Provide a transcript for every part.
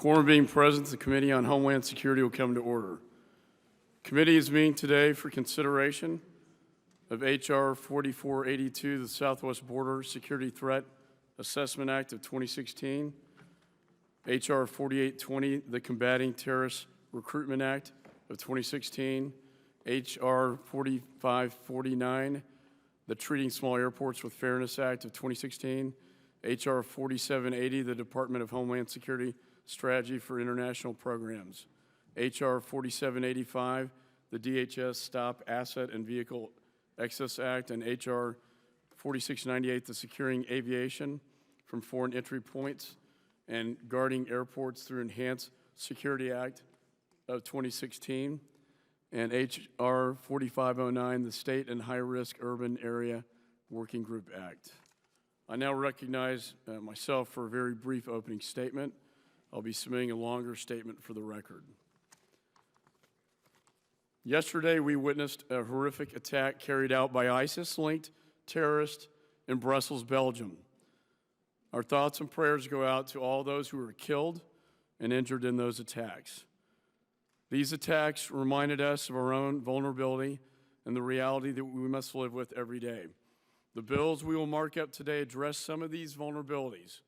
Quorum being present, the Committee on Homeland Security will come to order. Committee is meeting today for consideration of H.R. 4482, the Southwest Border Security Threat Assessment Act of 2016, H.R. 4820, the Combating Terrorist Recruitment Act of 2016, H.R. 4549, the Treating Small Airports with Fairness Act of 2016, H.R. 4780, the Department of Homeland Security Strategy for International Programs, H.R. 4785, the DHS Stop Asset and Vehicle Excess Act, and H.R. 4698, the Securing Aviation from Foreign Entry Points and Guarding Airports through Enhanced Security Act of 2016, and H.R. 4509, the State and High-Risk Urban Area Working Group Act. I now recognize myself for a very brief opening statement. I'll be submitting a longer statement for the record. Yesterday, we witnessed a horrific attack carried out by ISIS-linked terrorists in Brussels, Belgium. Our thoughts and prayers go out to all those who were killed and injured in those attacks. These attacks reminded us of our own vulnerability and the reality that we must live with every day. The bills we will mark up today address some of these vulnerabilities,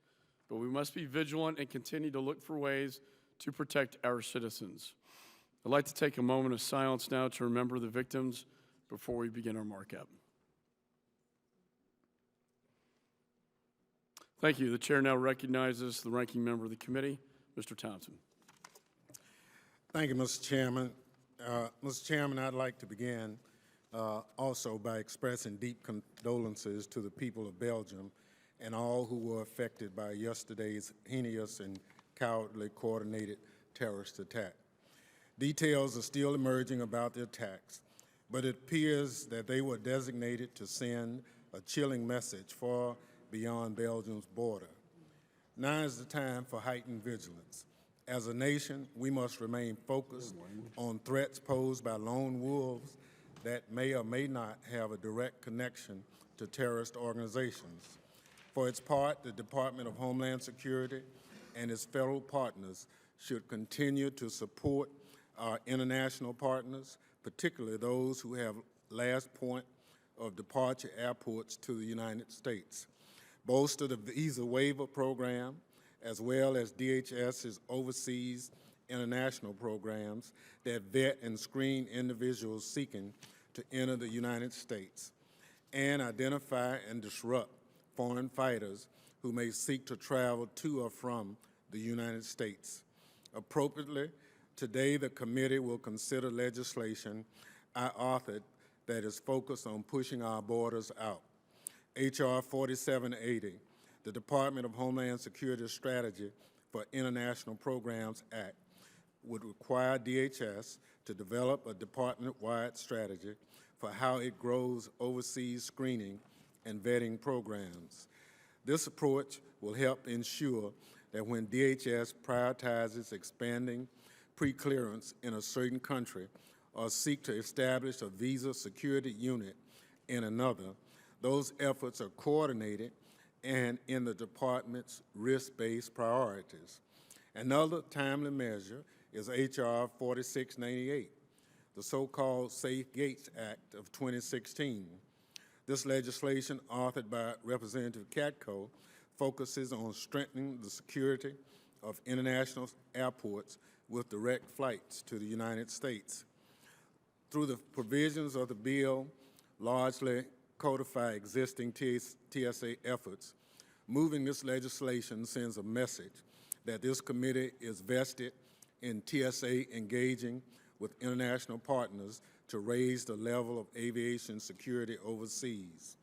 but we must be vigilant and continue to look for ways to protect our citizens. I'd like to take a moment of silence now to remember the victims before we begin our markup. Thank you. The chair now recognizes the ranking member of the committee, Mr. Thompson. Thank you, Mr. Chairman. Mr. Chairman, I'd like to begin also by expressing deep condolences to the people of Belgium and all who were affected by yesterday's heinous and cowardly coordinated terrorist attack. Details are still emerging about the attacks, but it appears that they were designated to send a chilling message far beyond Belgium's border. Now is the time for heightened vigilance. As a nation, we must remain focused on threats posed by lone wolves that may or may not have a direct connection to terrorist organizations. For its part, the Department of Homeland Security and its federal partners should continue to support our international partners, particularly those who have last point of departure airports to the United States, bolster the visa waiver program, as well as DHS's overseas international programs that vet and screen individuals seeking to enter the United States, and identify and disrupt foreign fighters who may seek to travel to or from the United States. Appropriately, today the committee will consider legislation I authored that is focused on pushing our borders out. H.R. 4780, the Department of Homeland Security Strategy for International Programs Act, would require DHS to develop a department-wide strategy for how it grows overseas screening and vetting programs. This approach will help ensure that when DHS prioritizes expanding pre-clearance in a certain country or seek to establish a visa security unit in another, those efforts are coordinated and in the department's risk-based priorities. Another timely measure is H.R. 4698, the so-called Safe Gates Act of 2016. This legislation, authored by Representative Katko, focuses on strengthening the security of international airports with direct flights to the United States. Through the provisions of the bill, largely codify existing TSA efforts. Moving this legislation sends a message that this committee is vested in TSA engaging with international partners to raise the level of aviation security overseas.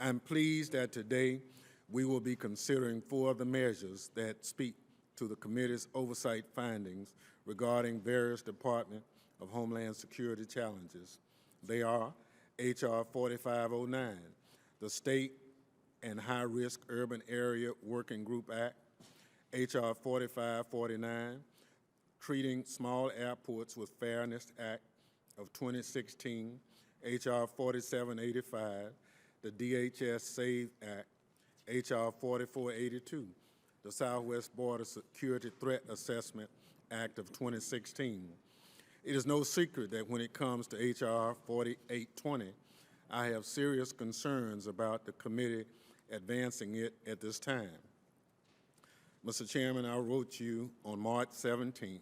I'm pleased that today we will be considering 4 of the measures that speak to the committee's oversight findings regarding various Department of Homeland Security challenges. They are H.R. 4509, the State and High-Risk Urban Area Working Group Act, H.R. 4549, Treating Small Airports with Fairness Act of 2016, H.R. 4785, the DHS SAVE Act, H.R. 4482, the Southwest Border Security Threat Assessment Act of 2016. It is no secret that when it comes to H.R. 4820, I have serious concerns about the committee advancing it at this time. Mr. Chairman, I wrote you on March 17th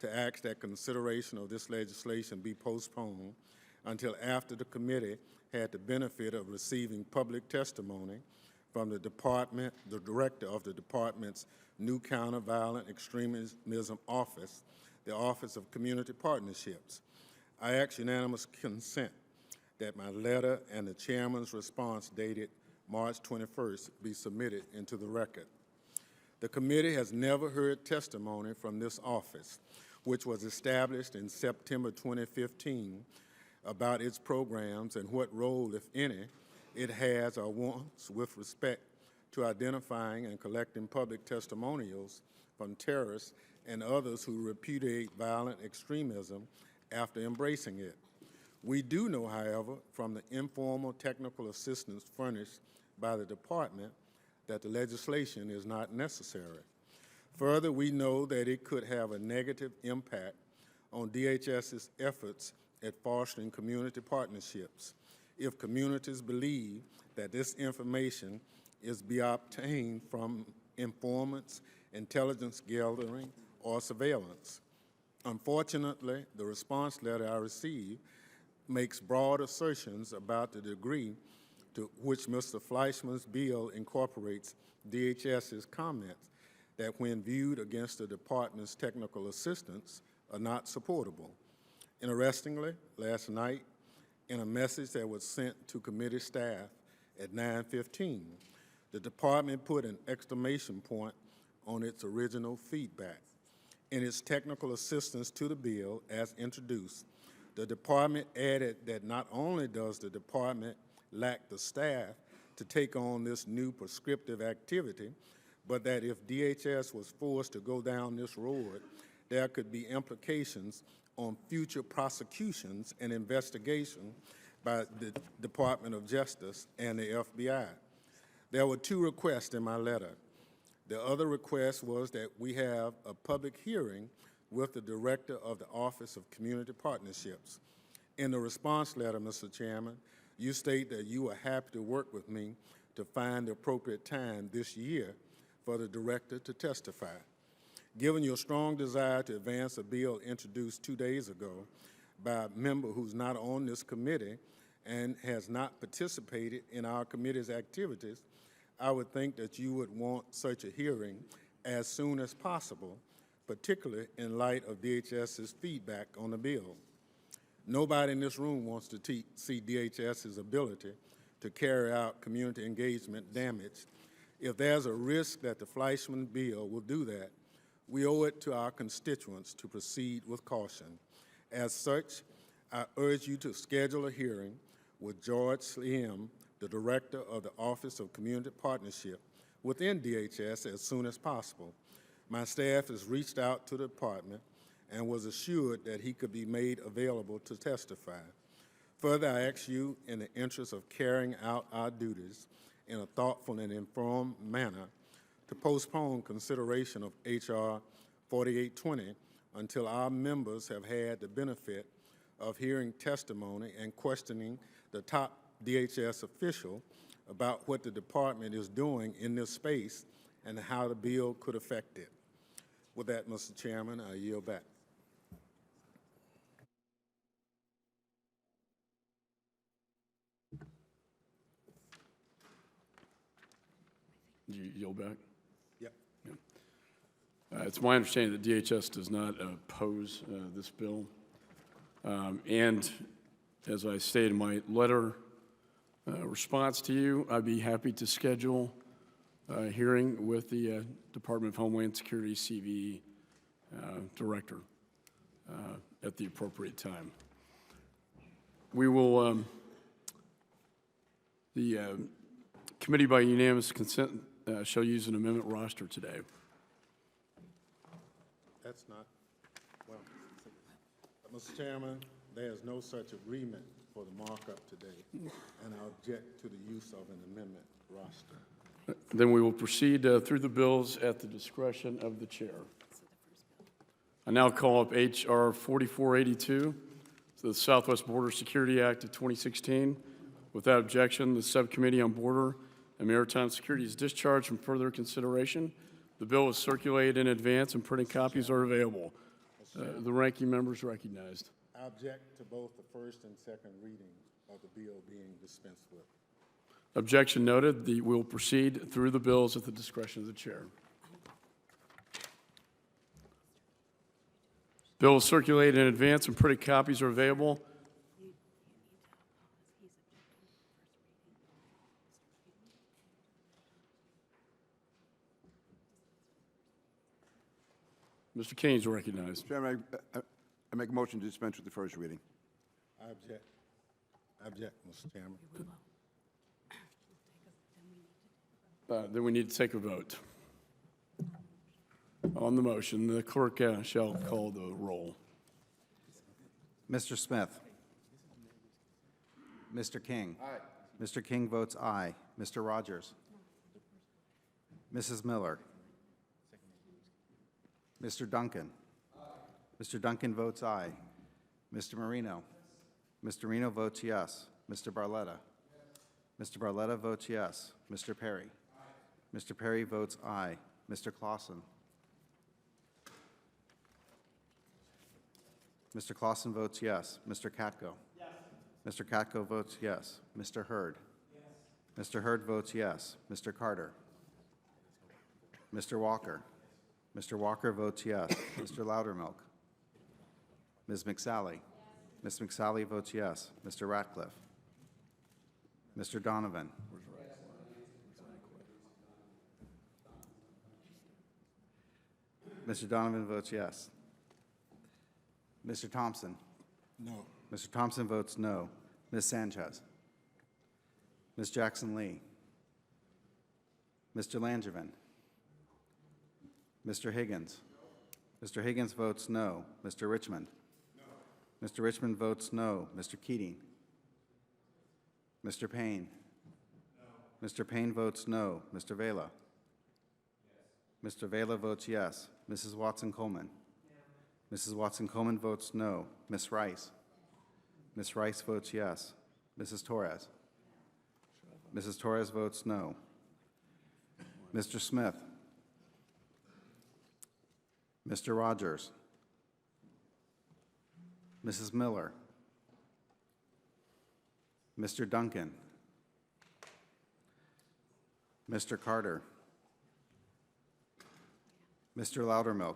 to ask that consideration of this legislation be postponed until after the committee had the benefit of receiving public testimony from the director of the department's new Counter-Violent Extremism Office, the Office of Community Partnerships. I ask unanimous consent that my letter and the chairman's response dated March 21st be submitted into the record. The committee has never heard testimony from this office, which was established in September 2015, about its programs and what role, if any, it has or wants with respect to identifying and collecting public testimonials from terrorists and others who repudiate violent extremism after embracing it. We do know, however, from the informal technical assistance furnished by the department that the legislation is not necessary. Further, we know that it could have a negative impact on DHS's efforts at fostering community partnerships if communities believe that this information is be obtained from informants, intelligence gathering, or surveillance. Unfortunately, the response letter I received makes broad assertions about the degree to which Mr. Fleischman's bill incorporates DHS's comments that when viewed against the department's technical assistance are not supportable. Interestingly, last night, in a message that was sent to committee staff at 9:15, the department put an exclamation point on its original feedback. In its technical assistance to the bill as introduced, the department added that not only does the department lack the staff to take on this new prescriptive activity, but that if DHS was forced to go down this road, there could be implications on future prosecutions and investigation by the Department of Justice and the FBI. There were two requests in my letter. The other request was that we have a public hearing with the director of the Office of Community Partnerships. In the response letter, Mr. Chairman, you state that you are happy to work with me to find the appropriate time this year for the director to testify. Given your strong desire to advance a bill introduced 2 days ago by a member who's not on this committee and has not participated in our committee's activities, I would think that you would want such a hearing as soon as possible, particularly in light of DHS's feedback on the bill. Nobody in this room wants to see DHS's ability to carry out community engagement damaged. If there's a risk that the Fleischman bill will do that, we owe it to our constituents to proceed with caution. As such, I urge you to schedule a hearing with George Slim, the Director of the Office of Community Partnership within DHS, as soon as possible. My staff has reached out to the department and was assured that he could be made available to testify. Further, I ask you, in the interest of carrying out our duties in a thoughtful and informed manner, to postpone consideration of H.R. 4820 until our members have had the benefit of hearing testimony and questioning the top DHS official about what the department is doing in this space and how the bill could affect it. With that, Mr. Chairman, I yield back. You yield back? Yep. Yeah. It's my understanding that DHS does not oppose this bill. And as I stated in my letter response to you, I'd be happy to schedule a hearing with the Department of Homeland Security CV director at the appropriate time. We will, the committee by unanimous consent shall use an amendment roster today. That's not, well, Mr. Chairman, there is no such agreement for the markup today, and I object to the use of an amendment roster. Then we will proceed through the bills at the discretion of the chair. I now call up H.R. 4482, the Southwest Border Security Act of 2016. Without objection, the Subcommittee on Border and Maritime Security is discharged from further consideration. The bill is circulated in advance and printed copies are available. The ranking member is recognized. I object to both the first and second reading of the bill being dispensed with. Objection noted. We'll proceed through the bills at the discretion of the chair. Bill is circulated in advance and printed copies are available. Mr. Kane is recognized. Chairman, I make a motion to dispense with the first reading. I object. I object, Mr. Chairman. Then we need to take a vote. On the motion, the clerk shall call the roll. Mr. Smith. Mr. King. Aye. Mr. King votes aye. Mr. Rogers. Mrs. Miller. Mr. Duncan. Mr. Duncan votes aye. Mr. Marino. Mr. Marino votes yes. Mr. Barletta. Mr. Barletta votes yes. Mr. Perry. Mr. Perry votes aye. Mr. Clausen. Mr. Clausen votes yes. Mr. Katko. Yes. Mr. Katko votes yes. Mr. Hurd. Yes. Mr. Hurd votes yes. Mr. Carter. Mr. Walker. Mr. Walker votes yes. Mr. Loudermilk. Ms. McSally. Ms. McSally votes yes. Mr. Ratcliffe. Mr. Donovan. Mr. Donovan votes yes. Mr. Thompson. No. Mr. Thompson votes no. Ms. Sanchez. Ms. Jackson Lee. Mr. Langevin. Mr. Higgins. Mr. Higgins votes no. Mr. Richmond. No. Mr. Richmond votes no. Mr. Keating. Mr. Payne. No. Mr. Payne votes no. Mr. Vela. Yes. Mr. Vela votes yes. Mrs. Watson-Coleman. No. Mrs. Watson-Coleman votes no. Ms. Rice. Ms. Rice votes yes. Mrs. Torres. Mrs. Torres votes no. Mr. Smith. Mr. Rogers. Mrs. Miller. Mr. Duncan. Mr. Carter. Mr. Loudermilk.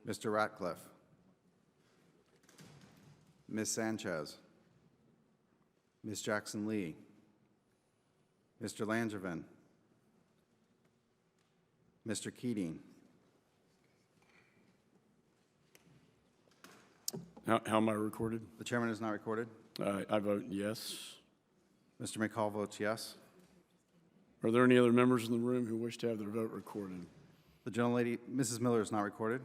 Mr. Ratcliffe. Ms. Sanchez. Ms. Jackson Lee. Mr. Langevin. Mr. Keating. How am I recorded? The chairman is not recorded. I vote yes. Mr. McCall votes yes. Are there any other members in the room who wish to have their vote recorded? The gentlelady, Mrs. Miller, is not recorded.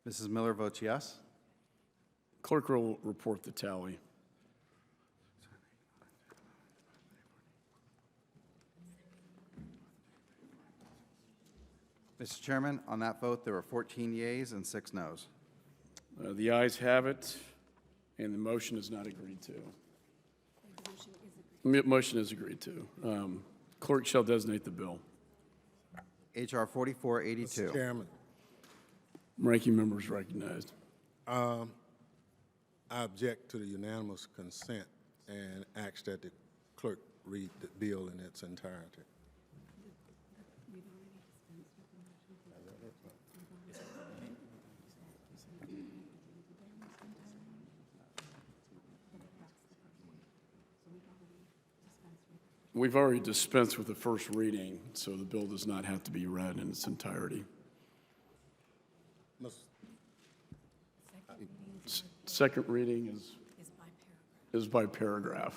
Yes. Mrs. Miller votes yes. Clerk will report the tally. Mr. Chairman, on that vote, there were 14 yeas and 6 noes. The ayes have it, and the motion is not agreed to. Motion is agreed to. Clerk shall designate the bill. H.R. 4482. Mr. Chairman, Ranking member is recognized. I object to the unanimous consent and ask that the clerk read the bill in its entirety. We've already dispensed with the first reading, so the bill does not have to be read in its entirety. Second reading is by paragraph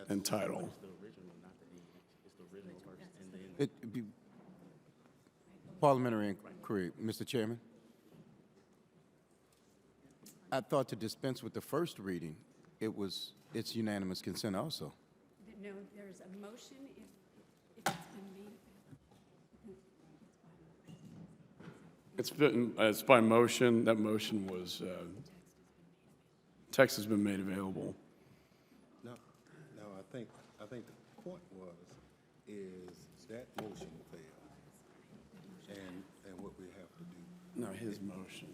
and title. Parliamentary inquiry, Mr. Chairman. I thought to dispense with the first reading, it's unanimous consent also. No, there's a motion if it's been made. It's by motion. That motion was, text has been made available. No, I think the point is that motion failed, and what we have to do. No, his motion.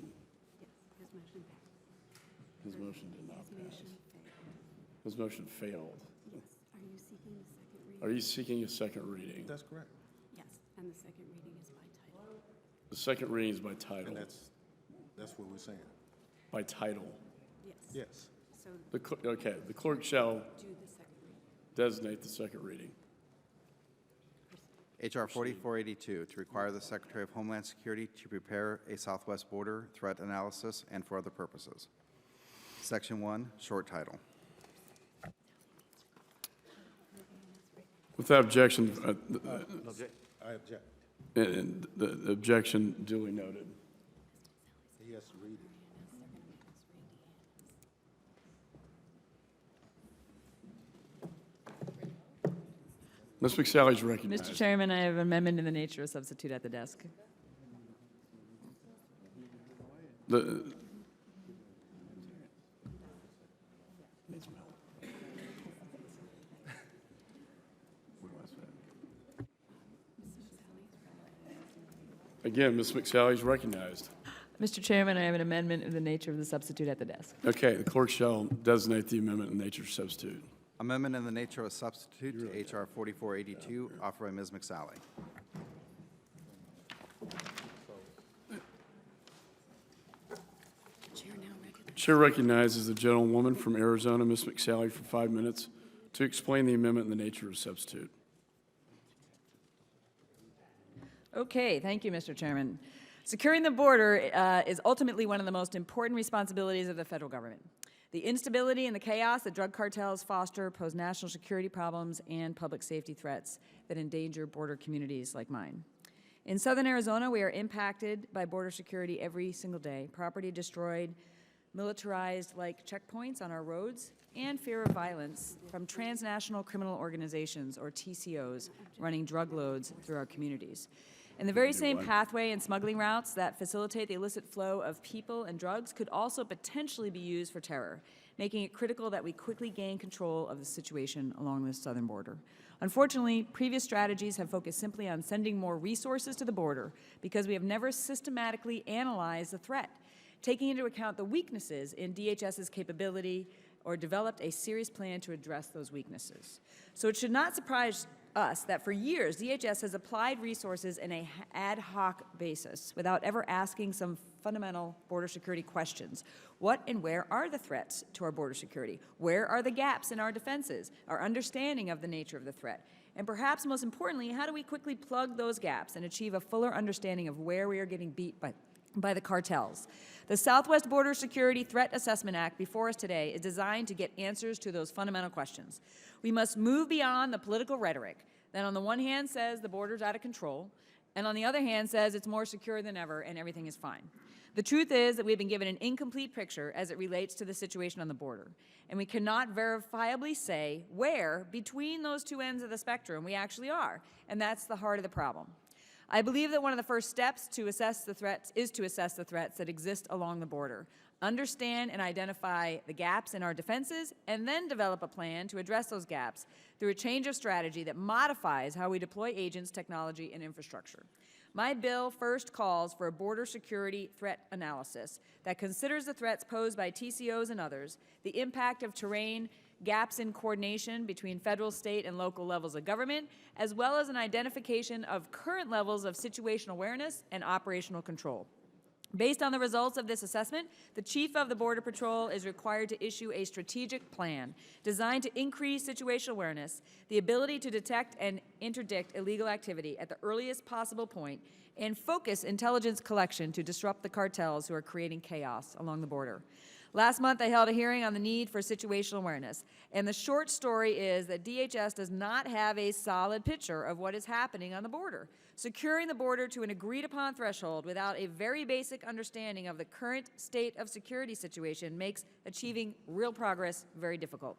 His motion passed. His motion did not His pass. motion failed. His motion failed. Yes. Are you seeking the second reading? Are you seeking a second reading? That's correct. Yes, and the second reading is by title. The second reading is by title. And that's what we're saying. By title. Yes. Yes. So Okay, the clerk shall do the second reading. designate the second reading. H.R. 4482, to require the Secretary of Homeland Security to prepare a Southwest border threat analysis and for other purposes. Section 1, short title. Without objection, I object. and the objection duly noted. He has to read it. Ms. McSally is recognized. Mr. Chairman, I have an amendment in the nature of substitute at the desk. The, again, Ms. McSally is recognized. Mr. Chairman, I have an amendment in the nature of the substitute at the desk. Okay, the clerk shall designate the amendment in nature of substitute. Amendment in the nature of a substitute to H.R. 4482, offered by Ms. McSally. Chair now recognizes. Chair recognizes the gentlewoman from Arizona, Ms. McSally, for 5 minutes to explain the amendment in the nature of substitute. Okay, thank you, Mr. Chairman. Securing the border is ultimately one of the most important responsibilities of the federal government. The instability and the chaos that drug cartels foster pose national security problems and public safety threats that endanger border communities like mine. In southern Arizona, we are impacted by border security every single day. Property destroyed, militarized like checkpoints on our roads, and fear of violence from transnational criminal organizations, or TCOs, running drug loads through our communities. And the very same pathway and smuggling routes that facilitate the illicit flow of people and drugs could also potentially be used for terror, making it critical that we quickly gain control of the situation along the southern border. Unfortunately, previous strategies have focused simply on sending more resources to the border because we have never systematically analyzed the threat, taking into account the weaknesses in DHS's capability or developed a serious plan to address those weaknesses. So it should not surprise us that for years, DHS has applied resources in an ad hoc basis without ever asking some fundamental border security questions. What and where are the threats to our border security? Where are the gaps in our defenses, our understanding of the nature of the threat? And perhaps most importantly, how do we quickly plug those gaps and achieve a fuller understanding of where we are getting beat by the cartels? The Southwest Border Security Threat Assessment Act before us today is designed to get answers to those fundamental questions. We must move beyond the political rhetoric that on the one hand says the border's out of control, and on the other hand says it's more secure than ever and everything is fine. The truth is that we've been given an incomplete picture as it relates to the situation on the border, and we cannot verifiably say where between those two ends of the spectrum we actually are, and that's the heart of the problem. I believe that one of the first steps to assess the threats is to assess the threats that exist along the border, understand and identify the gaps in our defenses, and then develop a plan to address those gaps through a change of strategy that modifies how we deploy agents, technology, and infrastructure. My bill first calls for a border security threat analysis that considers the threats posed by TCOs and others, the impact of terrain, gaps in coordination between federal, state, and local levels of government, as well as an identification of current levels of situational awareness and operational control. Based on the results of this assessment, the Chief of the Border Patrol is required to issue a strategic plan designed to increase situational awareness, the ability to detect and interdict illegal activity at the earliest possible point, and focus intelligence collection to disrupt the cartels who are creating chaos along the border. Last month, I held a hearing on the need for situational awareness, and the short story is that DHS does not have a solid picture of what is happening on the border. Securing the border to an agreed-upon threshold without a very basic understanding of the current state of security situation makes achieving real progress very difficult.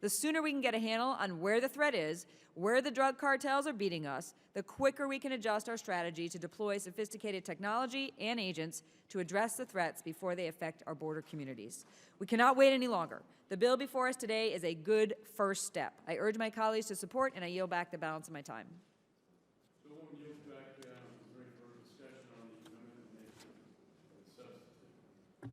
The sooner we can get a handle on where the threat is, where the drug cartels are beating us, the quicker we can adjust our strategy to deploy sophisticated technology and agents to address the threats before they affect our border communities. We cannot wait any longer. The bill before us today is a good first step. I urge my colleagues to support, and I yield back the balance of my time. Bill will yield back, is there any further discussion on the amendment in nature and substitute?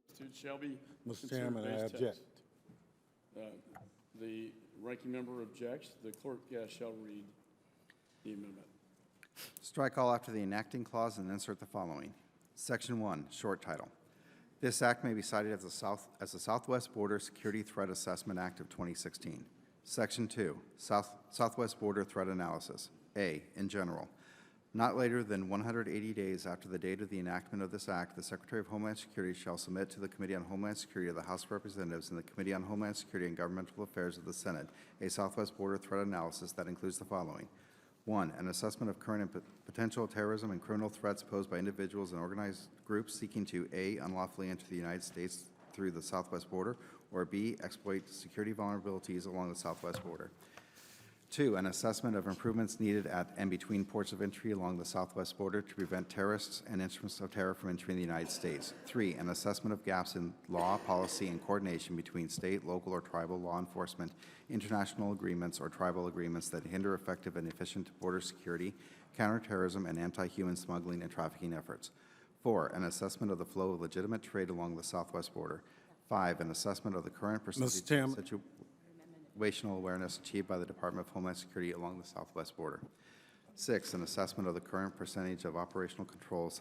Substitute shall be Mr. considered Chairman, I base object. text. The ranking member objects. The clerk shall read the amendment. Strike all after the enacting clause and insert the following. Section 1, short title. This act may be cited as the Southwest Border Security Threat Assessment Act of 2016. Section 2, Southwest Border Threat Analysis. A, in general. Not later than 180 days after the date of the enactment of this act, the Secretary of Homeland Security shall submit to the Committee on Homeland Security of the House of Representatives and the Committee on Homeland Security and Governmental Affairs of the Senate a Southwest Border Threat Analysis that includes the following. 1, an assessment of current and potential terrorism and criminal threats posed by individuals and organized groups seeking to A, unlawfully enter the United States through the southwest border, or B, exploit security vulnerabilities along the southwest border. 2, an assessment of improvements needed at and between ports of entry along the southwest border to prevent terrorists and instruments of terror from entering the United States. 3, an assessment of gaps in law, policy, and coordination between state, local, or tribal law enforcement, international agreements, or tribal agreements that hinder effective and efficient border security, counterterrorism, and anti-human smuggling and trafficking efforts. 4, an assessment of the flow of legitimate trade along the southwest border. 5, an assessment of the current Mr. Chairman. situational awareness achieved by the Department of Homeland Security along the southwest border. 6, an assessment of the current percentage of operational control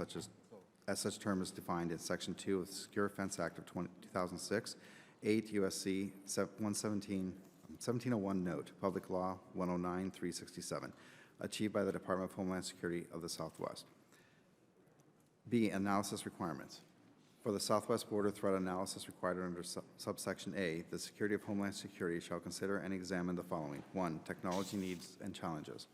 as such term is defined in Section 2 of the Secure Fence Act of 2006, 8 U.S.C. 1701 Note, Public Law 109-367, achieved by the Department of Homeland Security of the Southwest. B, analysis requirements. For the Southwest Border Threat Analysis required under subsection A, the Secretary of Homeland Security shall consider and examine the following. 1, technology needs and challenges.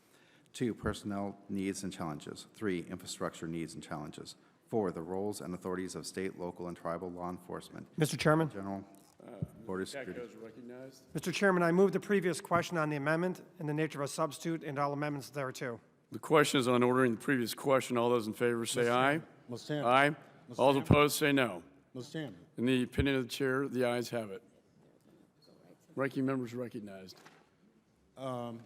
2, personnel needs and challenges. 3, infrastructure needs and challenges. 4, the roles and authorities of state, local, and tribal law enforcement. Mr. Chairman. General border security. Katko is recognized. Mr. Chairman, I move the previous question on the amendment in the nature of a substitute and all amendments thereto. The question is on ordering the previous question. All those in favor say aye. Mr. Chairman. Aye. Mr. All Chairman. opposed say no. Mr. Chairman. In the opinion of the chair, the ayes have it. Ranking member is recognized. So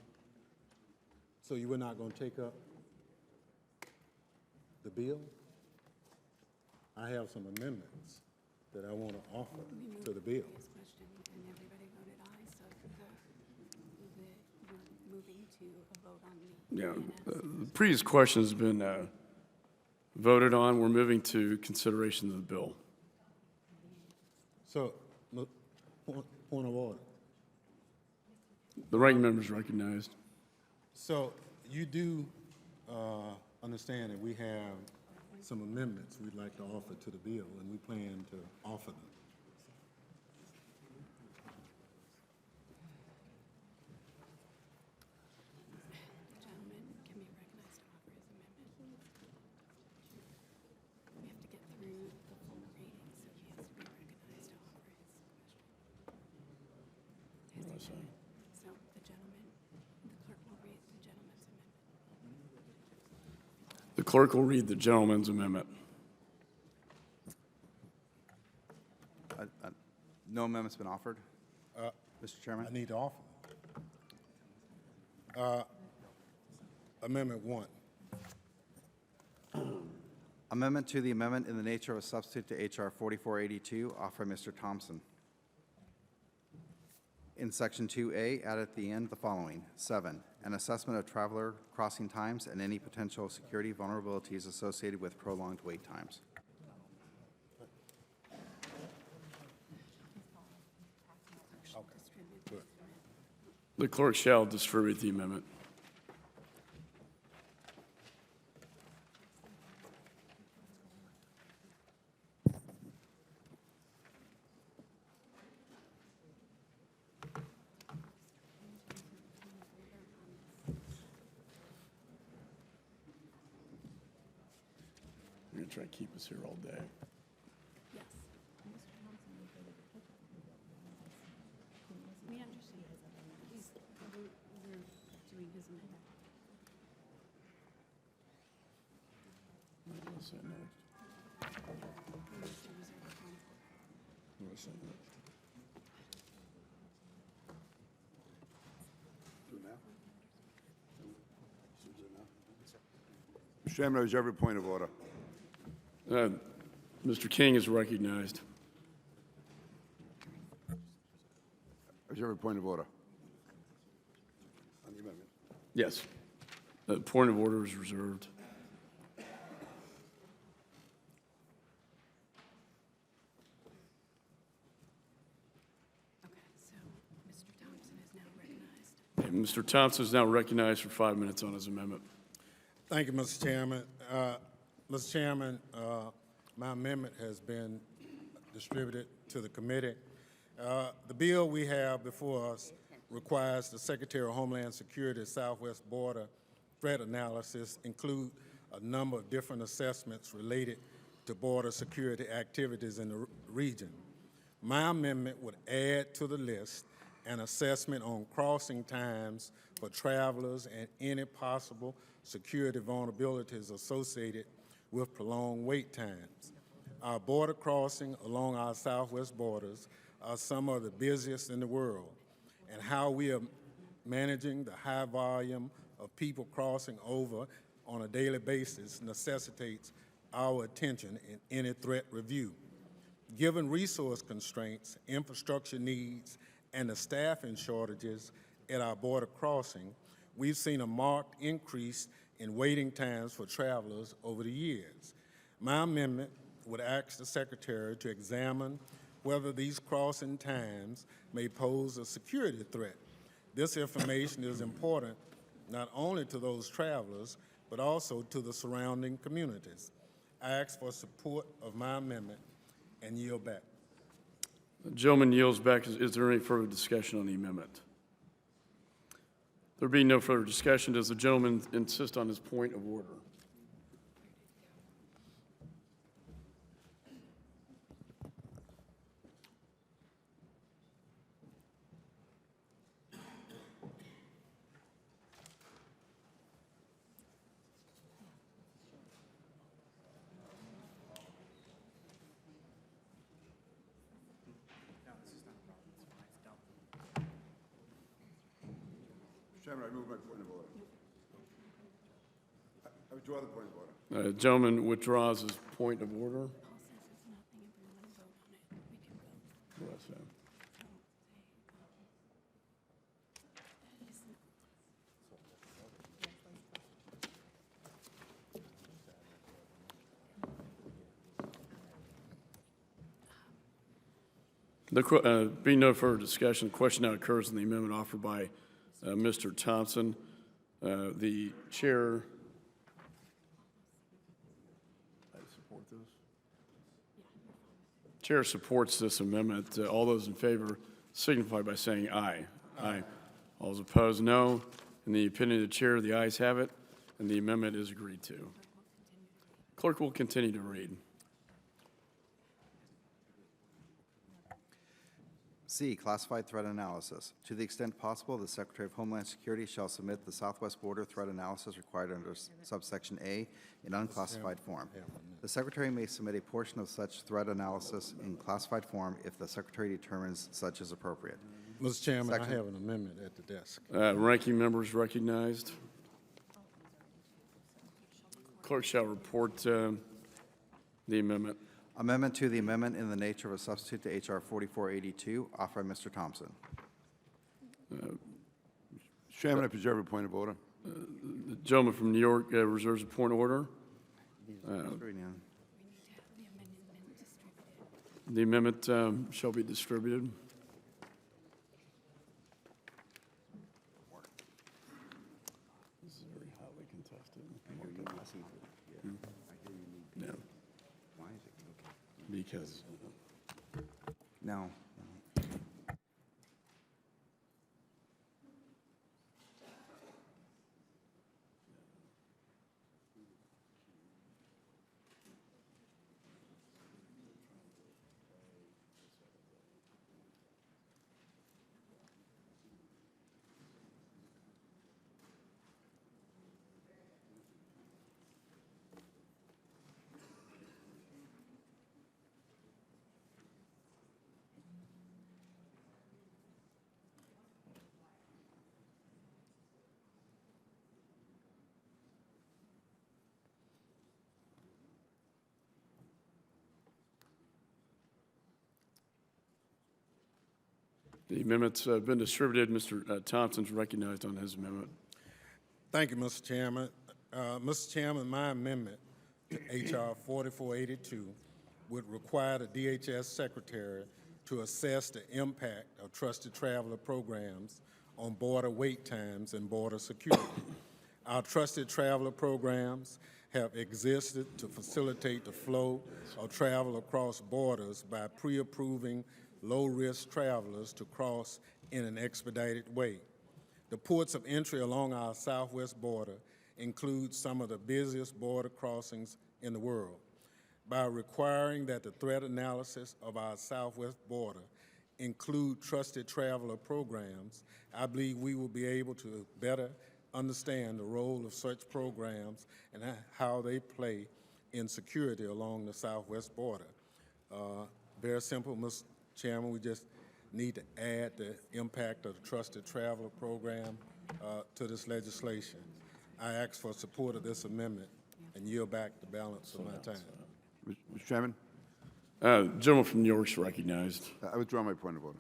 you were not going to take up the bill? I have some amendments that I want to offer to the bill. This question, and everybody voted aye, so we're moving to a vote on the Yeah, ENS. the previous question has been voted on. We're moving to consideration of the bill. So, point of order. The ranking member is recognized. So you do understand that we have some amendments we'd like to offer to the bill, and we plan to offer them. The gentleman can be recognized to offer his amendment. We have to get through the full reading, so he has to be recognized to offer his question. So the gentleman, the clerk will read the gentleman's amendment. The clerk will read the gentleman's amendment. No amendment's been offered, Mr. Chairman. I need to offer them. Amendment 1. Amendment to the amendment in the nature of a substitute to H.R. 4482, offered by Mr. Thompson. In Section 2A, add at the end the following. 7, an assessment of traveler crossing times and any potential security vulnerabilities associated with prolonged wait times. The clerk shall distribute the amendment. We're going to try to keep us here all day. Mr. Chairman, I reserve a point of order. Mr. King is recognized. I reserve a point of order. On the amendment. Yes. The point of order is reserved. Okay, so Mr. Thompson is now recognized. Okay, Mr. Thompson is now recognized for 5 minutes on his amendment. Thank you, Mr. Chairman. Mr. Chairman, my amendment has been distributed to the committee. The bill we have before us requires the Secretary of Homeland Security Southwest Border threat analysis include a number of different assessments related to border security activities in the region. My amendment would add to the list an assessment on crossing times for travelers and any possible security vulnerabilities associated with prolonged wait times. Our border crossing along our southwest borders are some of the busiest in the world, and how we are managing the high volume of people crossing over on a daily basis necessitates our attention in any threat review. Given resource constraints, infrastructure needs, and the staffing shortages at our border crossing, we've seen a marked increase in waiting times for travelers over the years. My amendment would ask the Secretary to examine whether these crossing times may pose a security threat. This information is important not only to those travelers, but also to the surrounding communities. I ask for support of my amendment and yield back. The gentleman yields back. Is there any further discussion on the amendment? There being no further discussion, does the gentleman insist on his point of order? Mr. Chairman, I move my point of order. I withdraw the point of order. Gentleman withdraws his point of order. Yes, sir. Being no further discussion, the question now occurs on the amendment offered by Mr. Thompson. The chair. Chair supports this amendment. All those in favor signify by saying aye. Aye. All those opposed, no. In the opinion of the chair, the ayes have it, and the amendment is agreed to. Clerk will continue to read. C, classified threat analysis. To the extent possible, the Secretary of Homeland Security shall submit the Southwest Border Threat Analysis required under subsection A in unclassified form. The Secretary may submit a portion of such threat analysis in classified form if the Secretary determines such is appropriate. Mr. Chairman, I Section- have an amendment at the desk. Ranking members recognized. Clerk shall report the amendment. Amendment to the amendment in the nature of a substitute to H.R. 4482, offered by Mr. Thompson. Mr. Chairman, I preserve a point of order. The gentleman from New York reserves a point of order. The amendment shall be distributed. This is very hotly contested. No. Because No. The amendment's been distributed. Mr. Thompson's recognized on his amendment. Thank you, Mr. Chairman. Mr. Chairman, my amendment to H.R. 4482 would require the DHS Secretary to assess the impact of trusted traveler programs on border wait times and border security. Our trusted traveler programs have existed to facilitate the flow of travel across borders by pre-approving low-risk travelers to cross in an expedited way. The ports of entry along our southwest border include some of the busiest border crossings in the world. By requiring that the threat analysis of our southwest border include trusted traveler programs, I believe we will be able to better understand the role of such programs and how they play in security along the southwest border. Very simple, Mr. Chairman, we just need to add the impact of the trusted traveler program to this legislation. I ask for support of this amendment and yield back the balance of my time. Mr. Chairman, Gentleman from New York is recognized. I withdraw my point of order.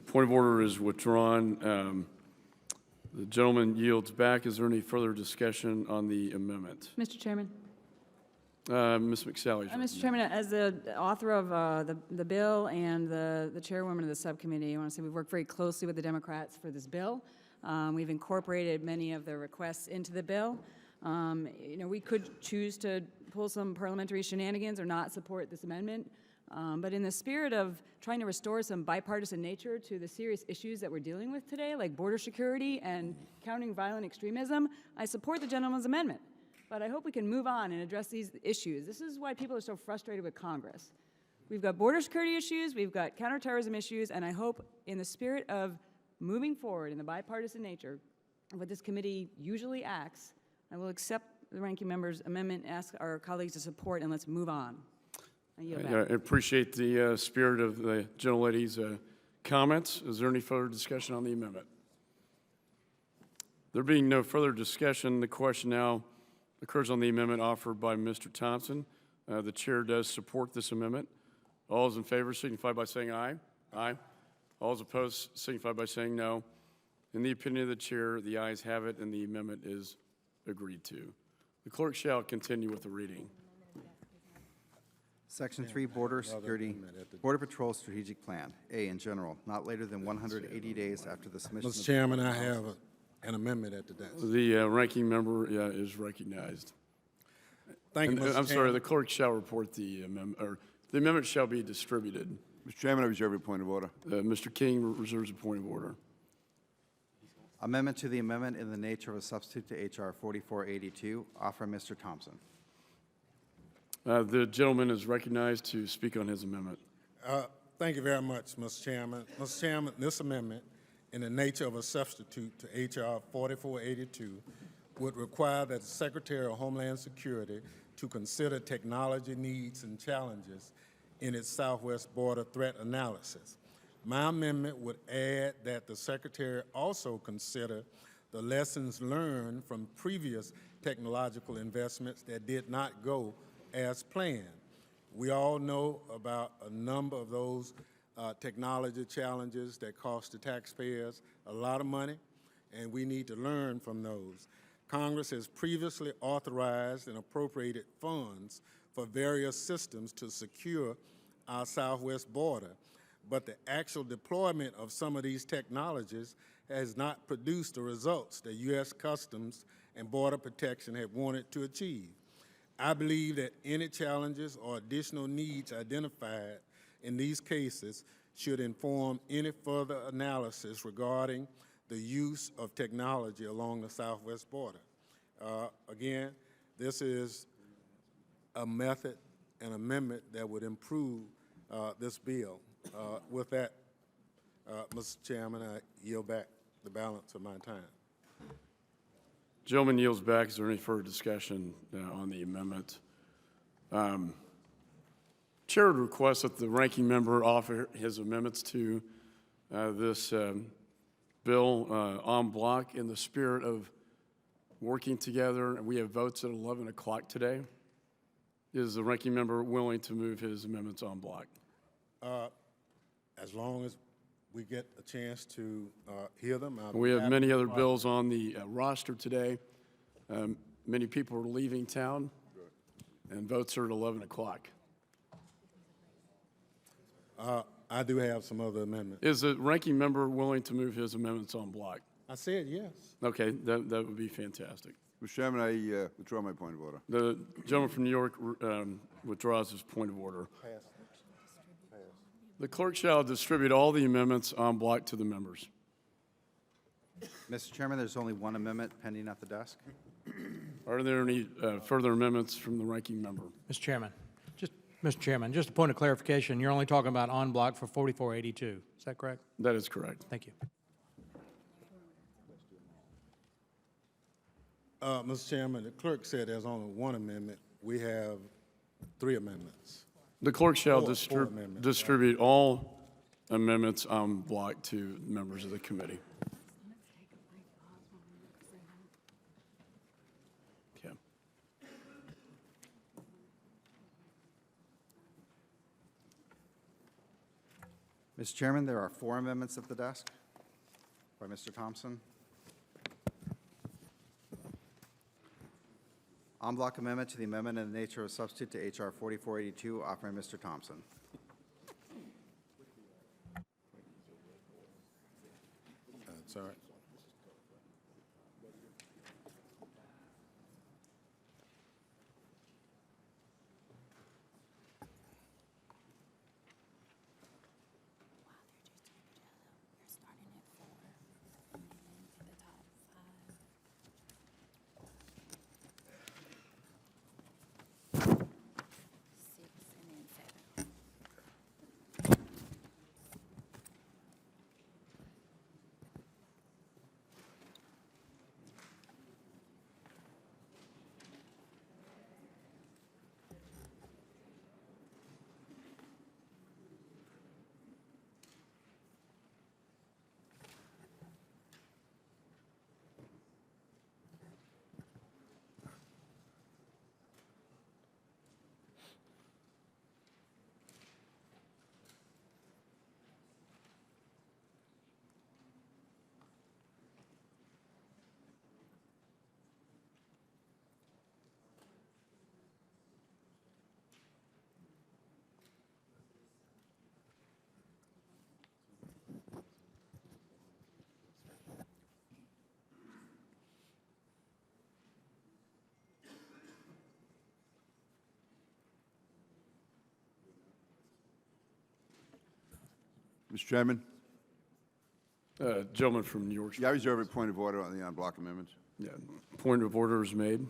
Point of order is withdrawn. The gentleman yields back. Is there any further discussion on the amendment? Mr. Chairman. Ms. McSally. Mr. Chairman, as the author of the bill and the chairwoman of the subcommittee, I want to say we've worked very closely with the Democrats for this bill. We've incorporated many of the requests into the bill. You know, we could choose to pull some parliamentary shenanigans or not support this amendment. But in the spirit of trying to restore some bipartisan nature to the serious issues that we're dealing with today, like border security and countering violent extremism, I support the gentleman's amendment. But I hope we can move on and address these issues. This is why people are so frustrated with Congress. We've got border security issues, we've got counterterrorism issues, and I hope in the spirit of moving forward in the bipartisan nature of what this committee usually acts, I will accept the ranking member's amendment, ask our colleagues to support, and let's move on. I yield back. I appreciate the spirit of the gentlelady's comments. Is there any further discussion on the amendment? There being no further discussion, the question now occurs on the amendment offered by Mr. Thompson. The chair does support this amendment. All those in favor signify by saying aye. Aye. All those opposed signify by saying no. In the opinion of the chair, the ayes have it, and the amendment is agreed to. The clerk shall continue with the reading. Section 3, Border Security, Border Patrol Strategic Plan. A, in general, not later than 180 days after the submission Mr. Chairman, I have an amendment at the desk. The ranking member is recognized. Thank you, Mr. Chairman. I'm sorry, the clerk shall report the amendment, or the amendment shall be distributed. Mr. Chairman, I reserve a point of order. Mr. King reserves a point of order. Amendment to the amendment in the nature of a substitute to H.R. 4482. Offer Mr. Thompson. The gentleman is recognized to speak on his amendment. Thank you very much, Mr. Chairman. Mr. Chairman, this amendment, in the nature of a substitute to H.R. 4482, would require that the Secretary of Homeland Security to consider technology needs and challenges in its southwest border threat analysis. My amendment would add that the Secretary also consider the lessons learned from previous technological investments that did not go as planned. We all know about a number of those technology challenges that cost the taxpayers a lot of money, and we need to learn from those. Congress has previously authorized and appropriated funds for various systems to secure our southwest border, but the actual deployment of some of these technologies has not produced the results that U.S. Customs and Border Protection have wanted to achieve. I believe that any challenges or additional needs identified in these cases should inform any further analysis regarding the use of technology along the southwest border. Again, this is a method, an amendment that would improve this bill. With that, Mr. Chairman, I yield back the balance of my time. Gentleman yields back. Is there any further discussion on the amendment? Chair would request that the ranking member offer his amendments to this bill en bloc in the spirit of working together. We have votes at 11 o'clock today. Is the ranking member willing to move his amendments en bloc? As long as we get a chance to hear them. I'll be We have happy many to other part- bills on the roster today. Many people are leaving town, and votes are at 11 o'clock. I do have some other amendments. Is the ranking member willing to move his amendments en bloc? I said yes. Okay, that would be fantastic. Mr. Chairman, I withdraw my point of order. The gentleman from New York withdraws his point of order. The clerk shall distribute all the amendments en bloc to the members. Mr. Chairman, there's only one amendment pending at the desk. Are there any further amendments from the ranking member? Mr. Chairman, just a point of clarification, you're only talking about en bloc for 4482, is that correct? That is correct. Thank you. Mr. Chairman, the clerk said there's only one amendment. We have 3 amendments. The clerk shall Four amendments, distribute all amendments en bloc to members of the committee. Okay. Mr. Chairman, there are 4 amendments at the desk by Mr. Thompson. En bloc amendment to the amendment in the nature of a substitute to H.R. 4482, offered by Mr. Thompson. That's all right. You're starting at 4, and then at the top 5, 6, and then 7. Mr. Chairman, Gentleman from New York. yeah, I reserve a point of order on the en bloc amendments. Yeah, point of order is made.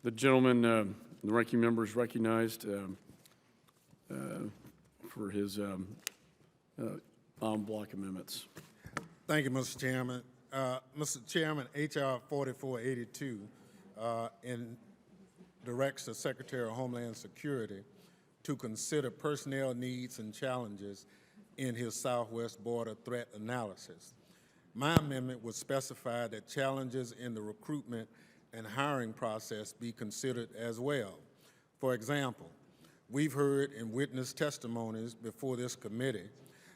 The gentleman, the ranking member is recognized for his en bloc amendments. Thank you, Mr. Chairman. Mr. Chairman, H.R. 4482 directs the Secretary of Homeland Security to consider personnel needs and challenges in his southwest border threat analysis. My amendment would specify that challenges in the recruitment and hiring process be considered as well. For example, we've heard and witnessed testimonies before this committee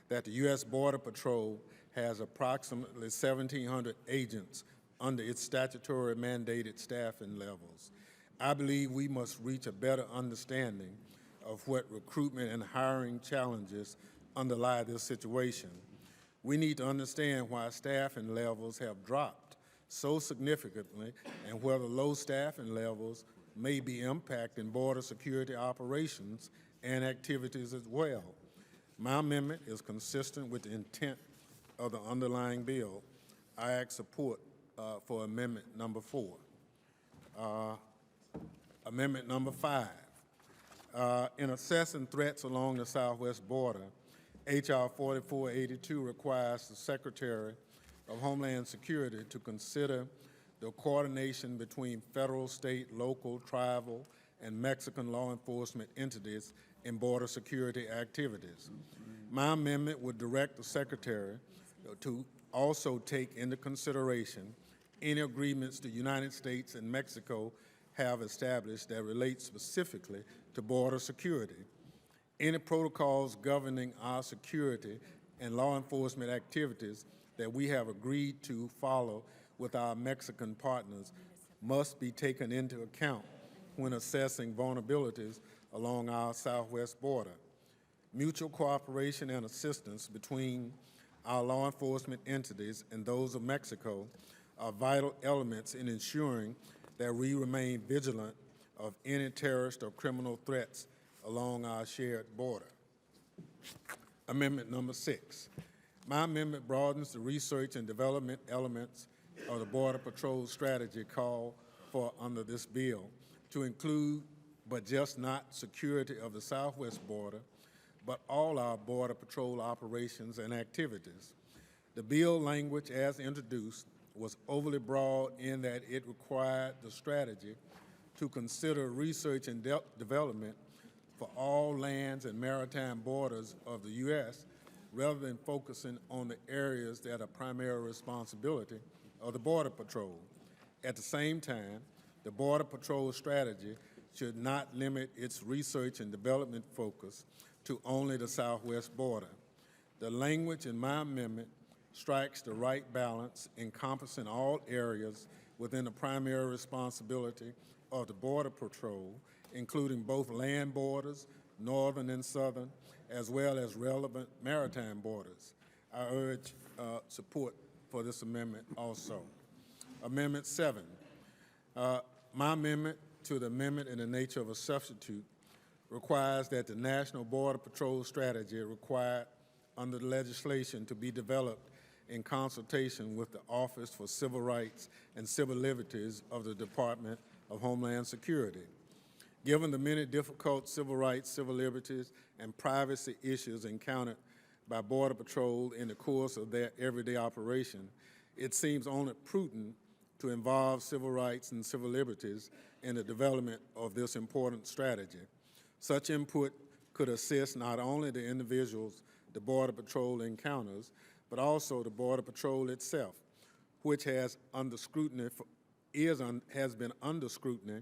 that the U.S. Border Patrol has approximately 1,700 agents under its statutory mandated staffing levels. I believe we must reach a better understanding of what recruitment and hiring challenges underlie this situation. We need to understand why staffing levels have dropped so significantly and whether low staffing levels may be impacting border security operations and activities as well. My amendment is consistent with the intent of the underlying bill. I ask support for amendment number 4. Amendment number 5. In assessing threats along the southwest border, H.R. 4482 requires the Secretary of Homeland Security to consider the coordination between federal, state, local, tribal, and Mexican law enforcement entities in border security activities. My amendment would direct the Secretary to also take into consideration any agreements the United States and Mexico have established that relate specifically to border security. Any protocols governing our security and law enforcement activities that we have agreed to follow with our Mexican partners must be taken into account when assessing vulnerabilities along our southwest border. Mutual cooperation and assistance between our law enforcement entities and those of Mexico are vital elements in ensuring that we remain vigilant of any terrorist or criminal threats along our shared border. Amendment number 6. My amendment broadens the research and development elements of the Border Patrol strategy called for under this bill to include, but just not security of the southwest border, but all our Border Patrol operations and activities. The bill language as introduced was overly broad in that it required the strategy to consider research and development for all lands and maritime borders of the U.S. rather than focusing on the areas that are primary responsibility of the Border Patrol. At the same time, the Border Patrol strategy should not limit its research and development focus to only the southwest border. The language in my amendment strikes the right balance, encompassing all areas within the primary responsibility of the Border Patrol, including both land borders, northern and southern, as well as relevant maritime borders. I urge support for this amendment also. Amendment 7. My amendment to the amendment in the nature of a substitute requires that the National Border Patrol strategy required under the legislation to be developed in consultation with the Office for Civil Rights and Civil Liberties of the Department of Homeland Security. Given the many difficult civil rights, civil liberties, and privacy issues encountered by Border Patrol in the course of their everyday operation, it seems only prudent to involve civil rights and civil liberties in the development of this important strategy. Such input could assist not only the individuals the Border Patrol encounters, but also the Border Patrol itself, which has under scrutiny has been under scrutiny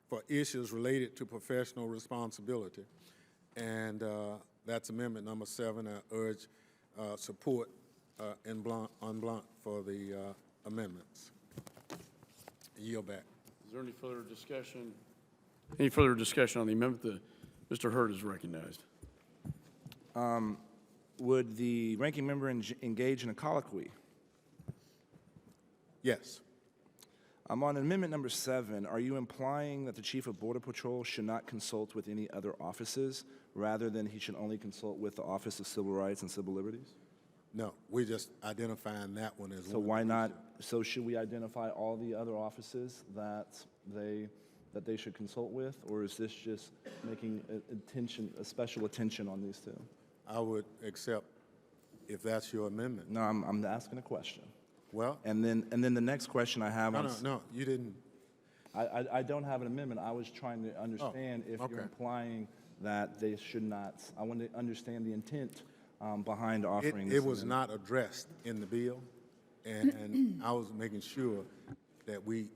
for issues related to professional responsibility. And that's amendment number 7. I urge support en blanc for the amendments. Yield back. Is there any further discussion? Any further discussion on the amendment? Mr. Hurd is recognized. Would the ranking member engage in a colloquy? Yes. On amendment number 7, are you implying that the Chief of Border Patrol should not consult with any other offices rather than he should only consult with the Office of Civil Rights and Civil Liberties? No, we're just identifying that one as one. So why not, so should we identify all the other offices that they that they should consult with, or is this just making a special attention on these two? I would accept if that's your amendment. No, I'm asking a question. Well, And then the next question I have on... no, you didn't. I don't have an amendment. I was trying to understand if you're okay. implying that they should not. I want to understand the intent behind offering this It was amendment. not addressed in the bill, and I was making sure that we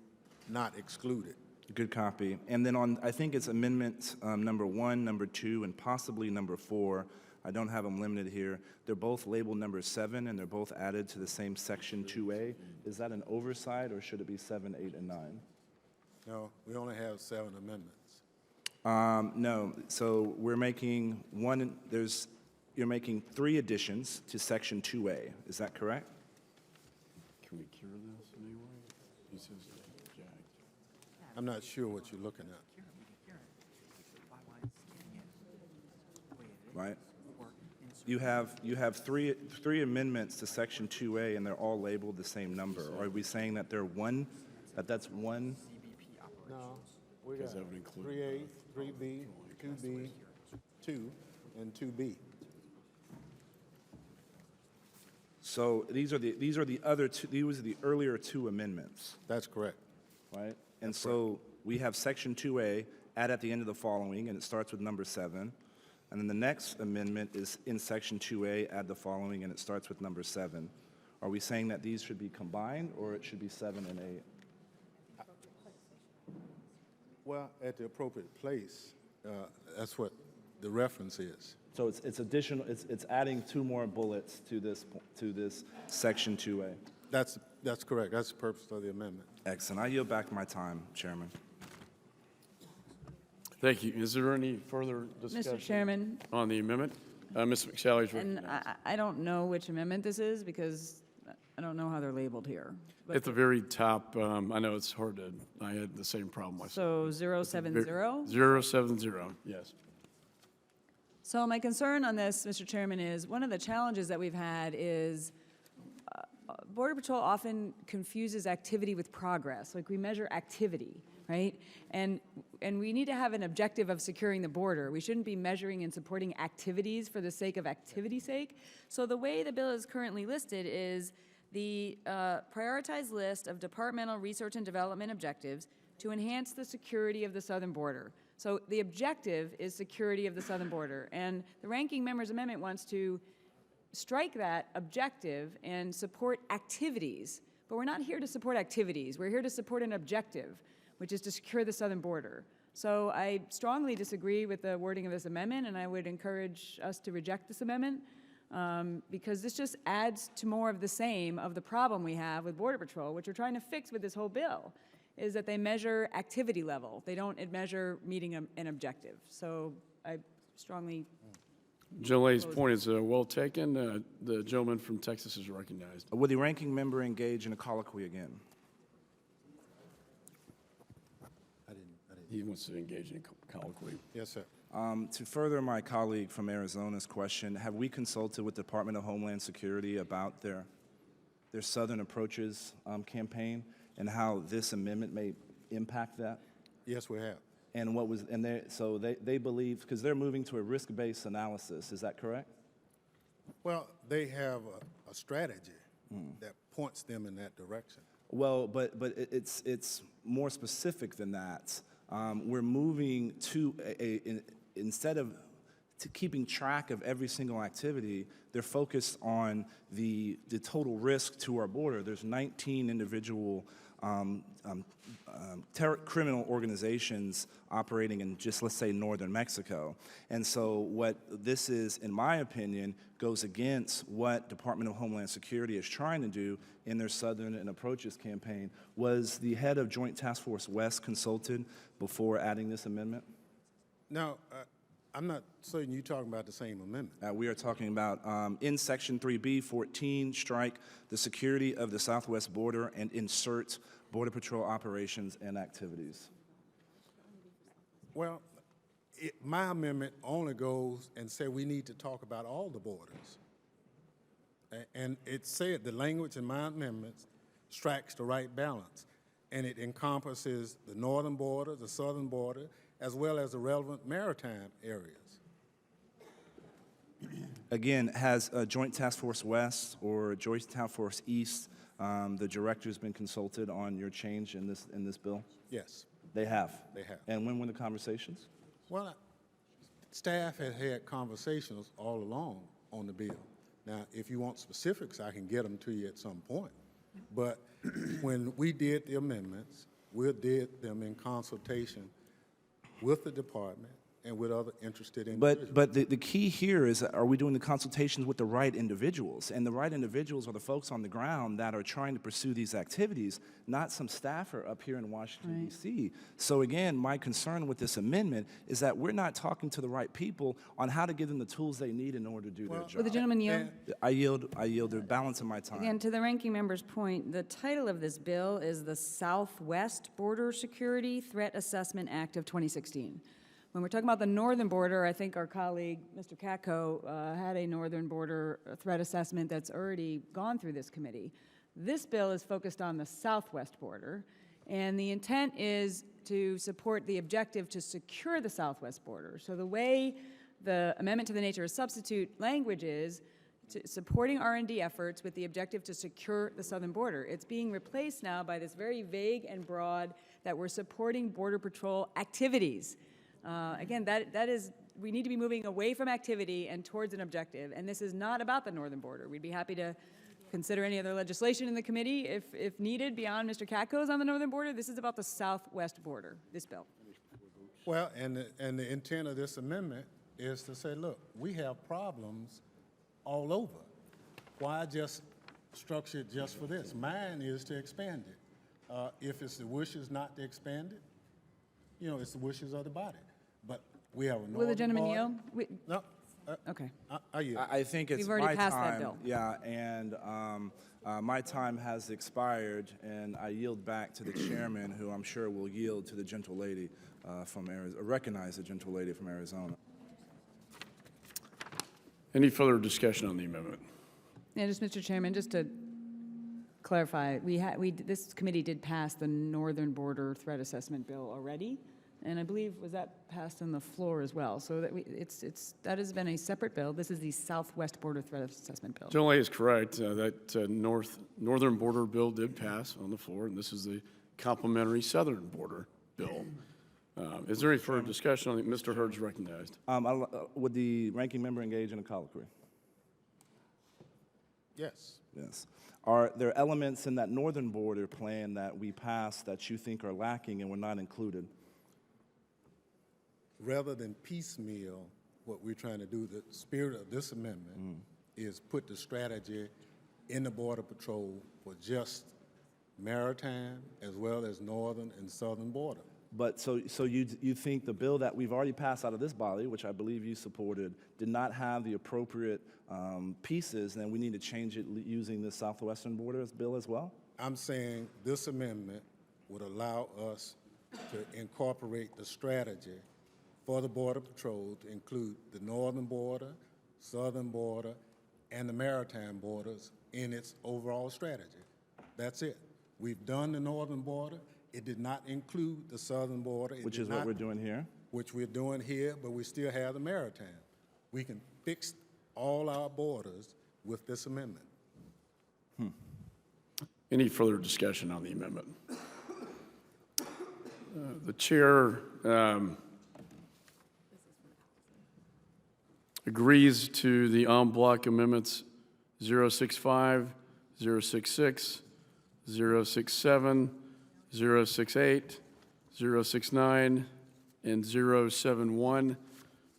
not exclude it. Good copy. And then on, I think it's amendment number 1, number 2, and possibly number 4. I don't have them limited here. They're both labeled number 7, and they're both added to the same section 2A. Is that an oversight, or should it be 7, 8, and 9? No, we only have 7 amendments. No. So we're making you're making 3 additions to section 2A. Is that correct? Can we cure this in any way? He says jacked. I'm not sure what you're looking at. Right? You have three amendments to section 2A, and they're all labeled the same number. Are we saying that that's one? No, we got that would include 3A, 3B, 2B, 2, and 2B. So these are the other two. These are the earlier 2 amendments, That's correct. right? And so we have section 2A, add at the end of the following, and it starts with number 7. And then the next amendment is in section 2A, add the following, and it starts with number 7. Are we saying that these should be combined, or it should be 7 and 8? Well, at the appropriate place, that's what the reference is. So it's additional. It's adding 2 more bullets to this section 2A. That's correct. That's the purpose of the amendment. Excellent. I yield back my time, Chairman. Thank you. Is there any further discussion? Mr. Chairman, On the amendment? Ms. McSally's and recognized. I don't know which amendment this is because I don't know how they're labeled here. But- At the very top, I know it's hard to, I had the same problem myself. So 070? 070, yes. So my concern on this, Mr. Chairman, is one of the challenges that we've had is Border Patrol often confuses activity with progress. Like, we measure activity, right? And we need to have an objective of securing the border. We shouldn't be measuring and supporting activities for the sake of activity's sake. So the way the bill is currently listed is the prioritized list of departmental research and development objectives to enhance the security of the southern border. So the objective is security of the southern border. And the ranking member's amendment wants to strike that objective and support activities. But we're not here to support activities. We're here to support an objective, which is to secure the southern border. So I strongly disagree with the wording of this amendment, and I would encourage us to reject this amendment because this just adds to more of the same of the problem we have with Border Patrol, which we're trying to fix with this whole bill, is that they measure activity level. They don't measure meeting an objective. So I strongly... Gentlelady's point is well taken. The gentleman from Texas is recognized. Would the ranking member engage in a colloquy again? He wants to engage in colloquy. Yes, sir. To further my colleague from Arizona's question, have we consulted with the Department of Homeland Security about their Southern Approaches campaign and how this amendment may impact that? Yes, we have. And they believe, because they're moving to a risk-based analysis, is that correct? Well, they have a strategy that points them in that direction. Well, but it's more specific than that. We're moving to instead of keeping track of every single activity, they're focused on the total risk to our border. There's 19 individual criminal organizations operating in just, let's say, northern Mexico. And so what this is, in my opinion, goes against what Department of Homeland Security is trying to do in their Southern and Approaches campaign. Was the head of Joint Task Force West consulted before adding this amendment? Now, I'm not certain you're talking about the same amendment. We are talking about in Section 3B, 14, strike the security of the southwest border and insert Border Patrol operations and activities. Well, my amendment only goes and say we need to talk about all the borders. And it said the language in my amendment strikes the right balance. and it encompasses the northern border, the southern border, as well as the relevant maritime areas. Again, has Joint Task Force West or Joint Task Force East, the director's been consulted on your change in this bill? Yes, They have? they have. And when were the conversations? Well, staff has had conversations all along on the bill. Now, if you want specifics, I can get them to you at some point. But when we did the amendments, we did them in consultation with the department and with other interested individuals. But the key here is, are we doing the consultations with the right individuals? And the right individuals are the folks on the ground that are trying to pursue these activities, not some staffer up here in Washington, D.C. So again, my concern with this amendment is that we're not talking to the right people on how to give them the tools they need in order to do their job. Will the gentleman yield? I yield the balance of my time. Again, to the ranking member's point, the title of this bill is the Southwest Border Security Threat Assessment Act of 2016. When we're talking about the northern border, I think our colleague, Mr. Katko, had a northern border threat assessment that's already gone through this committee. This bill is focused on the southwest border, and the intent is to support the objective to secure the southwest border. So the way the amendment to the nature of substitute language is supporting R&D efforts with the objective to secure the southern border. It's being replaced now by this very vague and broad that we're supporting Border Patrol activities. Again, that is, we need to be moving away from activity and towards an objective, and this is not about the northern border. We'd be happy to consider any other legislation in the committee if needed beyond Mr. Katko's on the northern border. This is about the southwest border, this bill. Well, and the intent of this amendment is to say, look, we have problems all over. Why just structure it just for this? Mine is to expand it. If it's the wishes not to expand it, you know, it's the wishes of the body. But we have a northern Will the gentleman border. yield? No. Okay. I yield. I think it's We've already my passed that time. bill. Yeah, and my time has expired, and I yield back to the chairman, who I'm sure will yield to the gentle lady from Arizona, recognize the gentle lady from Arizona. Any further discussion on the amendment? Yeah, just Mr. Chairman, just to clarify, this committee did pass the northern border threat assessment bill already, and I believe was that passed on the floor as well. So that that has been a separate bill. This is the southwest border threat assessment bill. Generally is correct. That northern border bill did pass on the floor, and this is the complementary southern border bill. Is there any further discussion on it? Mr. Hurd's recognized. Would the ranking member engage in a colloquy? Yes. Yes. Are there elements in that northern border plan that we passed that you think are lacking and were not included? Rather than piecemeal what we're trying to do, the spirit of this amendment is put the strategy in the Border Patrol for just maritime as well as northern and southern border. But so you think the bill that we've already passed out of this body, which I believe you supported, did not have the appropriate pieces, and we need to change it using the southwestern border bill as well? I'm saying this amendment would allow us to incorporate the strategy for the Border Patrol to include the northern border, southern border, and the maritime borders in its overall strategy. That's it. We've done the northern border. It did not include the southern border. Which is what we're doing here? Which we're doing here, but we still have the maritime. We can fix all our borders with this amendment. Any further discussion on the amendment? The chair agrees to the en bloc amendments 065, 066, 067, 068, 069, and 071.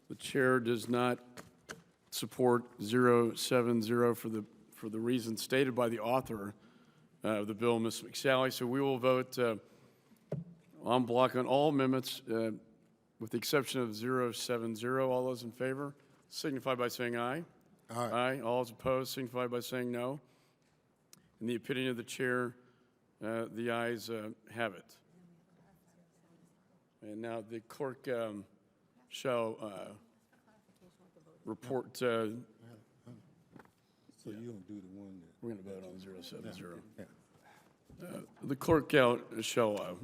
The chair does not support 070 for the reasons stated by the author of the bill, Ms. McSally. So we will vote en bloc on all amendments with the exception of 070. All those in favor signify by saying aye. Aye. Aye. All those opposed signify by saying no. In the opinion of the chair, the ayes have it. And now the clerk shall report. So you don't do the one that... We're going to vote on 070. Yeah. The clerk shall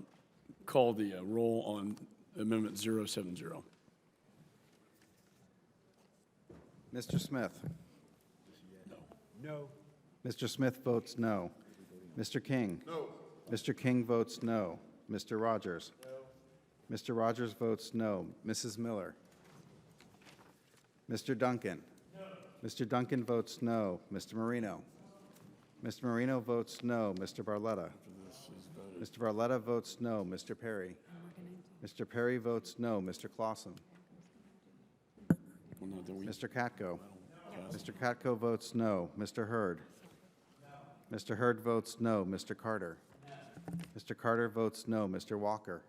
call the roll on Amendment 070. Mr. Smith? No. Mr. Smith votes no. Mr. King? No. Mr. King votes no. Mr. Rogers? No. Mr. Rogers votes no. Mrs. Miller? Mr. Duncan? No. Mr. Duncan votes no. Mr. Marino? Mr. Marino votes no. Mr. Barletta? Mr. Barletta votes no. Mr. Perry? Mr. Perry votes no. Mr. Clausen? Mr. Katko? Mr. Katko votes no. Mr. Hurd? Mr. Hurd votes no. Mr. Carter? Mr. Carter votes no. Mr. Walker?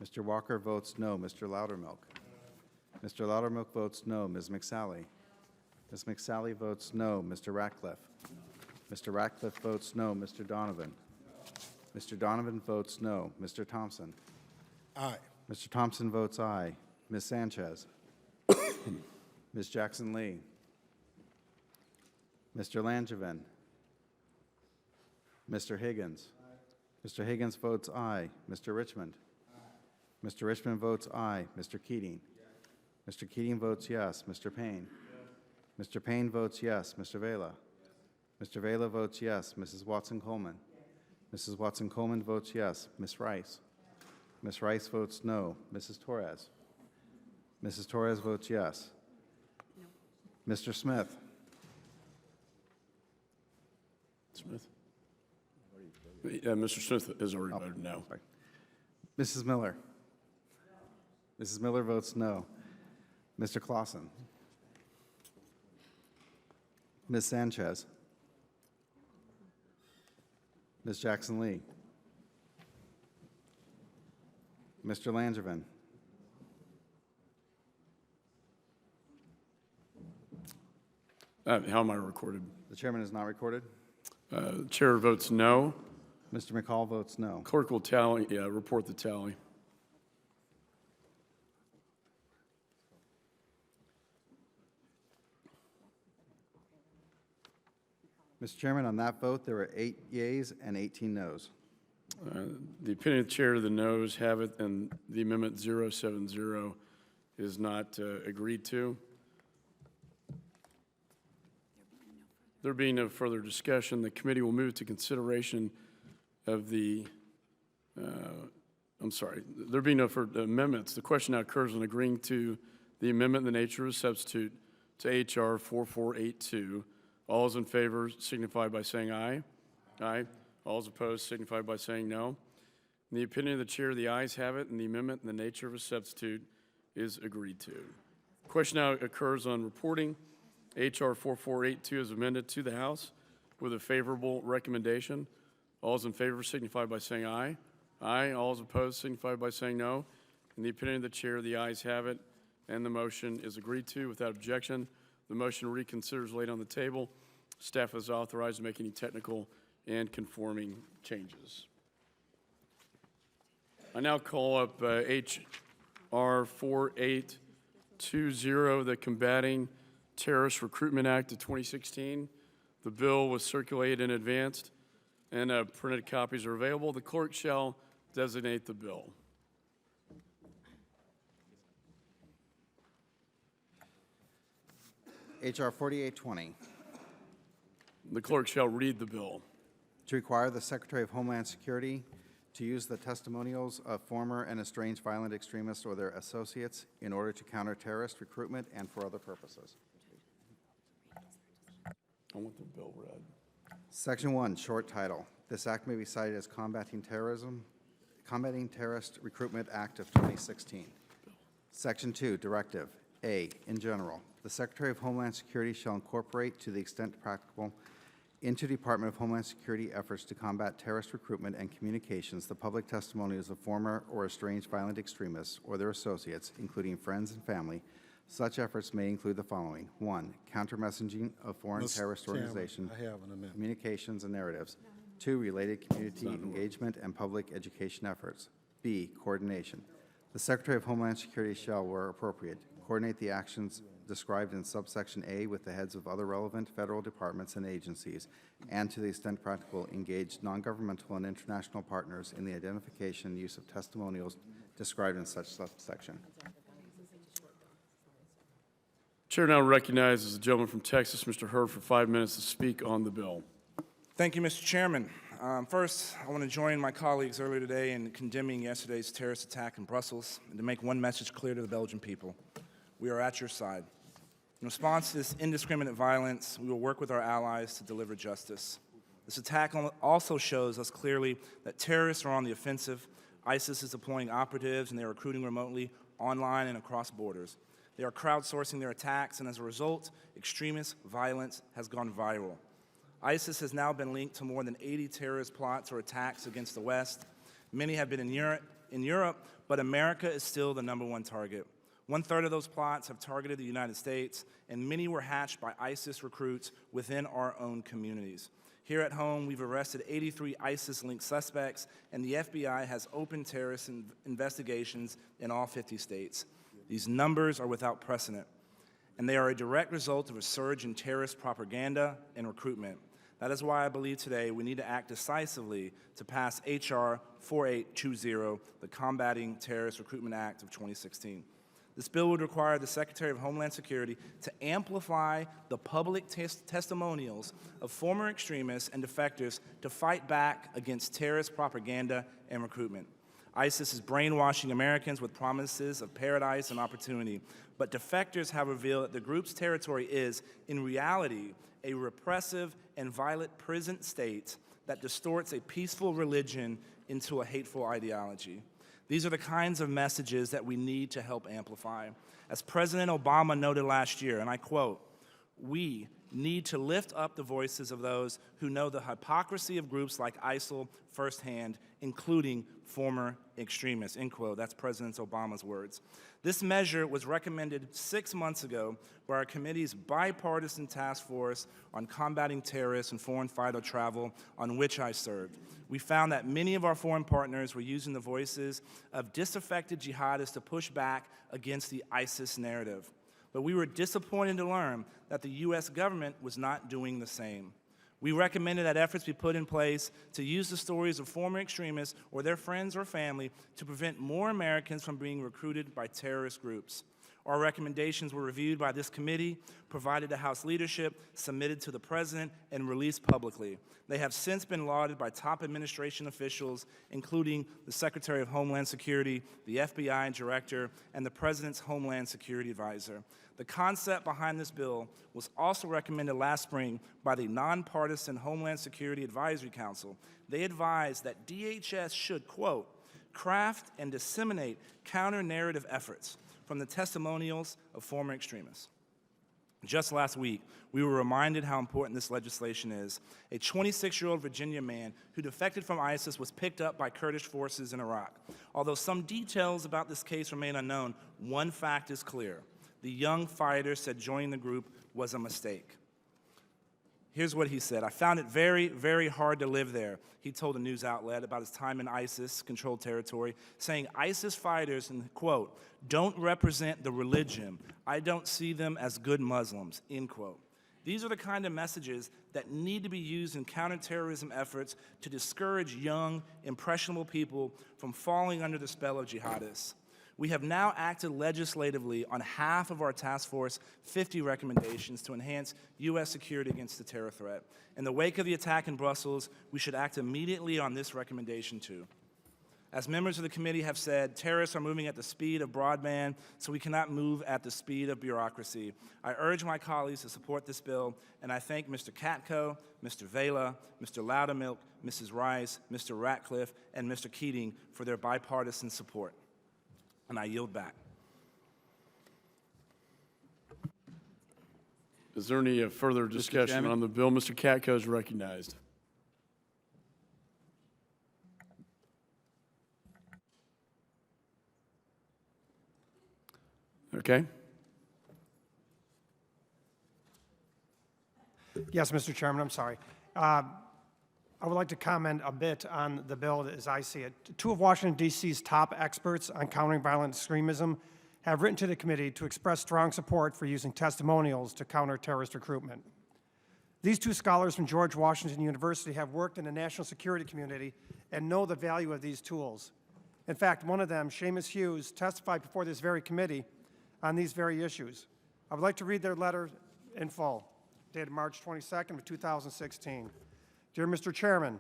Mr. Walker votes no. Mr. Loudermilk? Mr. Loudermilk votes no. Ms. McSally? Ms. McSally votes no. Mr. Ratcliffe? Mr. Ratcliffe votes no. Mr. Donovan? Mr. Donovan votes no. Mr. Thompson? Aye. Mr. Thompson votes aye. Ms. Sanchez? Ms. Jackson Lee? Mr. Langevin? Mr. Higgins? Mr. Higgins votes aye. Mr. Richmond? Mr. Richmond votes aye. Mr. Keating? Mr. Keating votes yes. Mr. Payne? Mr. Payne votes yes. Mr. Vela? Mr. Vela votes yes. Mrs. Watson-Coleman? Mrs. Watson-Coleman votes yes. Ms. Rice? Ms. Rice votes no. Mrs. Torres? Mrs. Torres votes yes. Mr. Smith? Smith? Mr. Smith has already voted no. Sorry. Mrs. Miller? Mrs. Miller votes no. Mr. Clausen? Ms. Sanchez? Ms. Jackson Lee? Mr. Langevin? How am I recorded? The chairman is not recorded. Chair votes no. Mr. McCall votes no. Clerk will tally, report the tally. Mr. Chairman, on that vote, there were 8 yeas and 18 noes. The opinion of the chair, the noes have it, and the amendment 070 is not agreed to. There being no further discussion, the committee will move to consideration of the, there being no further amendments. The question now occurs on agreeing to the amendment in the nature of a substitute to H.R. 4482. All those in favor signify by saying aye. Aye. All those opposed signify by saying no. In the opinion of the chair, the ayes have it, and the amendment in the nature of a substitute is agreed to. Question now occurs on reporting H.R. 4482 is amended to the House with a favorable recommendation. All those in favor signify by saying aye. Aye. All those opposed signify by saying no. In the opinion of the chair, the ayes have it, and the motion is agreed to without objection. The motion to reconsider is laid on the table. Staff is authorized to make any technical and conforming changes. I now call up H.R. 4820, the Combating Terrorist Recruitment Act of 2016. The bill was circulated in advance, and printed copies are available. The clerk shall designate the bill. H.R. 4820, The clerk shall read the bill. to require the Secretary of Homeland Security to use the testimonials of former and estranged violent extremists or their associates in order to counter terrorist recruitment and for other purposes. I want the bill read. Section 1, short title. This act may be cited as Combating Terrorist Recruitment Act of 2016. Section 2, directive. A, in general, the Secretary of Homeland Security shall incorporate, to the extent practicable, into Department of Homeland Security efforts to combat terrorist recruitment and communications the public testimonials of former or estranged violent extremists or their associates, including friends and family. Such efforts may include the following. 1, counter-messaging of foreign terrorist organizations, I have an amendment. communications and narratives. 2, related community engagement and public education efforts. B, coordination. The Secretary of Homeland Security shall, where appropriate, coordinate the actions described in subsection A with the heads of other relevant federal departments and agencies, and to the extent practical, engage non-governmental and international partners in the identification and use of testimonials described in such subsection. Chair now recognizes the gentleman from Texas, Mr. Hurd, for 5 minutes to speak on the bill. Thank you, Mr. Chairman. First, I want to join my colleagues earlier today in condemning yesterday's terrorist attack in Brussels and to make one message clear to the Belgian people. We are at your side. In response to this indiscriminate violence, we will work with our allies to deliver justice. This attack also shows us clearly that terrorists are on the offensive. ISIS is deploying operatives, and they are recruiting remotely, online, and across borders. They are crowdsourcing their attacks, and as a result, extremist violence has gone viral. ISIS has now been linked to more than 80 terrorist plots or attacks against the West. Many have been in Europe, but America is still the #1 target. 1/3 of those plots have targeted the United States, and many were hatched by ISIS recruits within our own communities. Here at home, we've arrested 83 ISIS-linked suspects, and the FBI has opened terrorist investigations in all 50 states. These numbers are without precedent, and they are a direct result of a surge in terrorist propaganda and recruitment. That is why I believe today we need to act decisively to pass H.R. 4820, the Combating Terrorist Recruitment Act of 2016. This bill would require the Secretary of Homeland Security to amplify the public testimonials of former extremists and defectors to fight back against terrorist propaganda and recruitment. ISIS is brainwashing Americans with promises of paradise and opportunity, but defectors have revealed that the group's territory is, in reality, a repressive and violent prison state that distorts a peaceful religion into a hateful ideology. These are the kinds of messages that we need to help amplify. As President Obama noted last year, and I quote, "We need to lift up the voices of those who know the hypocrisy of groups like ISIL firsthand, including former extremists," end quote. That's President Obama's words. This measure was recommended 6 months ago by our committee's bipartisan task force on combating terrorists and foreign fighter travel, on which I served. We found that many of our foreign partners were using the voices of disaffected jihadists to push back against the ISIS narrative. But we were disappointed to learn that the U.S. government was not doing the same. We recommended that efforts be put in place to use the stories of former extremists or their friends or family to prevent more Americans from being recruited by terrorist groups. Our recommendations were reviewed by this committee, provided to House leadership, submitted to the President, and released publicly. They have since been lauded by top administration officials, including the Secretary of Homeland Security, the FBI Director, and the President's Homeland Security Advisor. The concept behind this bill was also recommended last spring by the nonpartisan Homeland Security Advisory Council. They advised that DHS should, quote, "craft and disseminate counter-narrative efforts from the testimonials of former extremists." Just last week, we were reminded how important this legislation is. A 26-year-old Virginia man who defected from ISIS was picked up by Kurdish forces in Iraq. Although some details about this case remain unknown, one fact is clear. The young fighter said joining the group was a mistake. Here's what he said. "I found it very, very hard to live there," he told a news outlet about his time in ISIS-controlled territory, saying ISIS fighters, and quote, "don't represent the religion. I don't see them as good Muslims," end quote. These are the kind of messages that need to be used in counterterrorism efforts to discourage young, impressionable people from falling under the spell of jihadists. We have now acted legislatively on half of our Task Force 50 recommendations to enhance U.S. security against the terror threat. In the wake of the attack in Brussels, we should act immediately on this recommendation too. As members of the committee have said, terrorists are moving at the speed of broadband, so we cannot move at the speed of bureaucracy. I urge my colleagues to support this bill, and I thank Mr. Katko, Mr. Vela, Mr. Loudermilk, Mrs. Rice, Mr. Ratcliffe, and Mr. Keating for their bipartisan support. And I yield back. Is there any further discussion Chairman? on the bill? Mr. Katko is recognized. Okay. Yes, Mr. Chairman, I'm sorry. I would like to comment a bit on the bill as I see it. Two of Washington, D.C.'s top experts on countering violent extremism have written to the committee to express strong support for using testimonials to counter terrorist recruitment. These two scholars from George Washington University have worked in the national security community and know the value of these tools. In fact, one of them, Seamus Hughes, testified before this very committee on these very issues. I would like to read their letter in full, dated March 22nd of 2016. Dear Mr. Chairman,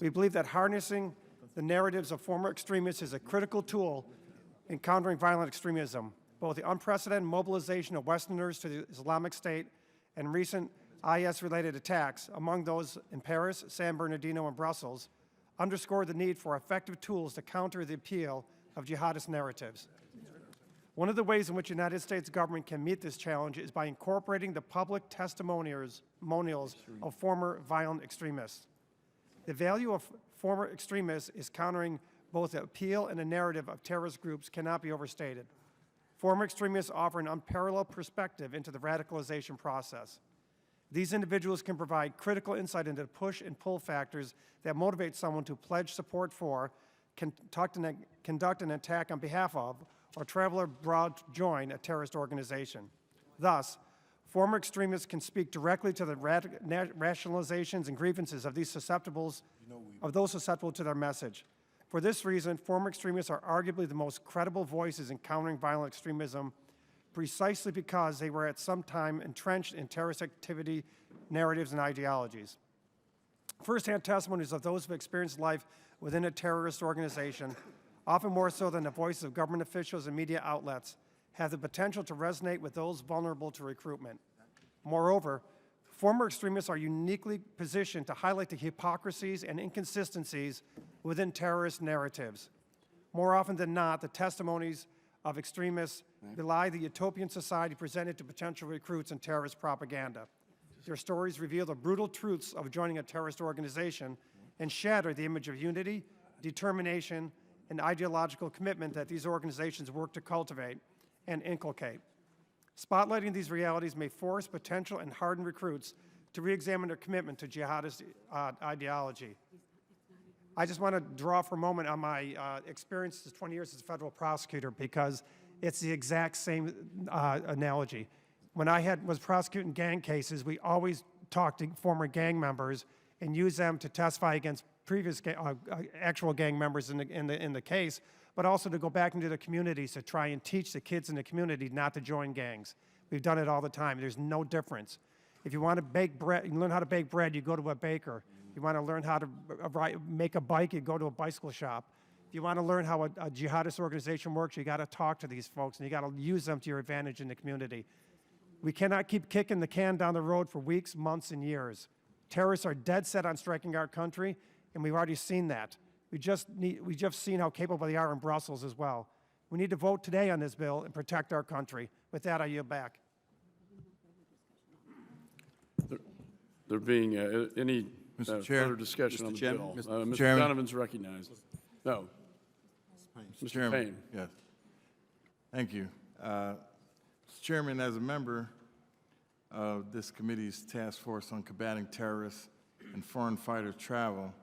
we believe that harnessing the narratives of former extremists is a critical tool in countering violent extremism. Both the unprecedented mobilization of Westerners to the Islamic State and recent IS-related attacks, among those in Paris, San Bernardino, and Brussels, underscore the need for effective tools to counter the appeal of jihadist narratives. One of the ways in which the United States government can meet this challenge is by incorporating the public testimonials of former violent extremists. The value of former extremists is countering both the appeal and the narrative of terrorist groups cannot be overstated. Former extremists offer an unparalleled perspective into the radicalization process. These individuals can provide critical insight into the push and pull factors that motivate someone to pledge support for, conduct an attack on behalf of, or travel abroad to join a terrorist organization. Thus, former extremists can speak directly to the rationalizations and grievances of those susceptible to their message. For this reason, former extremists are arguably the most credible voices in countering violent extremism, precisely because they were at some time entrenched in terrorist activity, narratives, and ideologies. First-hand testimonies of those who have experienced life within a terrorist organization, often more so than the voices of government officials and media outlets, have the potential to resonate with those vulnerable to recruitment. Moreover, former extremists are uniquely positioned to highlight the hypocrisies and inconsistencies within terrorist narratives. More often than not, the testimonies of extremists belie the utopian society presented to potential recruits in terrorist propaganda. Their stories reveal the brutal truths of joining a terrorist organization and shatter the image of unity, determination, and ideological commitment that these organizations work to cultivate and inculcate. Spotlighting these realities may force potential and hardened recruits to re-examine their commitment to jihadist ideology. I just want to draw for a moment on my experience as 20 years as a federal prosecutor, because it's the exact same analogy. When I was prosecuting gang cases, we always talked to former gang members and used them to testify against previous actual gang members in the case, but also to go back into the communities to try and teach the kids in the community not to join gangs. We've done it all the time. There's no difference. If you want to bake bread, you learn how to bake bread, you go to a baker. You want to learn how to make a bike, you go to a bicycle shop. If you want to learn how a jihadist organization works, you got to talk to these folks and you got to use them to your advantage in the community. We cannot keep kicking the can down the road for weeks, months, and years. Terrorists are dead set on striking our country, and we've already seen that. We've just seen how capable they are in Brussels as well. We need to vote today on this bill and protect our country. With that, I yield back. There being any Mr. Chair. further discussion Mr. on the Chairman. bill. Mr. Mr. Chairman. Donovan's recognized. No. Mr. Chairman. Payne. Yes. Thank you. Mr. Chairman, as a member of this committee's task force on combating terrorists and foreign fighter travel,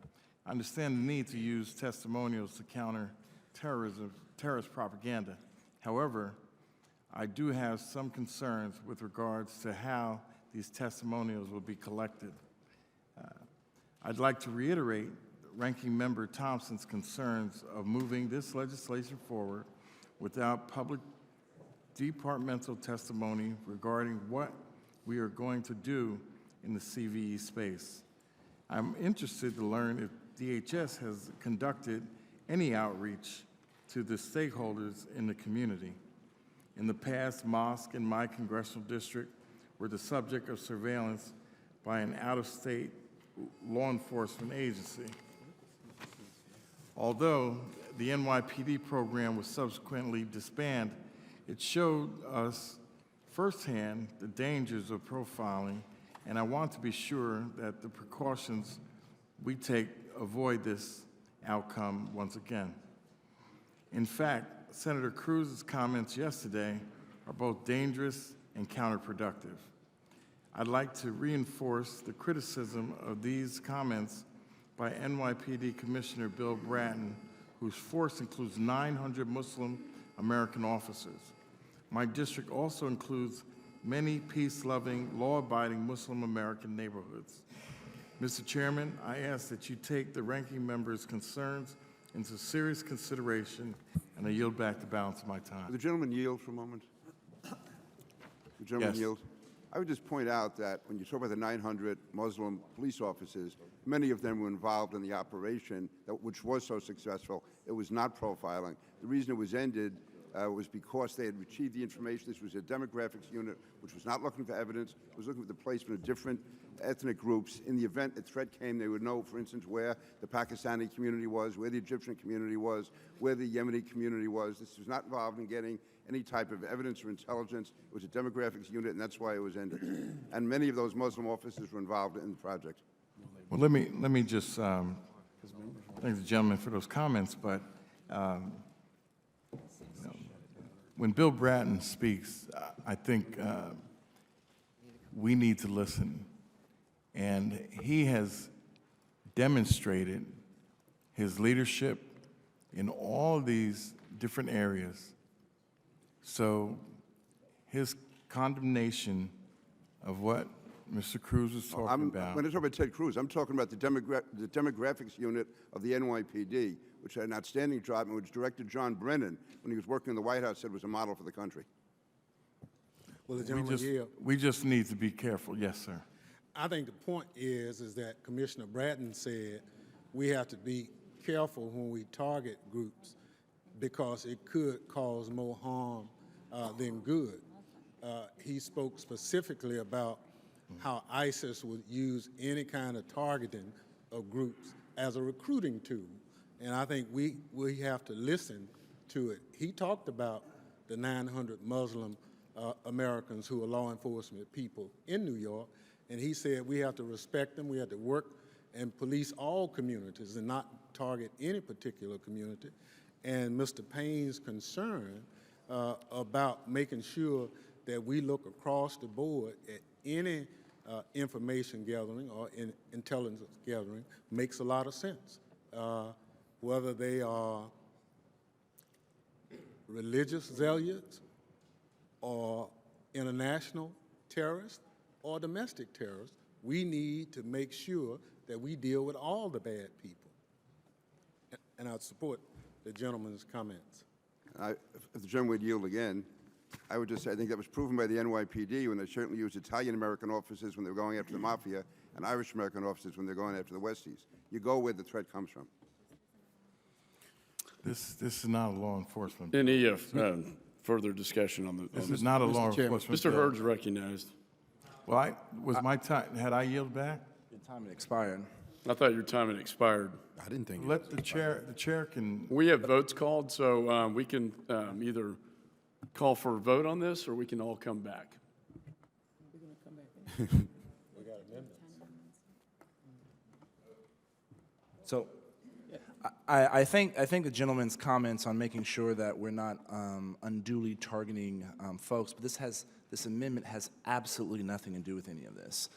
I understand the need to use testimonials to counter terrorist propaganda. However, I do have some concerns with regards to how these testimonials will be collected. I'd like to reiterate Ranking Member Thompson's concerns of moving this legislation forward without public departmental testimony regarding what we are going to do in the CVE space. I'm interested to learn if DHS has conducted any outreach to the stakeholders in the community. In the past, mosques in my congressional district were the subject of surveillance by an out-of-state law enforcement agency. Although the NYPD program was subsequently disbanded, it showed us firsthand the dangers of profiling, and I want to be sure that the precautions we take avoid this outcome once again. In fact, Senator Cruz's comments yesterday are both dangerous and counterproductive. I'd like to reinforce the criticism of these comments by NYPD Commissioner Bill Bratton, whose force includes 900 Muslim American officers. My district also includes many peace-loving, law-abiding Muslim American neighborhoods. Mr. Chairman, I ask that you take the ranking member's concerns into serious consideration, and I yield back the balance of my time. Will the gentleman yield for a moment? The gentleman Yes. yield. I would just point out that when you talk about the 900 Muslim police officers, many of them were involved in the operation, which was so successful. It was not profiling. The reason it was ended was because they had retrieved the information. This was a demographics unit which was not looking for evidence. It was looking for the placement of different ethnic groups. In the event a threat came, they would know, for instance, where the Pakistani community was, where the Egyptian community was, where the Yemeni community was. This was not involved in getting any type of evidence or intelligence. It was a demographics unit, and that's why it was ended. And many of those Muslim officers were involved in the project. Well, let me just thank the gentleman for those comments, but when Bill Bratton speaks, I think we need to listen. And he has demonstrated his leadership in all these different areas. So his condemnation of what Mr. Cruz was talking about. When I talk about Ted Cruz, I'm talking about the demographics unit of the NYPD, which had an outstanding job and which Director John Brennan, when he was working in the White House, said was a model for the country. Will the gentleman yield? We just need to be careful. Yes, sir. I think the point is that Commissioner Bratton said we have to be careful when we target groups because it could cause more harm than good. He spoke specifically about how ISIS would use any kind of targeting of groups as a recruiting tool. And I think we have to listen to it. He talked about the 900 Muslim Americans who are law enforcement people in New York, and he said we have to respect them, we have to work and police all communities and not target any particular community. And Mr. Payne's concern about making sure that we look across the board at any information gathering or intelligence gathering makes a lot of sense. Whether they are religious zealots or international terrorists or domestic terrorists, we need to make sure that we deal with all the bad people. And I support the gentleman's comments. If the gentleman would yield again, I would just say I think that was proven by the NYPD when they certainly used Italian-American officers when they were going after the mafia and Irish-American officers when they're going after the Westies. You go where the threat comes from. This is not a law enforcement. Any further discussion on This is not a law enforcement. Mr. Hurd's recognized. Well, was my time, had I yielded back? Your time had expired. I thought your time had expired. I didn't think. Let the chair can, We have votes called, so we can either call for a vote on this or we can all come back. So I think the gentleman's comments on making sure that we're not unduly targeting folks, but this amendment has absolutely nothing to do with any of this.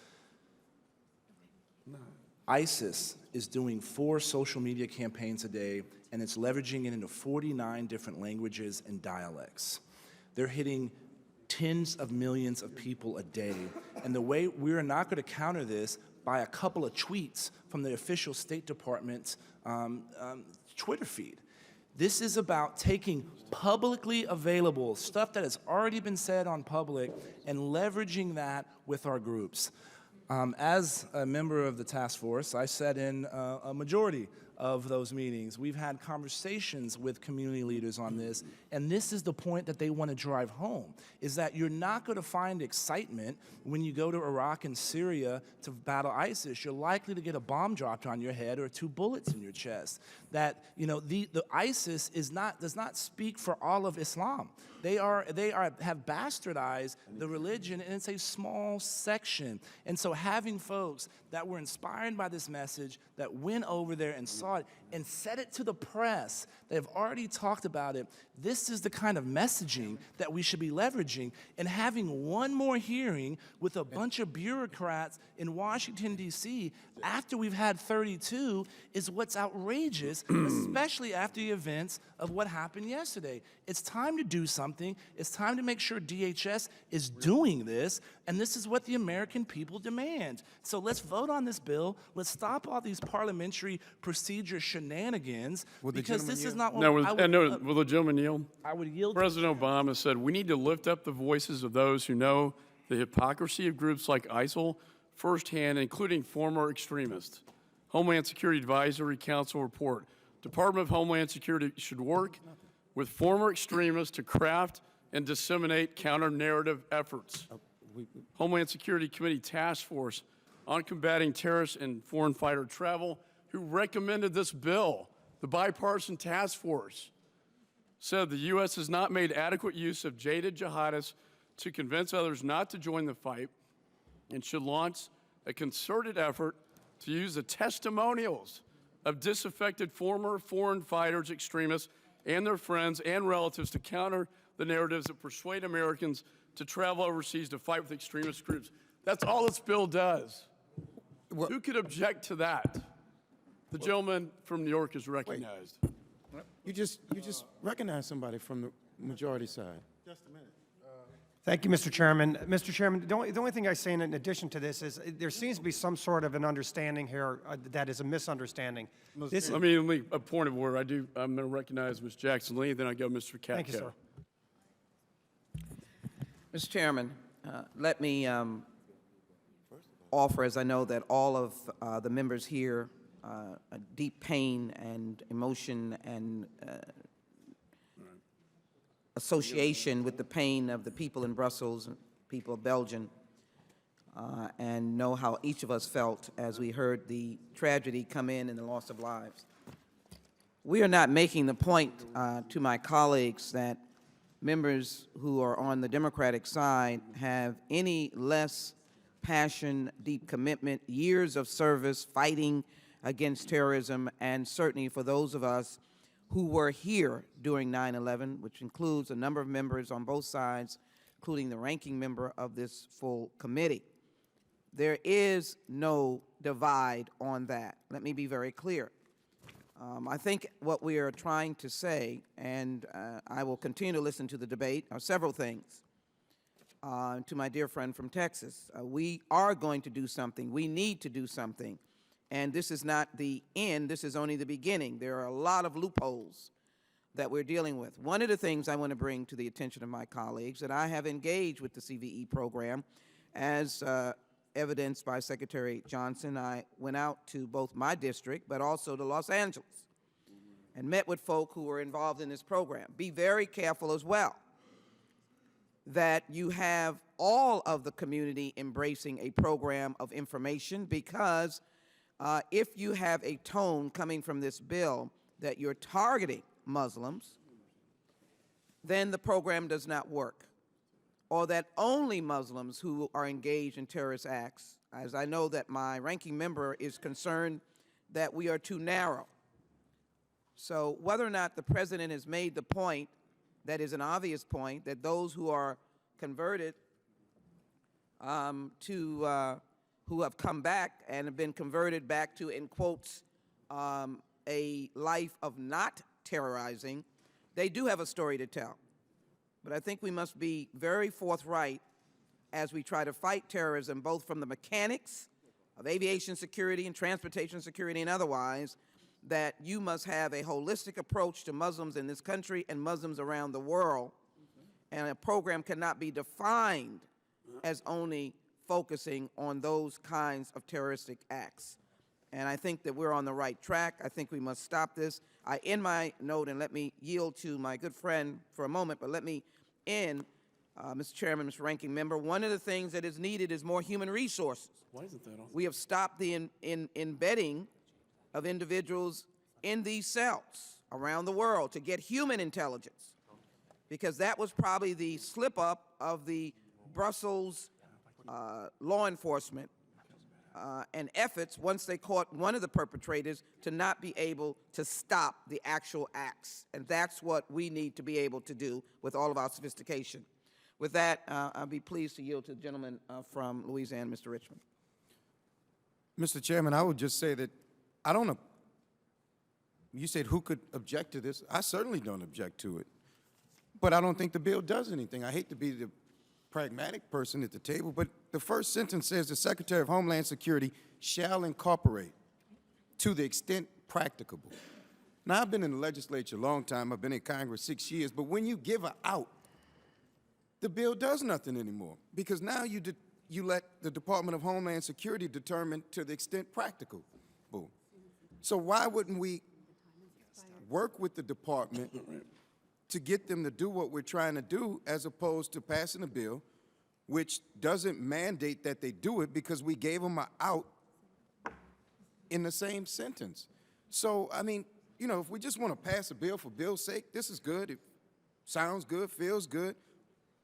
ISIS is doing 4 social media campaigns a day, and it's leveraging it into 49 different languages and dialects. They're hitting tens of millions of people a day. And the way we're not going to counter this by a couple of tweets from the official State Department's Twitter feed. This is about taking publicly available stuff that has already been said on public and leveraging that with our groups. As a member of the task force, I sat in a majority of those meetings. We've had conversations with community leaders on this, and this is the point that they want to drive home, is that you're not going to find excitement when you go to Iraq and Syria to battle ISIS. You're likely to get a bomb dropped on your head or 2 bullets in your chest. That, you know, the ISIS does not speak for all of Islam. They have bastardized the religion, and it's a small section. And so having folks that were inspired by this message, that went over there and saw it, and said it to the press. They have already talked about it. This is the kind of messaging that we should be leveraging, and having one more hearing with a bunch of bureaucrats in Washington, D.C. after we've had 32 is what's outrageous, especially after the events of what happened yesterday. It's time to do something. It's time to make sure DHS is doing this, and this is what the American people demand. So let's vote on this bill. Let's stop all these parliamentary procedure shenanigans, because this is not what No, I would, will the gentleman yield? I would yield. President Obama said, we need to lift up the voices of those who know the hypocrisy of groups like ISIL firsthand, including former extremists. Homeland Security Advisory Council report. Department of Homeland Security should work with former extremists to craft and disseminate counter-narrative efforts. Homeland Security Committee Task Force on Combating Terrorist and Foreign Fighter Travel, who recommended this bill, the bipartisan task force, said the U.S. has not made adequate use of jaded jihadists to convince others not to join the fight, and should launch a concerted effort to use the testimonials of disaffected former foreign fighters, extremists, and their friends and relatives to counter the narratives that persuade Americans to travel overseas to fight with extremist groups. That's all this bill does. Who could object to that? The gentleman from New York is recognized. You just recognize somebody from the majority side. Just a minute. Thank you, Mr. Chairman. Mr. Chairman, the only thing I say in addition to this is there seems to be some sort of an understanding here that is a misunderstanding. This Let me a point of order. I'm going to recognize Ms. Jackson Lee, then I go Mr. Katko. Thank you, sir. Mr. Chairman, let me offer, as I know that all of the members here, a deep pain and emotion and association with the pain of the people in Brussels and people of Belgium, and know how each of us felt as we heard the tragedy come in and the loss of lives. We are not making the point to my colleagues that members who are on the Democratic side have any less passion, deep commitment, years of service fighting against terrorism, and certainly for those of us who were here during 9/11, which includes a number of members on both sides, including the ranking member of this full committee. There is no divide on that. Let me be very clear. I think what we are trying to say, and I will continue to listen to the debate, are several things. To my dear friend from Texas, we are going to do something. We need to do something. And this is not the end. This is only the beginning. There are a lot of loopholes that we're dealing with. One of the things I want to bring to the attention of my colleagues, that I have engaged with the CVE program, as evidenced by Secretary Johnson. I went out to both my district, but also to Los Angeles, and met with folk who were involved in this program. Be very careful as well that you have all of the community embracing a program of information, because if you have a tone coming from this bill that you're targeting Muslims, then the program does not work. Or that only Muslims who are engaged in terrorist acts, as I know that my ranking member is concerned that we are too narrow. So whether or not the President has made the point, that is an obvious point, that those who are converted who have come back and have been converted back to, in quotes, a life of not terrorizing, they do have a story to tell. But I think we must be very forthright as we try to fight terrorism, both from the mechanics of aviation security and transportation security and otherwise, that you must have a holistic approach to Muslims in this country and Muslims around the world. And a program cannot be defined as only focusing on those kinds of terroristic acts. And I think that we're on the right track. I think we must stop this. I end my note, and let me yield to my good friend for a moment, but let me end, Mr. Chairman, Mr. Ranking Member. One of the things that is needed is more human resources. Why isn't that on? We have stopped the embedding of individuals in these cells around the world to get human intelligence, because that was probably the slip-up of the Brussels law enforcement and efforts, once they caught one of the perpetrators, to not be able to stop the actual acts. And that's what we need to be able to do with all of our sophistication. With that, I'll be pleased to yield to the gentleman from Louisiana, Mr. Richmond. Mr. Chairman, I would just say that I don't, you said who could object to this? I certainly don't object to it. But I don't think the bill does anything. I hate to be the pragmatic person at the table, but the first sentence says the Secretary of Homeland Security shall incorporate to the extent practicable. Now, I've been in the legislature a long time. I've been in Congress 6 years, but when you give an out, the bill does nothing anymore because now you let the Department of Homeland Security determine to the extent practicable. So why wouldn't we work with the department to get them to do what we're trying to do as opposed to passing a bill which doesn't mandate that they do it because we gave them an out in the same sentence. So, I mean, you know, if we just want to pass a bill for bill's sake, this is good. It sounds good, feels good,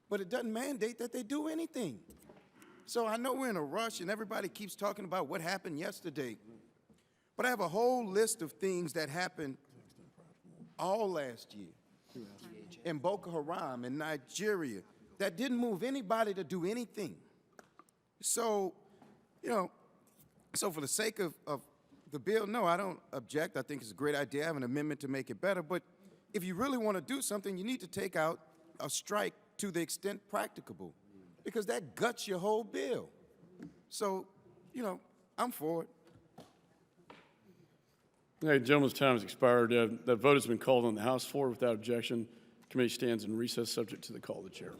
but it doesn't mandate that they do anything. So I know we're in a rush and everybody keeps talking about what happened yesterday, but I have a whole list of things that happened all last year in Boko Haram, in Nigeria, that didn't move anybody to do anything. So, you know, so for the sake of the bill, no, I don't object. I think it's a great idea. I have an amendment to make it better. But if you really want to do something, you need to take out a strike to the extent practicable, because that guts your whole bill. So, you know, I'm for it. The gentleman's time has expired. That vote has been called on the House floor without objection. Committee stands in recess subject to the call of the chair.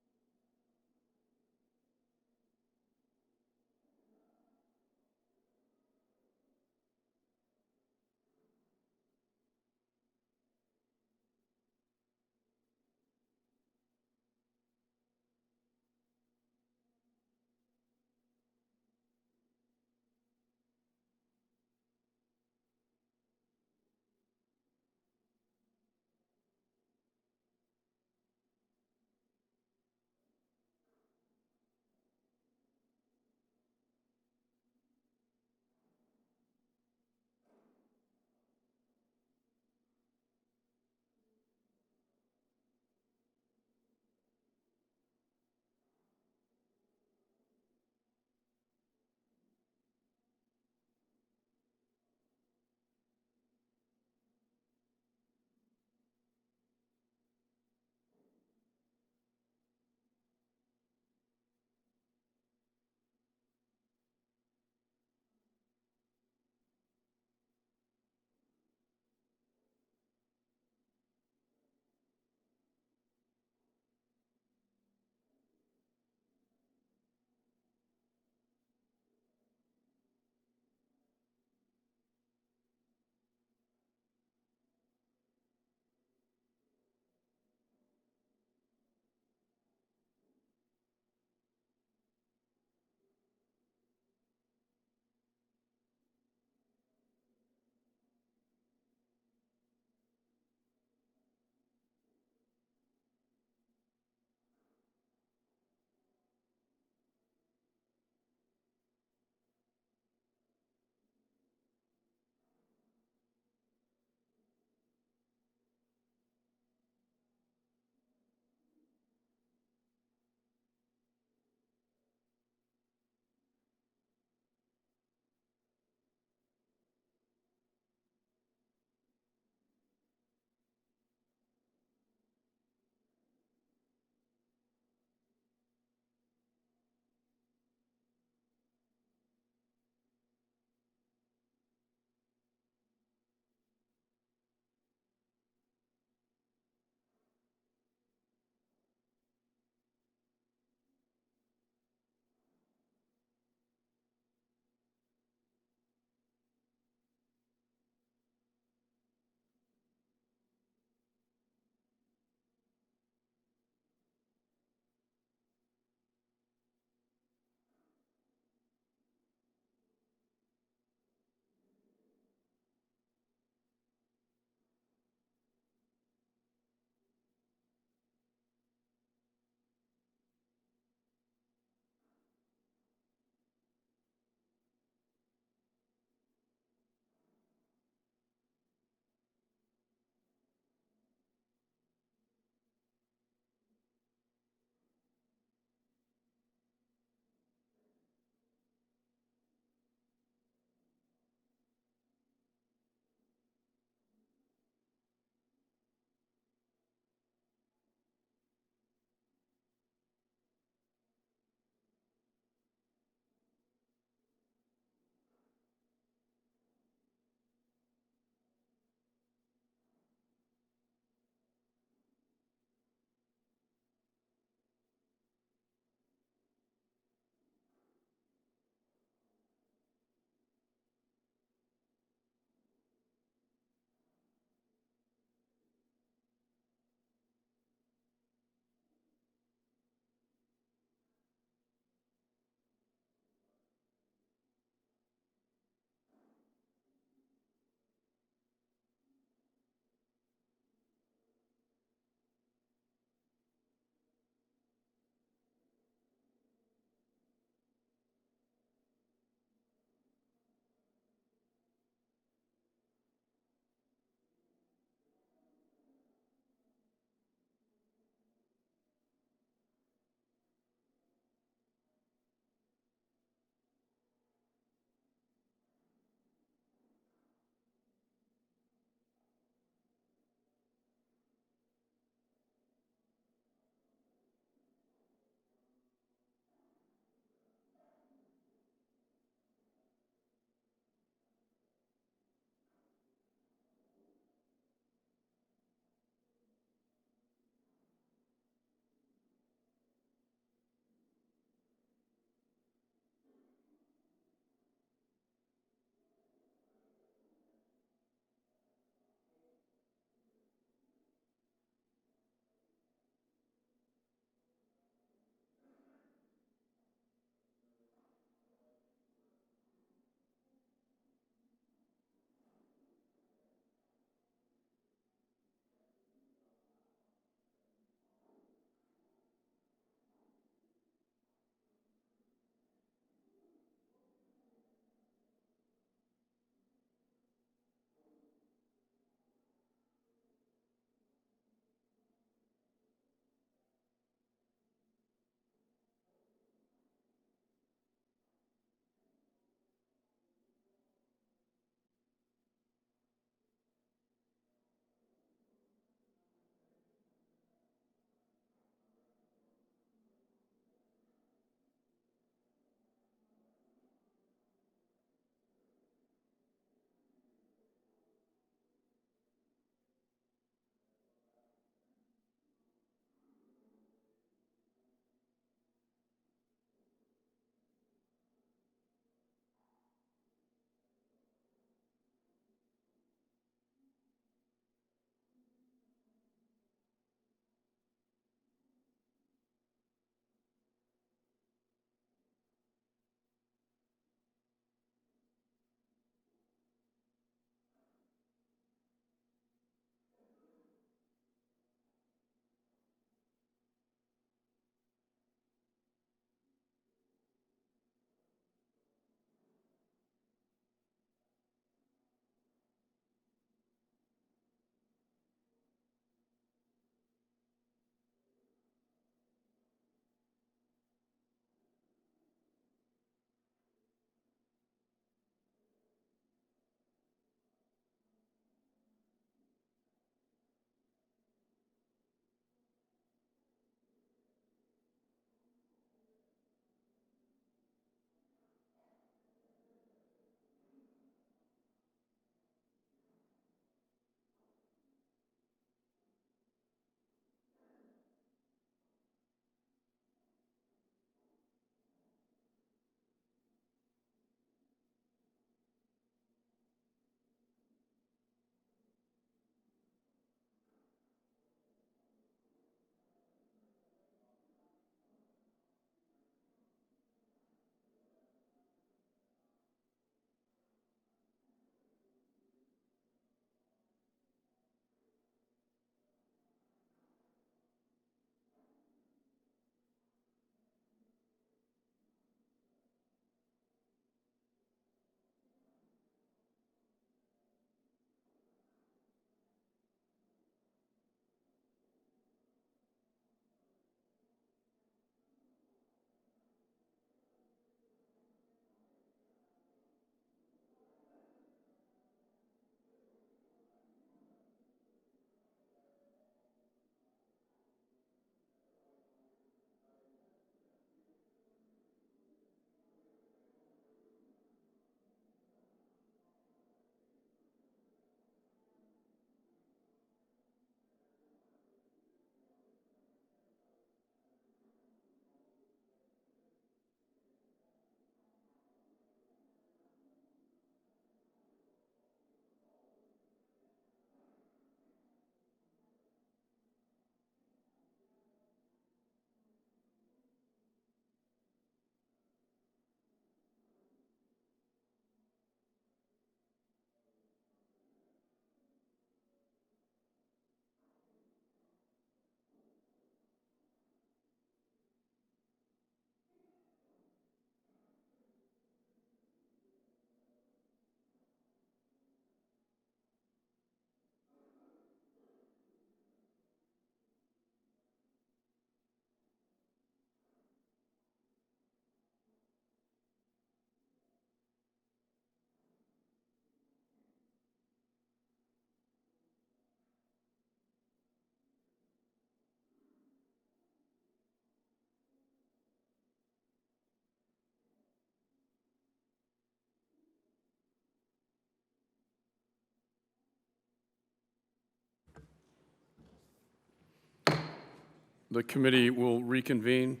The committee will reconvene.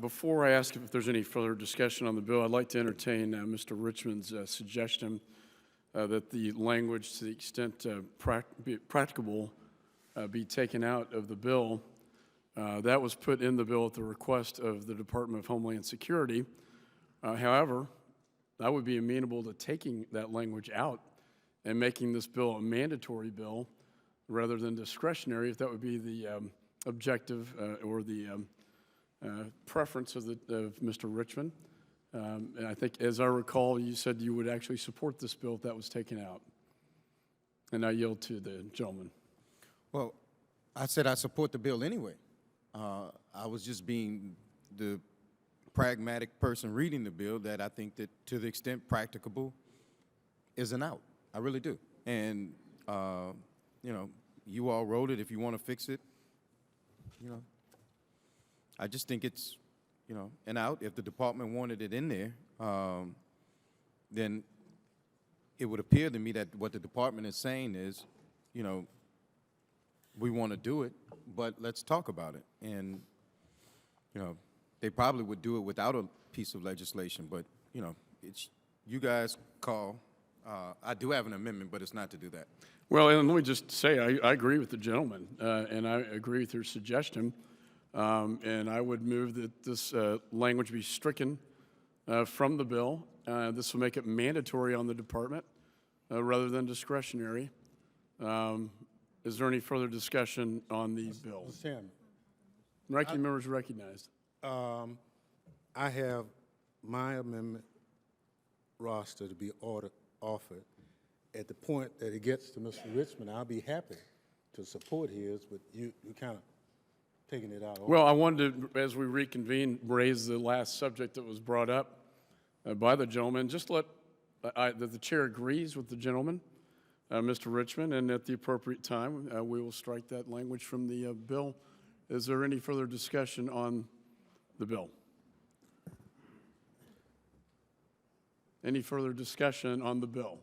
Before I ask if there's any further discussion on the bill, I'd like to entertain Mr. Richmond's suggestion that the language, to the extent practicable, be taken out of the bill. That was put in the bill at the request of the Department of Homeland Security. However, I would be amenable to taking that language out and making this bill a mandatory bill rather than discretionary, if that would be the objective or the preference of Mr. Richmond. And I think, as I recall, you said you would actually support this bill if that was taken out. And I yield to the gentleman. Well, I said I support the bill anyway. I was just being the pragmatic person reading the bill, that I think that to the extent practicable is an out. I really do. And, you know, you all wrote it. If you want to fix it, you know, I just think it's, you know, an out. If the department wanted it in there, then it would appear to me that what the department is saying is, you know, we want to do it, but let's talk about it. And, you know, they probably would do it without a piece of legislation, but, you know, it's, you guys call. I do have an amendment, but it's not to do that. Well, and let me just say, I agree with the gentleman, and I agree with your suggestion. And I would move that this language be stricken from the bill. This will make it mandatory on the department rather than discretionary. Is there any further discussion on the bill? Mr. Chairman, Ranking members recognized. I have my amendment roster to be offered. At the point that it gets to Mr. Richmond, I'll be happy to support his, but you kind of taking it out. Well, I wanted to, as we reconvene, raise the last subject that was brought up by the gentleman. Just let that the chair agrees with the gentleman, Mr. Richmond, and at the appropriate time, we will strike that language from the bill. Is there any further discussion on the bill? Any further discussion on the bill?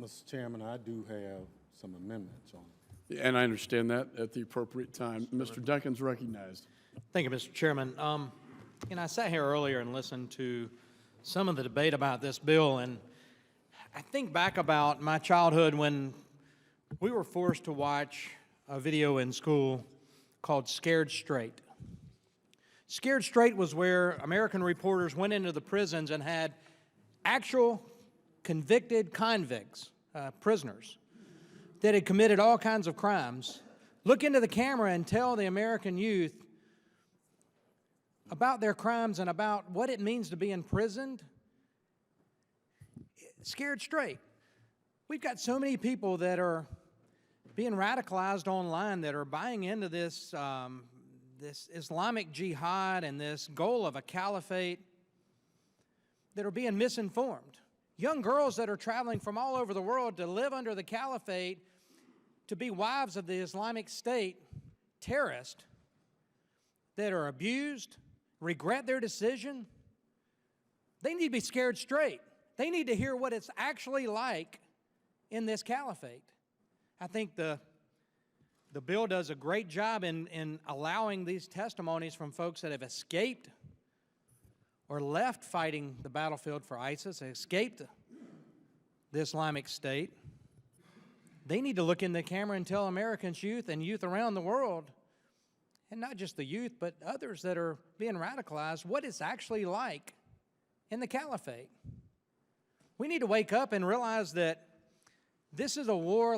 Mr. Chairman, I do have some amendments on it. And I understand that at the appropriate time. Mr. Duncan's recognized. Thank you, Mr. Chairman. You know, I sat here earlier and listened to some of the debate about this bill, and I think back about my childhood when we were forced to watch a video in school called Scared Straight. Scared Straight was where American reporters went into the prisons and had actual convicted convicts, prisoners, that had committed all kinds of crimes, look into the camera and tell the American youth about their crimes and about what it means to be imprisoned. Scared Straight. We've got so many people that are being radicalized online that are buying into this, this Islamic jihad and this goal of a caliphate, that are being misinformed. Young girls that are traveling from all over the world to live under the caliphate, to be wives of the Islamic State terrorists that are abused, regret their decision. They need to be scared straight. They need to hear what it's actually like in this caliphate. I think the bill does a great job in allowing these testimonies from folks that have escaped or left fighting the battlefield for ISIS, escaped the Islamic State. They need to look in the camera and tell Americans, youth and youth around the world, and not just the youth, but others that are being radicalized, what it's actually like in the caliphate. We need to wake up and realize that this is a war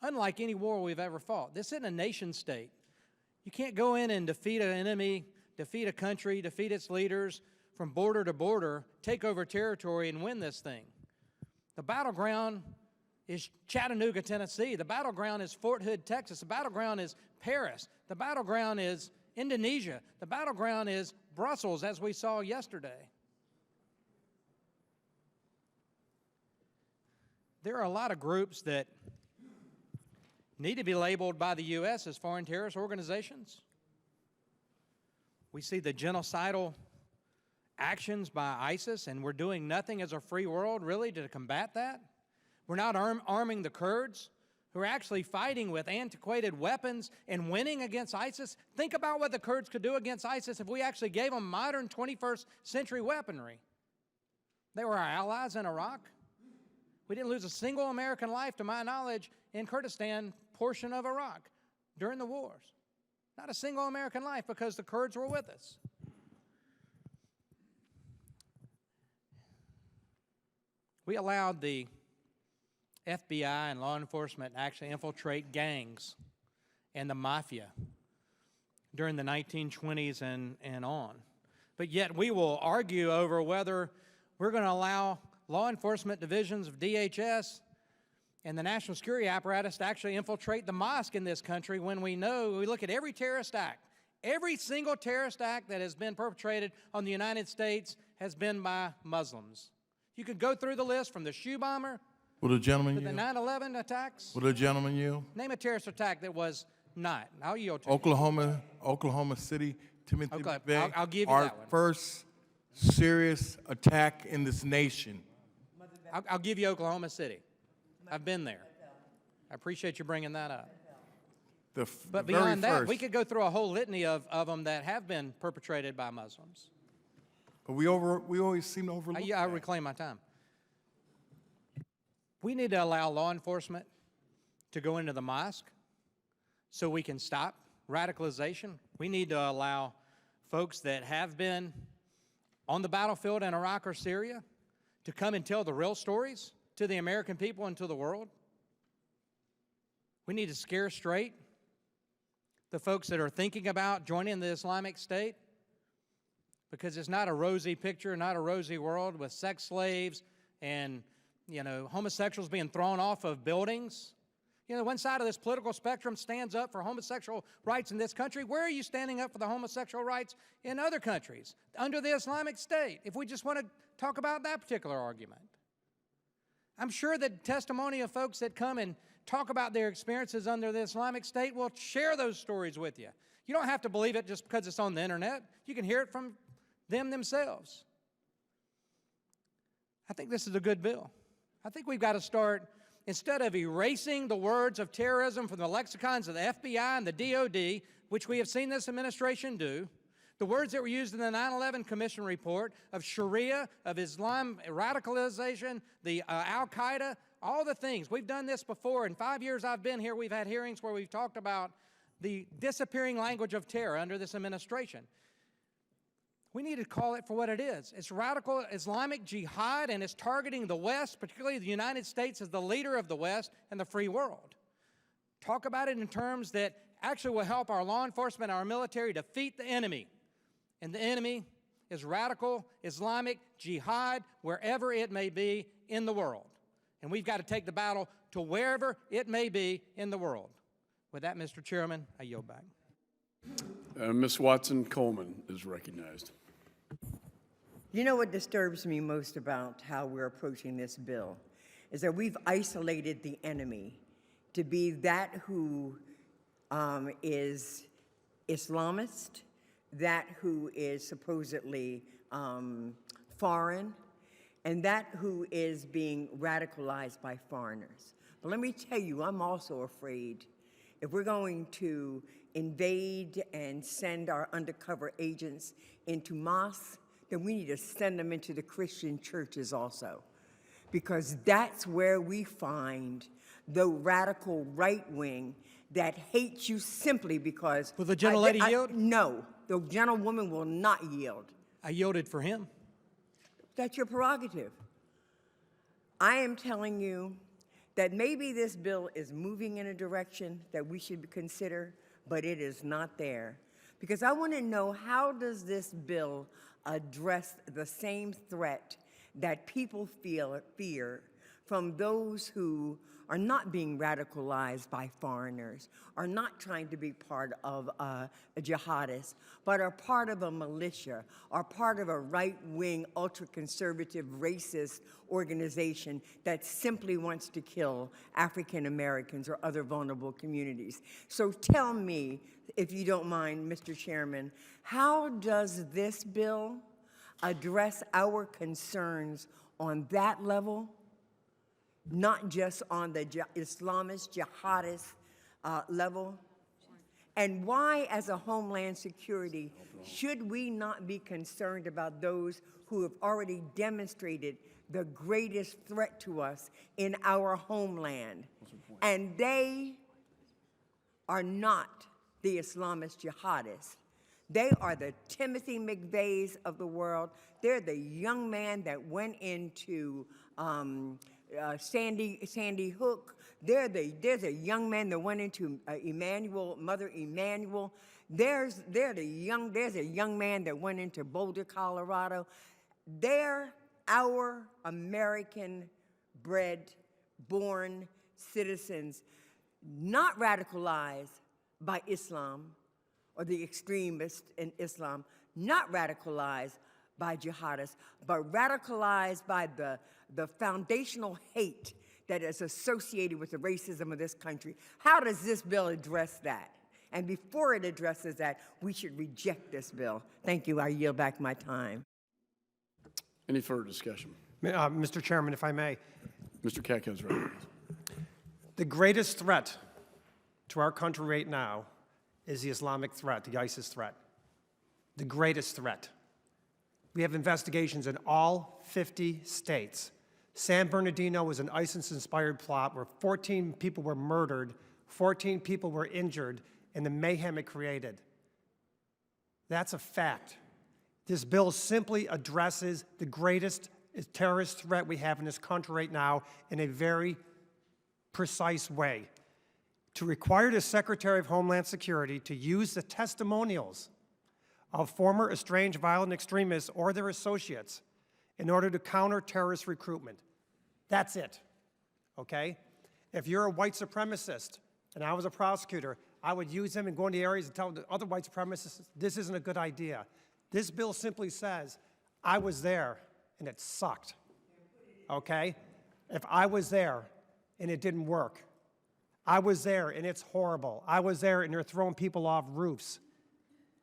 unlike any war we've ever fought. This isn't a nation state. You can't go in and defeat an enemy, defeat a country, defeat its leaders from border to border, take over territory and win this thing. The battleground is Chattanooga, Tennessee. The battleground is Fort Hood, Texas. The battleground is Paris. The battleground is Indonesia. The battleground is Brussels, as we saw yesterday. There are a lot of groups that need to be labeled by the U.S. as foreign terrorist organizations. We see the genocidal actions by ISIS, and we're doing nothing as a free world, really, to combat that. We're not arming the Kurds, who are actually fighting with antiquated weapons and winning against ISIS. Think about what the Kurds could do against ISIS if we actually gave them modern 21st century weaponry. They were our allies in Iraq. We didn't lose a single American life, to my knowledge, in Kurdistan portion of Iraq during the wars. Not a single American life, because the Kurds were with us. We allowed the FBI and law enforcement to actually infiltrate gangs and the mafia during the 1920s and on. But yet we will argue over whether we're going to allow law enforcement divisions of DHS and the national security apparatus to actually infiltrate the mosque in this country, when we know, we look at every terrorist act, every single terrorist act that has been perpetrated on the United States has been by Muslims. You could go through the list from the shoe bomber Will the gentleman to the yield? 9/11 attacks. Will the gentleman yield? Name a terrorist attack that was not. I'll yield to you. Oklahoma City, Timothy Okay, McVeigh. I'll give you our that one. first serious attack in this nation. I'll give you Oklahoma City. I've been there. I appreciate you bringing that up. But very beyond that, first. we could go through a whole litany of them that have been perpetrated by Muslims. But we always seem to overlook I that. reclaim my time. We need to allow law enforcement to go into the mosque so we can stop radicalization. We need to allow folks that have been on the battlefield in Iraq or Syria to come and tell the real stories to the American people and to the world. We need to scare straight the folks that are thinking about joining the Islamic State, because it's not a rosy picture, not a rosy world with sex slaves and, homosexuals being thrown off of buildings. One side of this political spectrum stands up for homosexual rights in this country. Where are you standing up for the homosexual rights in other countries under the Islamic State, if we just want to talk about that particular argument? I'm sure that testimony of folks that come and talk about their experiences under the Islamic State will share those stories with you. You don't have to believe it just because it's on the internet. You can hear it from them themselves. I think this is a good bill. I think we've got to start, instead of erasing the words of terrorism from the lexicons of the FBI and the DOD, which we have seen this administration do, the words that were used in the 9/11 Commission report of Sharia, of Islam radicalization, the Al-Qaeda, all the things. We've done this before. In 5 years I've been here, we've had hearings where we've talked about the disappearing language of terror under this administration. We need to call it for what it is. It's radical Islamic jihad, and it's targeting the West, particularly the United States as the leader of the West and the free world. Talk about it in terms that actually will help our law enforcement, our military defeat the enemy. And the enemy is radical Islamic jihad wherever it may be in the world. And we've got to take the battle to wherever it may be in the world. With that, Mr. Chairman, I yield back. Ms. Watson-Coleman is recognized. You know what disturbs me most about how we're approaching this bill is that we've isolated the enemy to be that who is Islamist, that who is supposedly foreign, and that who is being radicalized by foreigners. But let me tell you, I'm also afraid if we're going to invade and send our undercover agents into mosques, then we need to send them into the Christian churches also, because that's where we find the radical right wing that hates you simply because— Will the gentlelady yield? No, the gentlewoman will not yield. I yielded for him. That's your prerogative. I am telling you that maybe this bill is moving in a direction that we should consider, but it is not there. Because I want to know, how does this bill address the same threat that people fear from those who are not being radicalized by foreigners, are not trying to be part of a jihadist, but are part of a militia, are part of a right-wing, ultra-conservative, racist organization that simply wants to kill African Americans or other vulnerable communities. So tell me, if you don't mind, Mr. Chairman, how does this bill address our concerns on that level? not just on the Islamist, jihadist level? And why, as a Homeland Security, should we not be concerned about those who have already demonstrated the greatest threat to us in our homeland? And they are not the Islamist jihadists. They are the Timothy McVeighs of the world. They're the young man that went into Sandy Hook. There's a young man that went into Mother Emanuel. There's a young man that went into Boulder, Colorado. They're our American-bred, born citizens, not radicalized by Islam or the extremists in Islam, not radicalized by jihadists, but radicalized by the foundational hate that is associated with the racism of this country. How does this bill address that? And before it addresses that, we should reject this bill. Thank you. I yield back my time. Any further discussion? Mr. Chairman, if I may, Mr. Katko is recognized. the greatest threat to our country right now is the Islamic threat, the ISIS threat. The greatest threat. We have investigations in all 50 states. San Bernardino was an ISIS-inspired plot where 14 people were murdered, 14 people were injured, and the mayhem it created. That's a fact. This bill simply addresses the greatest terrorist threat we have in this country right now in a very precise way. To require the Secretary of Homeland Security to use the testimonials of former estranged violent extremists or their associates in order to counter terrorist recruitment. That's it, okay? If you're a white supremacist and I was a prosecutor, I would use them and go into areas and tell the other white supremacists, this isn't a good idea. This bill simply says, I was there and it sucked, okay? If I was there and it didn't work, I was there and it's horrible. I was there and they're throwing people off roofs.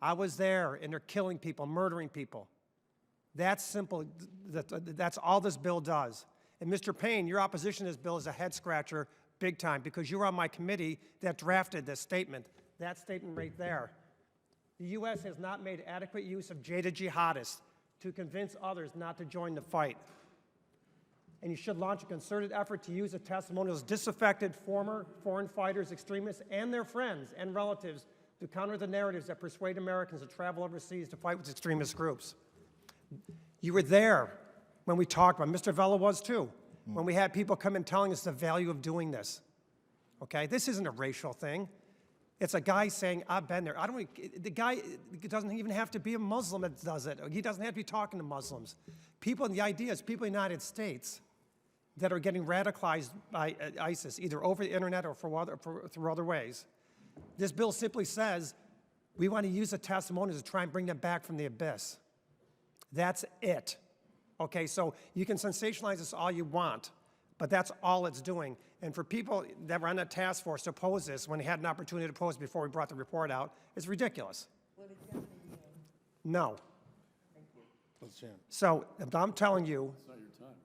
I was there and they're killing people, murdering people. That's simple. That's all this bill does. And Mr. Payne, your opposition to this bill is a head scratcher big time because you were on my committee that drafted this statement. That statement right there. The U.S. has not made adequate use of jaded jihadists to convince others not to join the fight. And you should launch a concerted effort to use the testimonials of disaffected former foreign fighters, extremists, and their friends and relatives to counter the narratives that persuade Americans to travel overseas to fight with extremist groups. You were there when we talked about, Mr. Vella was too, when we had people come in telling us the value of doing this. Okay, this isn't a racial thing. It's a guy saying, I've been there. The guy doesn't even have to be a Muslim that does it. He doesn't have to be talking to Muslims. People, the idea is people in the United States that are getting radicalized by ISIS, either over the internet or through other ways. This bill simply says, we want to use the testimonials to try and bring them back from the abyss. That's it. Okay, so you can sensationalize this all you want, but that's all it's doing. And for people that were on that task force to oppose this when they had an opportunity to oppose before we brought the report out, it's ridiculous. No. Mr. Chairman. So I'm telling you, It's not your time.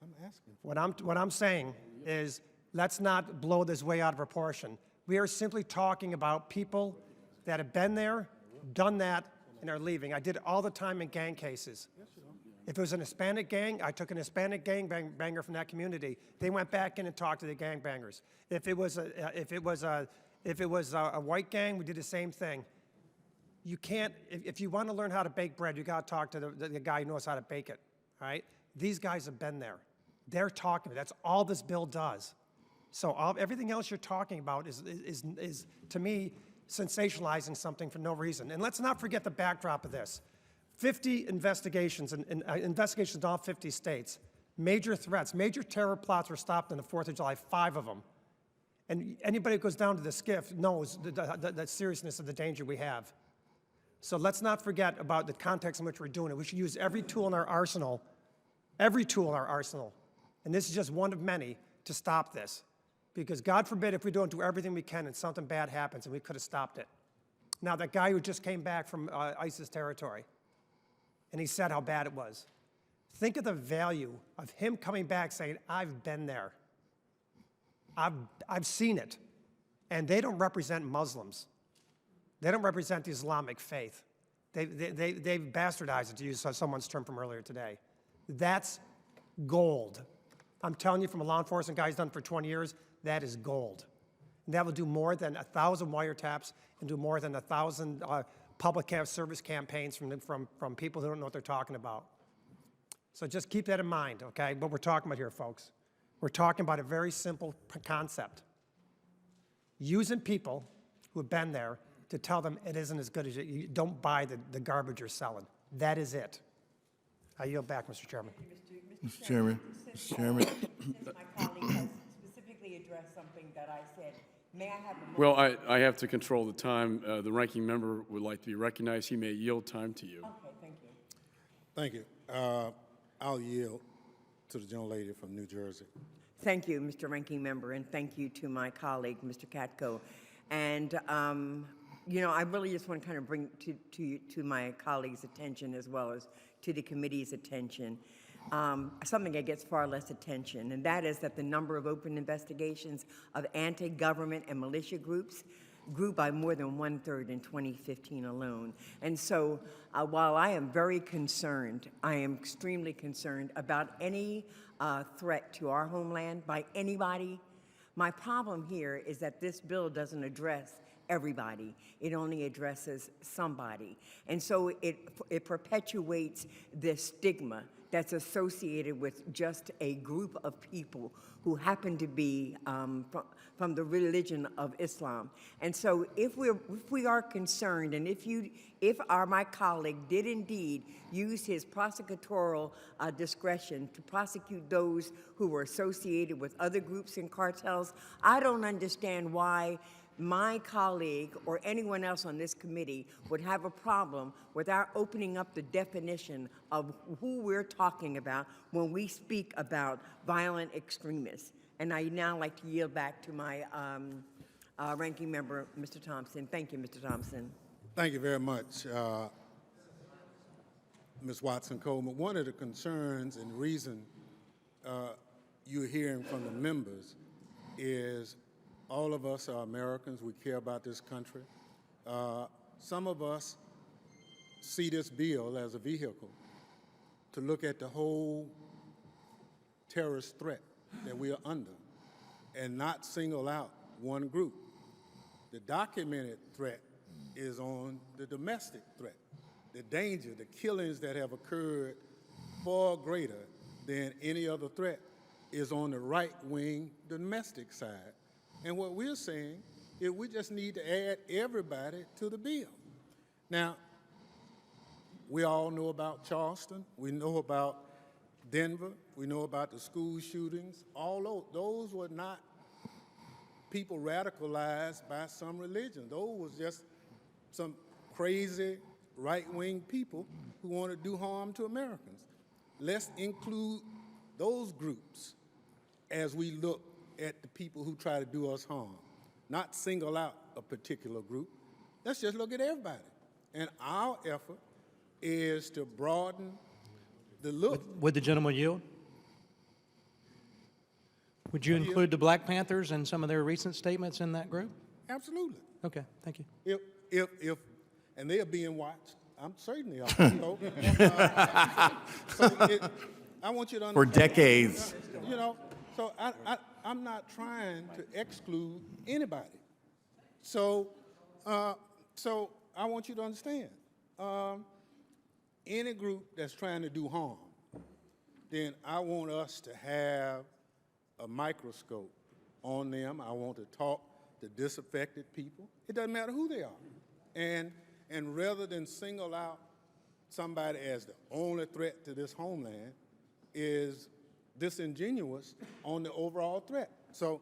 I'm asking. what I'm saying is let's not blow this way out of proportion. We are simply talking about people that have been there, done that, and are leaving. I did it all the time in gang cases. If it was an Hispanic gang, I took an Hispanic banger from that community. They went back in and talked to the gangbangers. If it was a white gang, we did the same thing. You can't, if you want to learn how to bake bread, you got to talk to the guy who knows how to bake it, all right? These guys have been there. They're talking. That's all this bill does. So everything else you're talking about is, to me, sensationalizing something for no reason. And let's not forget the backdrop of this. 50 investigations, investigations in all 50 states. Major threats, major terror plots were stopped on the 4th of July, 5 of them. And anybody who goes down to the SCIF knows the seriousness of the danger we have. So let's not forget about the context in which we're doing it. We should use every tool in our arsenal, and this is just one of many, to stop this. Because God forbid if we don't do everything we can and something bad happens and we could have stopped it. Now, that guy who just came back from ISIS territory, and he said how bad it was. Think of the value of him coming back saying, I've been there. I've seen it. And they don't represent Muslims. They don't represent the Islamic faith. They've bastardized it, to use someone's term from earlier today. That's gold. I'm telling you, from a law enforcement guy who's done it for 20 years, that is gold. And that will do more than 1,000 wiretaps and do more than 1,000 public service campaigns from people who don't know what they're talking about. So just keep that in mind, okay, what we're talking about here, folks. We're talking about a very simple concept. Using people who have been there to tell them it isn't as good as you don't buy the garbage you're selling. That is it. I yield back, Mr. Chairman. Mr. Chairman. Mr. Chairman. Since my colleague has specifically addressed something that I said, may I have a moment? Well, I have to control the time. The ranking member would like to be recognized. He may yield time to you. Okay, thank you. Thank you. I'll yield to the gentlelady from New Jersey. Thank you, Mr. Ranking Member, and thank you to my colleague, Mr. Katko. And, you know, I really just want to kind of bring to my colleague's attention as well as to the committee's attention something that gets far less attention, and that is that the number of open investigations of anti-government and militia groups grew by more than 1/3 in 2015 alone. And so while I am very concerned, I am extremely concerned about any threat to our homeland by anybody, my problem here is that this bill doesn't address everybody. It only addresses somebody. And so it perpetuates this stigma that's associated with just a group of people who happen to be from the religion of Islam. And so if we are concerned, and if my colleague did indeed use his prosecutorial discretion to prosecute those who were associated with other groups and cartels, I don't understand why my colleague or anyone else on this committee would have a problem with our opening up the definition of who we're talking about when we speak about violent extremists. And I now like to yield back to my ranking member, Mr. Thompson. Thank you, Mr. Thompson. Thank you very much, Ms. Watson-Coleman. One of the concerns and the reason you're hearing from the members is all of us are Americans. We care about this country. Some of us see this bill as a vehicle to look at the whole terrorist threat that we are under and not single out one group. The documented threat is on the domestic threat. The danger, the killings that have occurred far greater than any other threat is on the right-wing domestic side. And what we're saying is we just need to add everybody to the bill. Now, we all know about Charleston. We know about Denver. We know about the school shootings. All those were not people radicalized by some religion. Those was just some crazy right-wing people who want to do harm to Americans. Let's include those groups as we look at the people who try to do us harm, not single out a particular group. Let's just look at everybody. And our effort is to broaden the look. Would the gentleman yield? Would you include the Black Panthers and some of their recent statements in that group? Absolutely. Okay, thank you. If and they are being watched, I'm certainly are. I want you to understand. For decades. You know, so I'm not trying to exclude anybody. So I want you to understand. Any group that's trying to do harm, then I want us to have a microscope on them. I want to talk to disaffected people. It doesn't matter who they are. And rather than single out somebody as the only threat to this homeland is disingenuous on the overall threat. So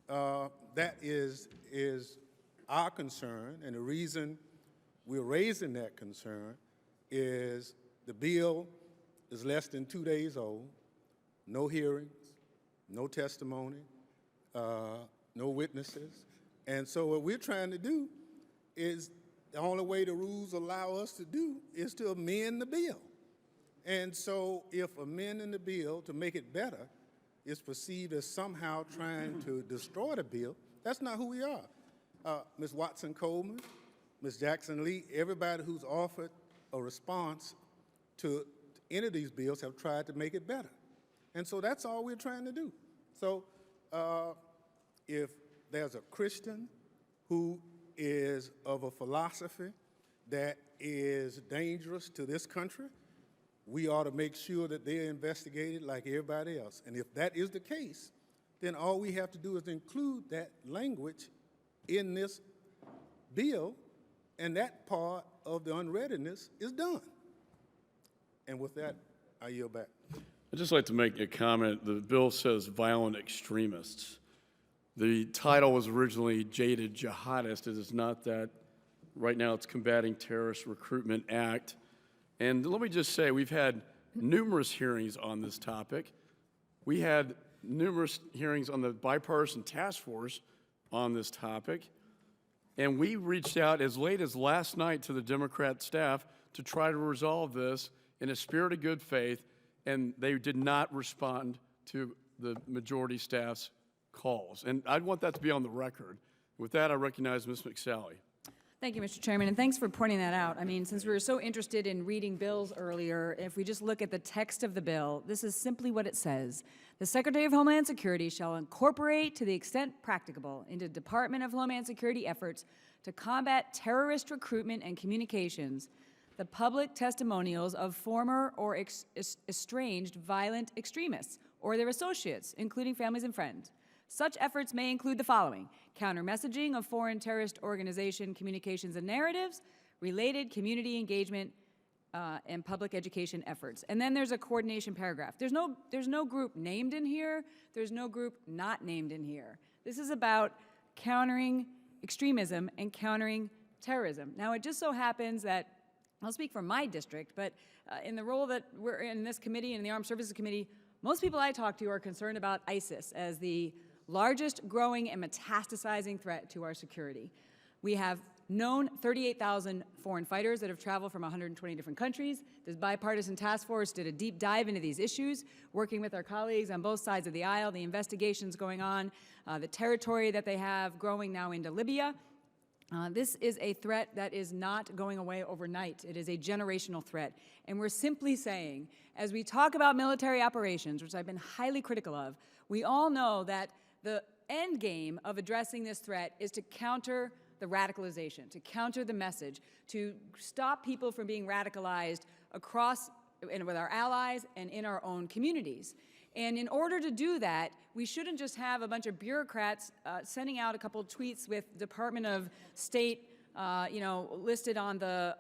that is our concern, and the reason we're raising that concern is the bill is less than 2 days old, no hearings, no testimony, no witnesses. And so what we're trying to do is the only way the rules allow us to do is to amend the bill. And so if amending the bill to make it better is perceived as somehow trying to destroy the bill. That's not who we are. Ms. Watson Coleman, Ms. Jackson Lee, everybody who's offered a response to any of these bills have tried to make it better. And so that's all we're trying to do. So if there's a Christian who is of a philosophy that is dangerous to this country, we ought to make sure that they're investigated like everybody else. And if that is the case, then all we have to do is include that language in this bill, and that part of the unreadiness is done. And with that, I yield back. I'd just like to make a comment. The bill says violent extremists. The title was originally Jaded Jihadist. It is not that. Right now it's Combating Terrorist Recruitment Act. And let me just say, we've had numerous hearings on this topic. We had numerous hearings on the bipartisan task force on this topic. And we reached out as late as last night to the Democrat staff to try to resolve this in a spirit of good faith, and they did not respond to the majority staff's calls. And I want that to be on the record. With that, I recognize Ms. McSally. Thank you, Mr. Chairman, and thanks for pointing that out. I mean, since we were so interested in reading bills earlier, if we just look at the text of the bill, this is simply what it says. The Secretary of Homeland Security shall incorporate, to the extent practicable, into Department of Homeland Security efforts to combat terrorist recruitment and communications, the public testimonials of former or estranged violent extremists or their associates, including families and friends. Such efforts may include the following: counter-messaging of foreign terrorist organization communications and narratives, related community engagement, and public education efforts. And then there's a coordination paragraph. There's no group named in here. There's no group not named in here. This is about countering extremism and countering terrorism. Now, it just so happens that, I'll speak for my district, but in the role that we're in this committee and the Armed Services Committee, most people I talk to are concerned about ISIS as the largest growing and metastasizing threat to our security. We have known 38,000 foreign fighters that have traveled from 120 different countries. This bipartisan task force did a deep dive into these issues, working with our colleagues on both sides of the aisle, the investigations going on, the territory that they have growing now into Libya. This is a threat that is not going away overnight. It is a generational threat. And we're simply saying, as we talk about military operations, which I've been highly critical of, we all know that the end game of addressing this threat is to counter the radicalization, to counter the message, to stop people from being radicalized across and with our allies and in our own communities. And in order to do that, we shouldn't just have a bunch of bureaucrats sending out a couple tweets with Department of State, listed on the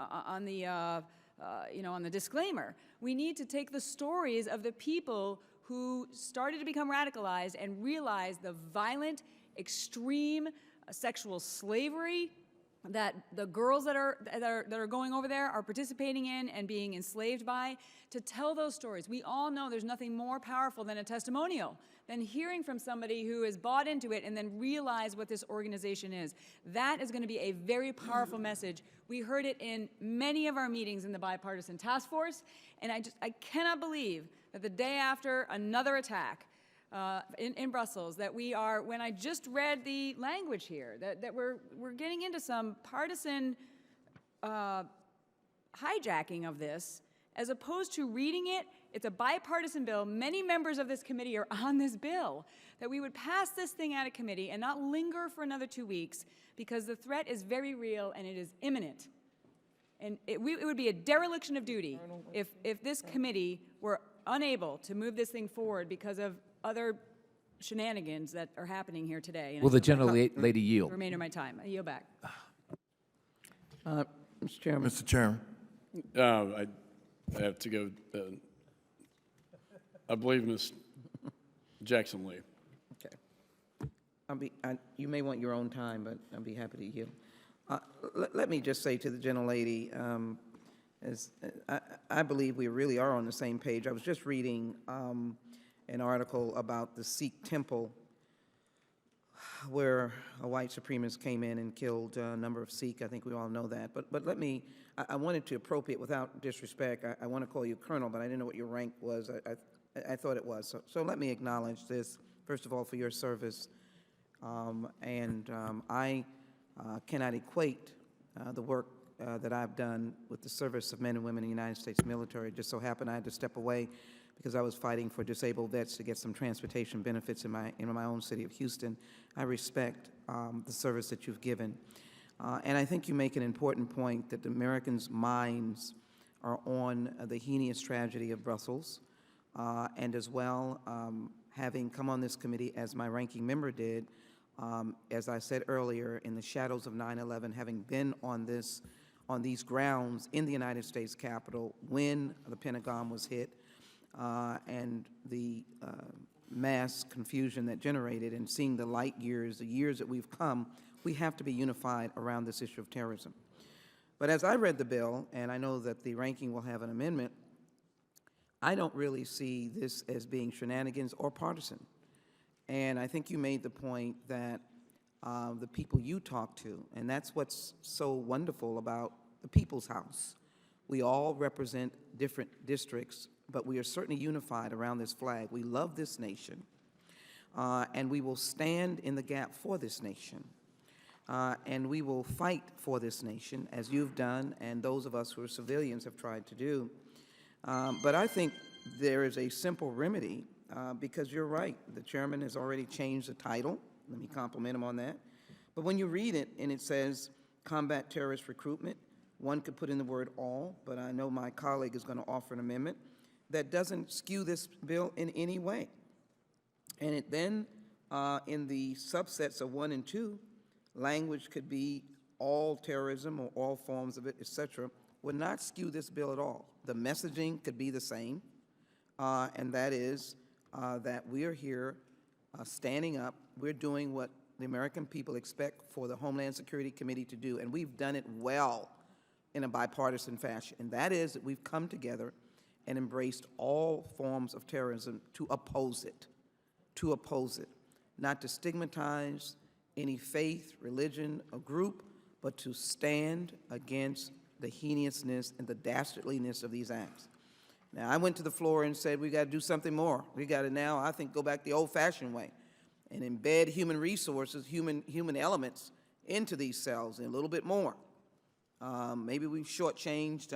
disclaimer. We need to take the stories of the people who started to become radicalized and realize the violent, extreme sexual slavery that the girls that are going over there are participating in and being enslaved by, to tell those stories. We all know there's nothing more powerful than a testimonial, than hearing from somebody who has bought into it and then realized what this organization is. That is going to be a very powerful message. We heard it in many of our meetings in the bipartisan task force, and I cannot believe that the day after another attack in Brussels, that we are, when I just read the language here, that we're getting into some partisan hijacking of this, as opposed to reading it. It's a bipartisan bill. Many members of this committee are on this bill, that we would pass this thing out of committee and not linger for another 2 weeks, because the threat is very real and it is imminent. And it would be a dereliction of duty if this committee were unable to move this thing forward because of other shenanigans that are happening here today. And Will the gentlelady yield? The remainder of my time. I yield back. Mr. Chairman. Mr. Chairman. I have to go. I believe Ms. Jackson Lee. Okay. You may want your own time, but I'll be happy to yield. Let me just say to the gentlelady, I believe we really are on the same page. I was just reading an article about the Sikh temple where a white supremacist came in and killed a number of Sikh. I think we all know that. But let me, I wanted to appropriate, without disrespect, I want to call you Colonel, but I didn't know what your rank was. I thought it was. So let me acknowledge this, first of all, for your service. I cannot equate the work that I've done with the service of men and women in the United States military. It just so happened I had to step away because I was fighting for disabled vets to get some transportation benefits in my own city of Houston. I respect the service that you've given. And I think you make an important point that the Americans' minds are on the heinous tragedy of Brussels, and as well, having come on this committee as my ranking member did, as I said earlier, in the shadows of 9/11, having been on these grounds in the United States Capitol when the Pentagon was hit, and the mass confusion that generated, and seeing the light years, the years that we've come, we have to be unified around this issue of terrorism. But as I read the bill, and I know that the ranking will have an amendment, I don't really see this as being shenanigans or partisan. And I think you made the point that the people you talk to, and that's what's so wonderful about the People's House. We all represent different districts, but we are certainly unified around this flag. We love this nation, and we will stand in the gap for this nation. And we will fight for this nation, as you've done, and those of us who are civilians have tried to do. But I think there is a simple remedy, because you're right. The chairman has already changed the title. Let me compliment him on that. But when you read it, and it says combat terrorist recruitment, one could put in the word all, but I know my colleague is going to offer an amendment that doesn't skew this bill in any way. And it then, in the subsets of 1 and 2, language could be all terrorism or all forms of it, etc., would not skew this bill at all. The messaging could be the same, and that is that we are here standing up. We're doing what the American people expect for the Homeland Security Committee to do, and we've done it well in a bipartisan fashion, and that is that we've come together and embraced all forms of terrorism to oppose it, not to stigmatize any faith, religion, or group, but to stand against the heinousness and the dastardliness of these acts. Now, I went to the floor and said, we got to do something more. We got to now, I think, go back the old-fashioned way and embed human resources, human elements into these cells and a little bit more. Maybe we've shortchanged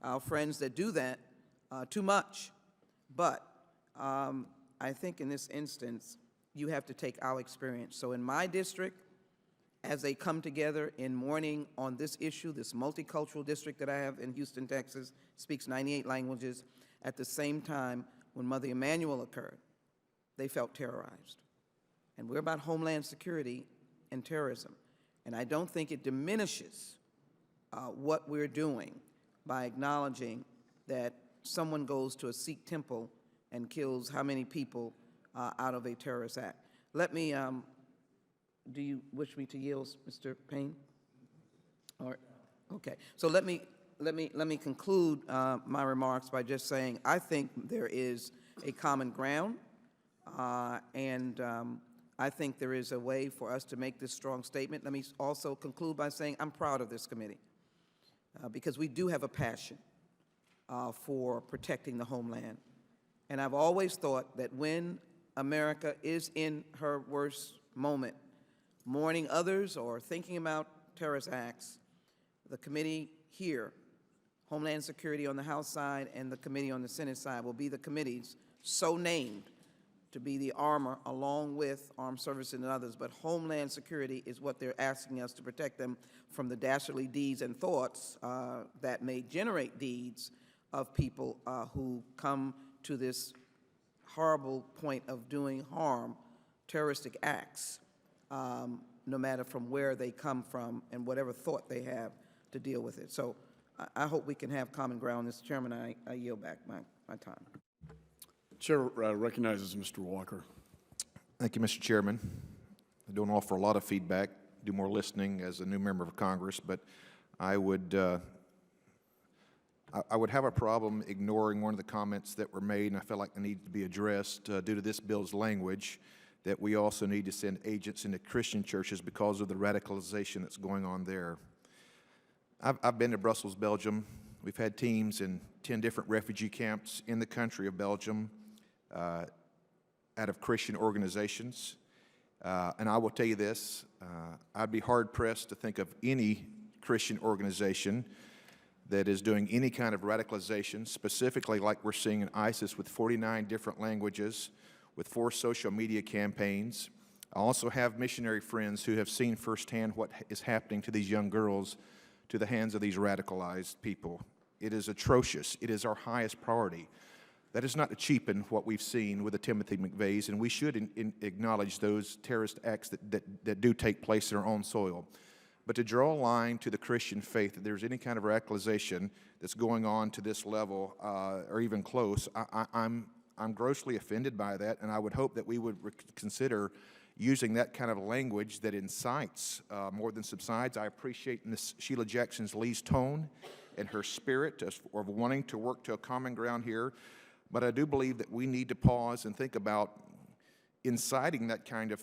our friends that do that too much. But I think in this instance, you have to take our experience. So in my district, as they come together in mourning on this issue, this multicultural district that I have in Houston, Texas, speaks 98 languages, at the same time, when Mother Emanuel occurred, they felt terrorized. And we're about Homeland Security and terrorism. And I don't think it diminishes what we're doing by acknowledging that someone goes to a Sikh temple and kills how many people out of a terrorist act. Let me, do you wish me to yield, Mr. Payne? Or, okay, so let me conclude my remarks by just saying I think there is a common ground, and I think there is a way for us to make this strong statement. Let me also conclude by saying I'm proud of this committee because we do have a passion for protecting the homeland. And I've always thought that when America is in her worst moment, mourning others or thinking about terrorist acts, the committee here, Homeland Security on the House side and the committee on the Senate side, will be the committees so named to be the armor along with armed services and others, but Homeland Security is what they're asking us to protect them from the dastardly deeds and thoughts that may generate deeds of people who come to this horrible point of doing harm, terroristic acts, no matter from where they come from and whatever thought they have to deal with it. So I hope we can have common ground. Mr. Chairman, I yield back my time. Chair recognizes Mr. Walker. Thank you, Mr. Chairman. I don't offer a lot of feedback, do more listening as a new member of Congress, but I would have a problem ignoring one of the comments that were made, and I feel like they need to be addressed due to this bill's language, that we also need to send agents into Christian churches because of the radicalization that's going on there. I've been to Brussels, Belgium. We've had teams in 10 different refugee camps in the country of Belgium, out of Christian organizations. And I will tell you this, I'd be hard-pressed to think of any Christian organization that is doing any kind of radicalization, specifically like we're seeing in ISIS with 49 different languages, with 4 social media campaigns. I also have missionary friends who have seen firsthand what is happening to these young girls to the hands of these radicalized people. It is atrocious. It is our highest priority. That is not to cheapen what we've seen with the Timothy McVeighs, and we should acknowledge those terrorist acts that do take place in our own soil. But to draw a line to the Christian faith, that there's any kind of radicalization that's going on to this level or even close, I'm grossly offended by that, and I would hope that we would consider using that kind of language that incites more than subsides. I appreciate Ms. Sheila Jackson-Lee's tone and her spirit of wanting to work to a common ground here, but I do believe that we need to pause and think about inciting that kind of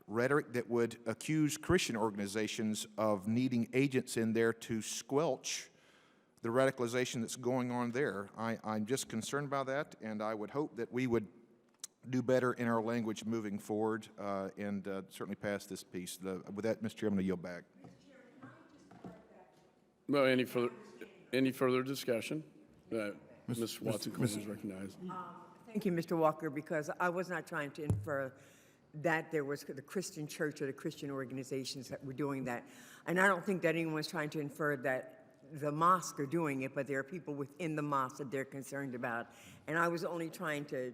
rhetoric that would accuse Christian organizations of needing agents in there to squelch the radicalization that's going on there. I'm just concerned about that, and I would hope that we would do better in our language moving forward and certainly pass this piece. With that, Mr. Chairman, I yield back. Well, any further discussion? Ms. Watson-Coleman is recognized. Thank you, Mr. Walker, because I was not trying to infer that there was the Christian church or the Christian organizations that were doing that. And I don't think that anyone's trying to infer that the mosque are doing it, but there are people within the mosque that they're concerned about. And I was only trying to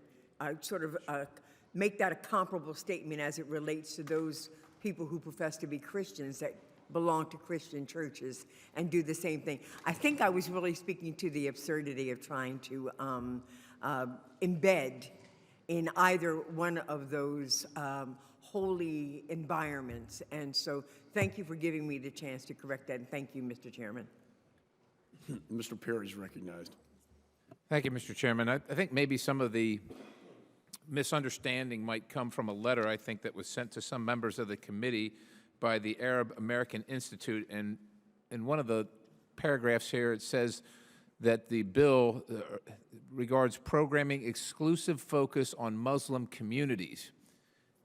make that a comparable statement as it relates to those people who profess to be Christians that belong to Christian churches and do the same thing. I think I was really speaking to the absurdity of trying to embed in either one of those holy environments. And so thank you for giving me the chance to correct that, and thank you, Mr. Chairman. Mr. Perry is recognized. Thank you, Mr. Chairman. I think maybe some of the misunderstanding might come from a letter, I think, that was sent to some members of the committee by the Arab American Institute. And in one of the paragraphs here, it says that the bill regards programming exclusive focus on Muslim communities.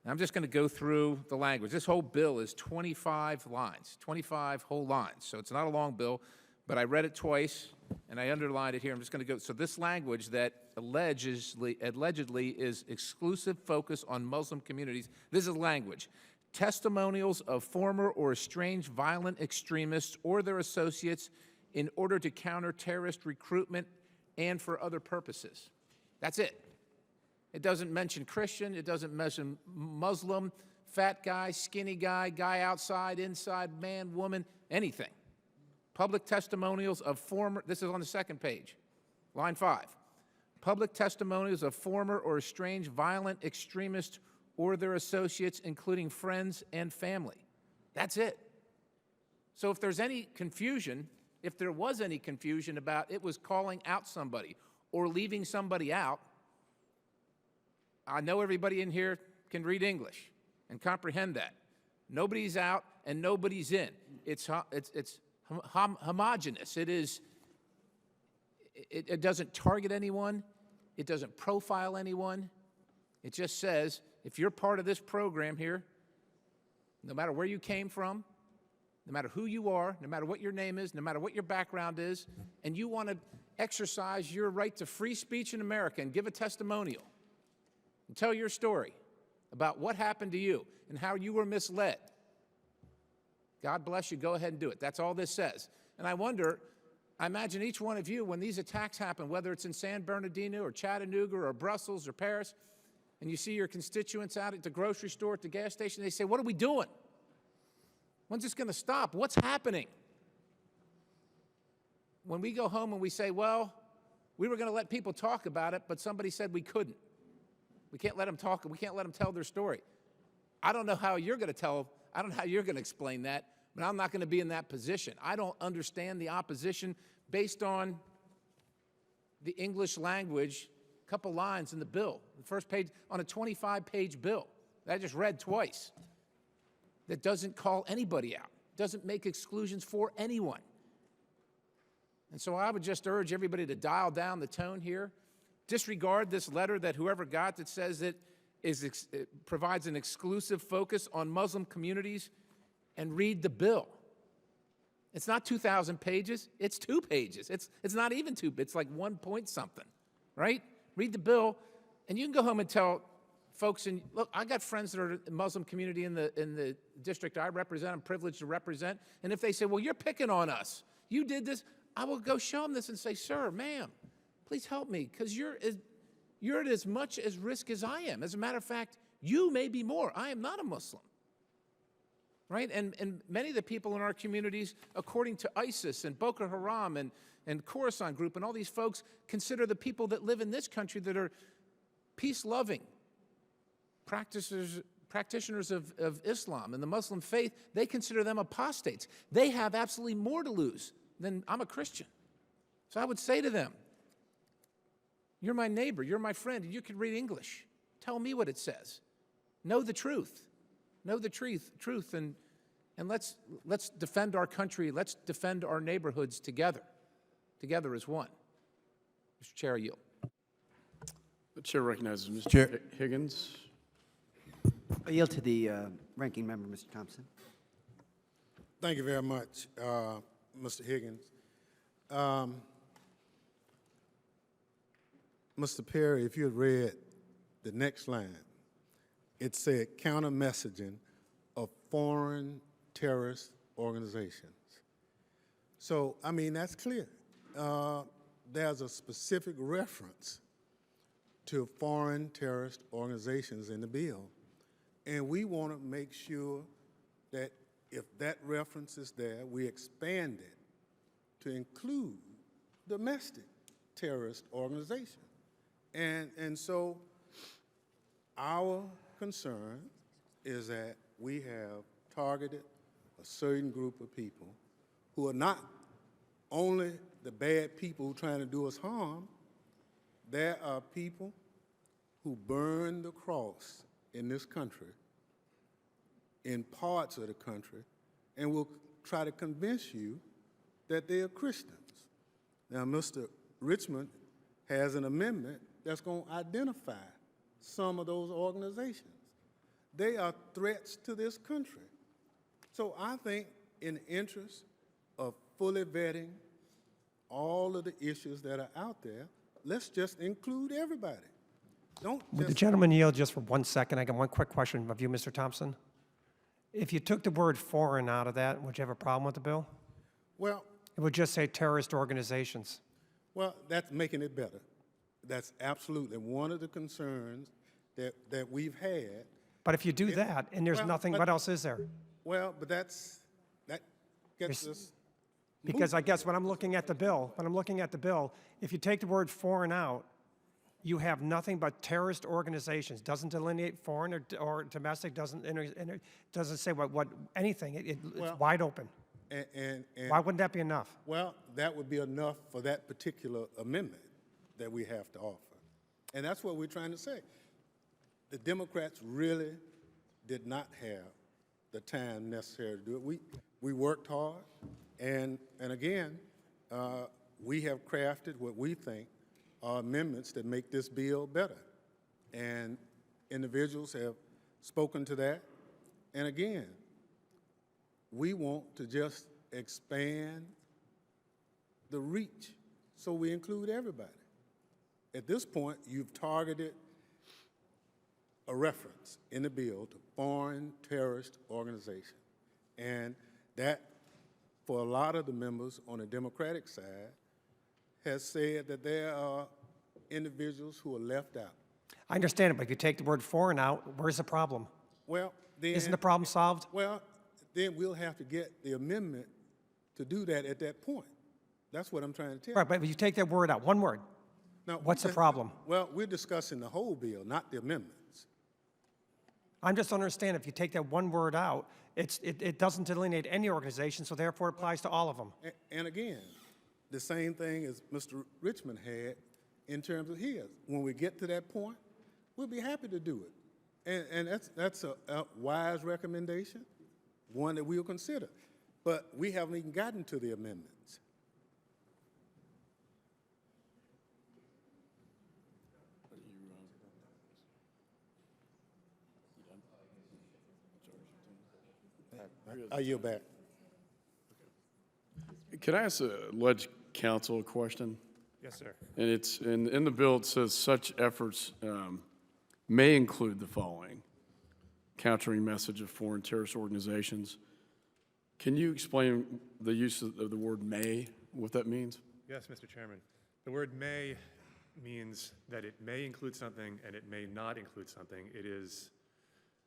And I'm just going to go through the language. This whole bill is 25 lines, 25 whole lines. So it's not a long bill, but I read it twice, and I underlined it here. I'm just going to go. So this language that allegedly is exclusive focus on Muslim communities, this is language. Testimonials of former or estranged violent extremists or their associates in order to counter terrorist recruitment and for other purposes. That's it. It doesn't mention Christian. It doesn't mention Muslim, fat guy, skinny guy, guy outside, inside, man, woman, anything. Public testimonials of former, this is on the second page, line 5. Public testimonials of former or estranged violent extremists or their associates, including friends and family. That's it. So if there's any confusion, if there was any confusion about it was calling out somebody or leaving somebody out, I know everybody in here can read English and comprehend that. Nobody's out and nobody's in. It's homogeneous. It doesn't target anyone. It doesn't profile anyone. It just says, if you're part of this program here, no matter where you came from, no matter who you are, no matter what your name is, no matter what your background is, and you want to exercise your right to free speech in America and give a testimonial and tell your story about what happened to you and how you were misled, God bless you, go ahead and do it. That's all this says. And I wonder, I imagine each one of you, when these attacks happen, whether it's in San Bernardino or Chattanooga or Brussels or Paris, and you see your constituents out at the grocery store, at the gas station, they say, what are we doing? When's this going to stop? What's happening? When we go home and we say, well, we were going to let people talk about it, but somebody said we couldn't. We can't let them talk. We can't let them tell their story. I don't know how you're going to tell, I don't know how you're going to explain that, but I'm not going to be in that position. I don't understand the opposition based on the English language, a couple lines in the bill, the first page on a 25-page bill that I just read twice, that doesn't call anybody out, doesn't make exclusions for anyone. And so I would just urge everybody to dial down the tone here disregard this letter that whoever got that says it provides an exclusive focus on Muslim communities and read the bill. It's not 2,000 pages, it's 2 pages. It's not even 2, it's like 1 point something, right? Read the bill, and you can go home and tell folks, and look, I got friends that are in the Muslim community in the district I represent, I'm privileged to represent, and if they say, well, you're picking on us, you did this, I will go show them this and say, sir, ma'am, please help me, because you're at as much as risk as I am. As a matter of fact, you may be more. I am not a Muslim. Right? And many of the people in our communities, according to ISIS and Boko Haram and Khorasan Group and all these folks, consider the people that live in this country that are peace-loving, practitioners of Islam and the Muslim faith, they consider them apostates. They have absolutely more to lose than I'm a Christian. So I would say to them, you're my neighbor, you're my friend, and you can read English. Tell me what it says. Know the truth. Know the truth, and let's defend our country. Let's defend our neighborhoods together as one. Mr. Chair, I yield. The chair recognizes Mr. Higgins. I yield to the ranking member, Mr. Thompson. Thank you very much, Mr. Higgins. Mr. Perry, if you had read the next line, it said counter messaging of foreign terrorist organizations. So, I mean, that's clear. There's a specific reference to foreign terrorist organizations in the bill. And we want to make sure that if that reference is there, we expand it to include domestic terrorist organizations. And so our concern is that we have targeted a certain group of people who are not only the bad people who are trying to do us harm. There are people who burn the cross in this country, in parts of the country, and will try to convince you that they are Christians. Now, Mr. Richmond has an amendment that's going to identify some of those organizations. They are threats to this country. So I think in the interest of fully vetting all of the issues that are out there, let's just include everybody. Would the gentleman yield just for 1 second? I got one quick question of you, Mr. Thompson. If you took the word foreign out of that, would you have a problem with the bill? Well, it would just say terrorist organizations. Well, that's making it better. That's absolutely one of the concerns that we've had. But if you do that and there's nothing, what else is there? Well, but that gets us. Because I guess when I'm looking at the bill, if you take the word foreign out, you have nothing but terrorist organizations. Doesn't delineate foreign or domestic. Doesn't say what anything. It's wide open. And why wouldn't that be enough? Well, that would be enough for that particular amendment that we have to offer, and that's what we're trying to say. The Democrats really did not have the time necessary to do it. We worked hard, and again, we have crafted what we think are amendments that make this bill better, and individuals have spoken to that. And again, we want to just expand the reach so we include everybody. At this point, you've targeted a reference in the bill to foreign terrorist organization. And that, for a lot of the members on the Democratic side, has said that there are individuals who are left out. I understand it, but if you take the word foreign out, where's the problem? Well, then, isn't the problem solved? Well, then we'll have to get the amendment to do that at that point. That's what I'm trying to tell you. Right, but if you take that word out, one word, now, what's the problem? Well, we're discussing the whole bill, not the amendments. I'm just understanding if you take that one word out, it doesn't delineate any organization, so therefore it applies to all of them. And again, the same thing as Mr. Richmond had in terms of his. When we get to that point, we'll be happy to do it. And that's a wise recommendation, one that we'll consider. But we haven't even gotten to the amendments. I yield back. Could I ask the alleged counsel a question? Yes, sir. And it's, in the bill, it says such efforts may include the following: countering message of foreign terrorist organizations. Can you explain the use of the word may, what that means? Yes, Mr. Chairman. The word may means that it may include something and it may not include something. It is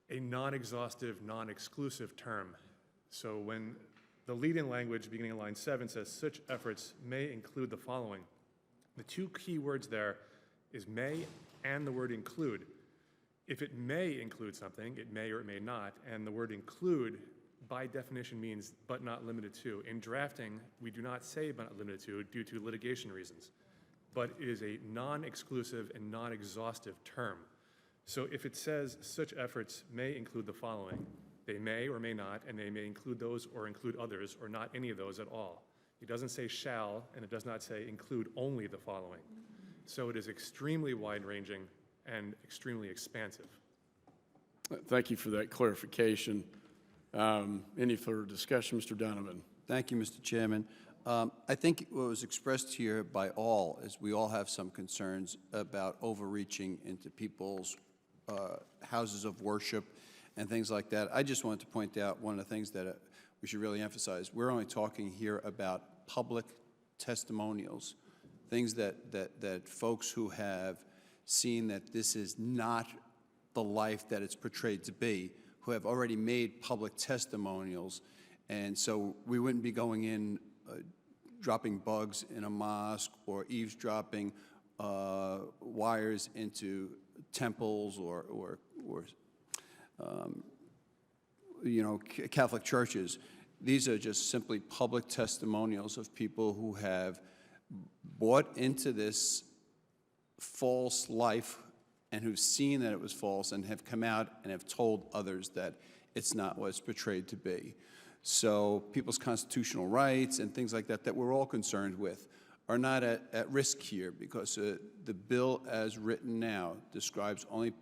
a non-exhaustive, non-exclusive term. So when the lead-in language beginning in line 7 says such efforts may include the following, the two key words there is may and the word include. If it may include something, it may or it may not, and the word include by definition means but not limited to. In drafting, we do not say but not limited to due to litigation reasons, but it is a non-exclusive and non-exhaustive term. So if it says such efforts may include the following, they may or may not, and they may include those or include others, or not any of those at all. It doesn't say shall, and it does not say include only the following. So it is extremely wide-ranging and extremely expansive. Thank you for that clarification. Any further discussion, Mr. Donovan? Thank you, Mr. Chairman. I think what was expressed here by all is we all have some concerns about overreaching into people's houses of worship and things like that. I just wanted to point out one of the things that we should really emphasize. We're only talking here about public testimonials, things that folks who have seen that this is not the life that it's portrayed to be, who have already made public testimonials. And so we wouldn't be going in dropping bugs in a mosque or eavesdropping wires into temples or Catholic churches. These are just simply public testimonials of people who have bought into this false life and who've seen that it was false and have come out and have told others that it's not what it's portrayed to be. So people's constitutional rights and things like that that we're all concerned with are not at risk here, because the bill as written now describes only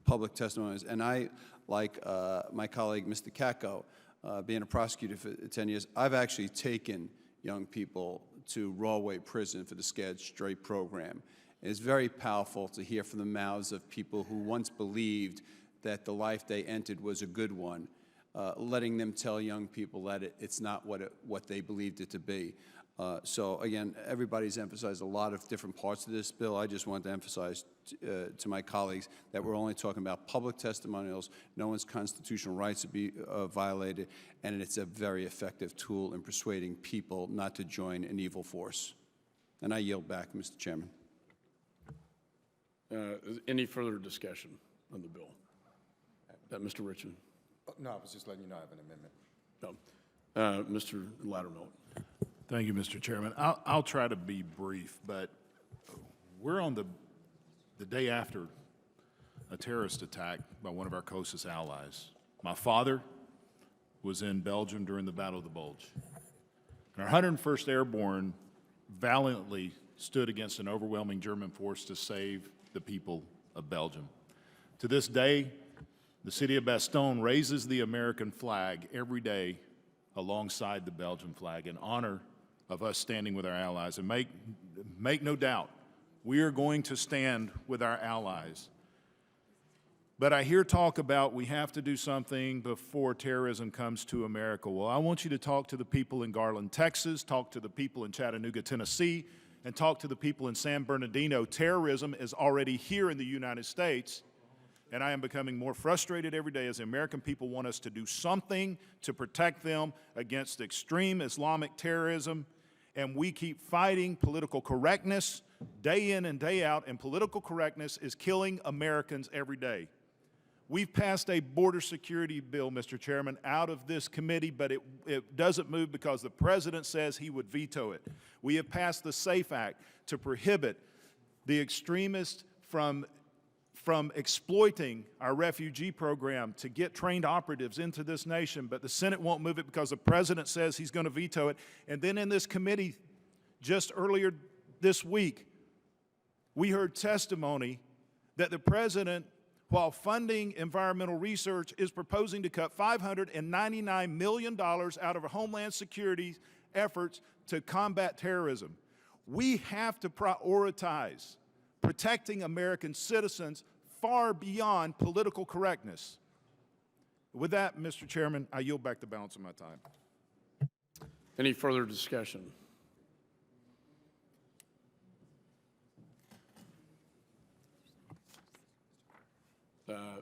public testimonies. And I, like my colleague, Mr. Katko, being a prosecutor for 10 years, I've actually taken young people to Rawway Prison for the Scared Straight program. It's very powerful to hear from the mouths of people who once believed that the life they entered was a good one, letting them tell young people that it's not what they believed it to be. So again, everybody's emphasized a lot of different parts of this bill. I just wanted to emphasize to my colleagues that we're only talking about public testimonials. No one's constitutional rights to be violated, and it's a very effective tool in persuading people not to join an evil force. And I yield back, Mr. Chairman. Any further discussion on the bill? Mr. Richmond? No, I was just letting you know I have an amendment. No. Mr. Loudermilk. Thank you, Mr. Chairman. I'll try to be brief, but we're on the day after a terrorist attack by one of our closest allies. My father was in Belgium during the Battle of the Bulge. And our 101st Airborne valiantly stood against an overwhelming German force to save the people of Belgium. To this day, the city of Bastogne raises the American flag every day alongside the Belgian flag in honor of us standing with our allies. And make no doubt, we are going to stand with our allies. But I hear talk about we have to do something before terrorism comes to America. Well, I want you to talk to the people in Garland, Texas, talk to the people in Chattanooga, Tennessee, and talk to the people in San Bernardino. Terrorism is already here in the United States, and I am becoming more frustrated every day as the American people want us to do something to protect them against extreme Islamic terrorism, and we keep fighting political correctness day in and day out, and political correctness is killing Americans every day. We've passed a border security bill, Mr. Chairman, out of this committee, but it doesn't move because the President says he would veto it. We have passed the SAFE Act to prohibit the extremists from exploiting our refugee program to get trained operatives into this nation, but the Senate won't move it because the President says he's going to veto it. And then in this committee, just earlier this week, we heard testimony that the President while funding environmental research, is proposing to cut $599 million out of Homeland Security efforts to combat terrorism. We have to prioritize protecting American citizens far beyond political correctness. With that, Mr. Chairman, I yield back the balance of my time. Any further discussion?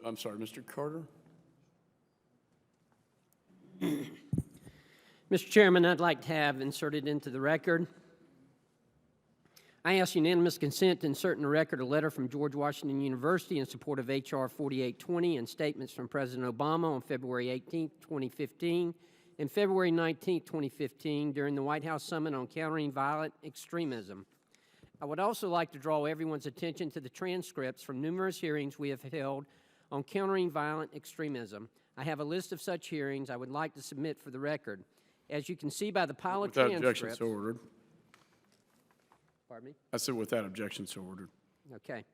I'm sorry, Mr. Carter? Mr. Chairman, I'd like to have inserted into the record. I ask unanimous consent to insert in the record a letter from George Washington University in support of H.R. 4820 and statements from President Obama on February 18, 2015 and February 19, 2015 during the White House Summit on Countering Violent Extremism. I would also like to draw everyone's attention to the transcripts from numerous hearings we have held on countering violent extremism. I have a list of such hearings I would like to submit for the record. As you can see by the pile of Without transcripts... objection, so ordered. Pardon me? I said without objection, so ordered. Okay.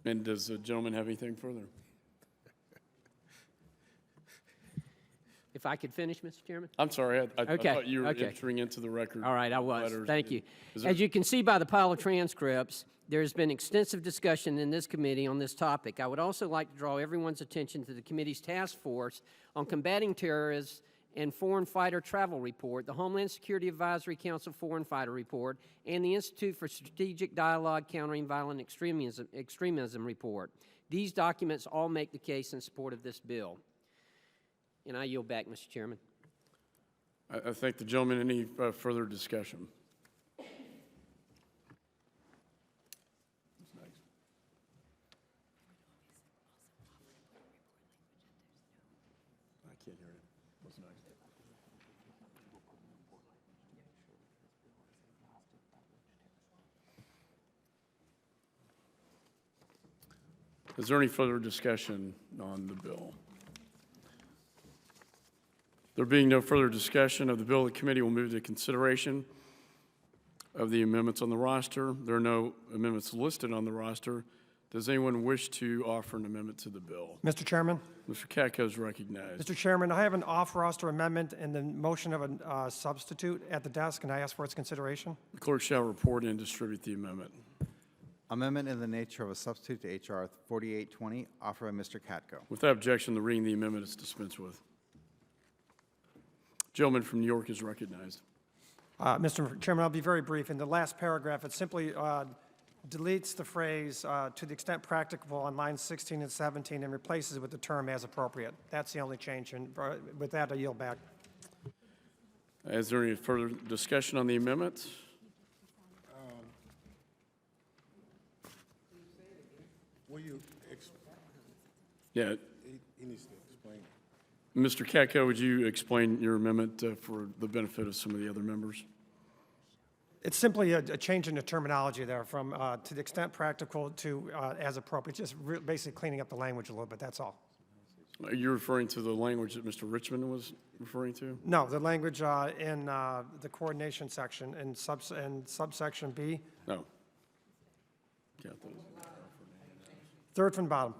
And does the gentleman have anything further? If I could finish, Mr. Chairman? I'm sorry, I Okay, thought you were okay. entering into the record. All right, I was. letters. Thank you. Is there- As you can see by the pile of transcripts, there's been extensive discussion in this committee on this topic. I would also like to draw everyone's attention to the committee's task force on combating terrorists and foreign fighter travel report, the Homeland Security Advisory Council Foreign Fighter Report, and the Institute for Strategic Dialogue Countering Violent Extremism report. These documents all make the case in support of this bill. And I yield back, Mr. Chairman. I thank the gentleman. Any further discussion? I can't hear it. What's next? Is there any further discussion on the bill? There being no further discussion of the bill, the committee will move to consideration of the amendments on the roster. There are no amendments listed on the roster. Does anyone wish to offer an amendment to the bill? Mr. Chairman? Mr. Katko is recognized. Mr. Chairman, I have an off-roster amendment and the motion of a substitute at the desk, and I ask for its consideration. The clerk shall report and distribute the amendment. Amendment in the nature of a substitute to H.R. 4820, offered by Mr. Katko. Without objection, the reading of the amendment is dispensed with. Gentleman from New York is recognized. Mr. Chairman, I'll be very brief. In the last paragraph, it simply deletes the phrase to the extent practicable on lines 16 and 17 and replaces it with the term as appropriate. That's the only change. And with that, I yield back. Is there any further discussion on the amendment? Will you Yeah. he needs to explain. Mr. Katko, would you explain your amendment for the benefit of some of the other members? It's simply a change in the terminology there from to the extent practical to as appropriate, just basically cleaning up the language a little bit, that's all. Are you referring to the language that Mr. Richmond was referring to? No, the language in the coordination section in subsection B, No. third from bottom.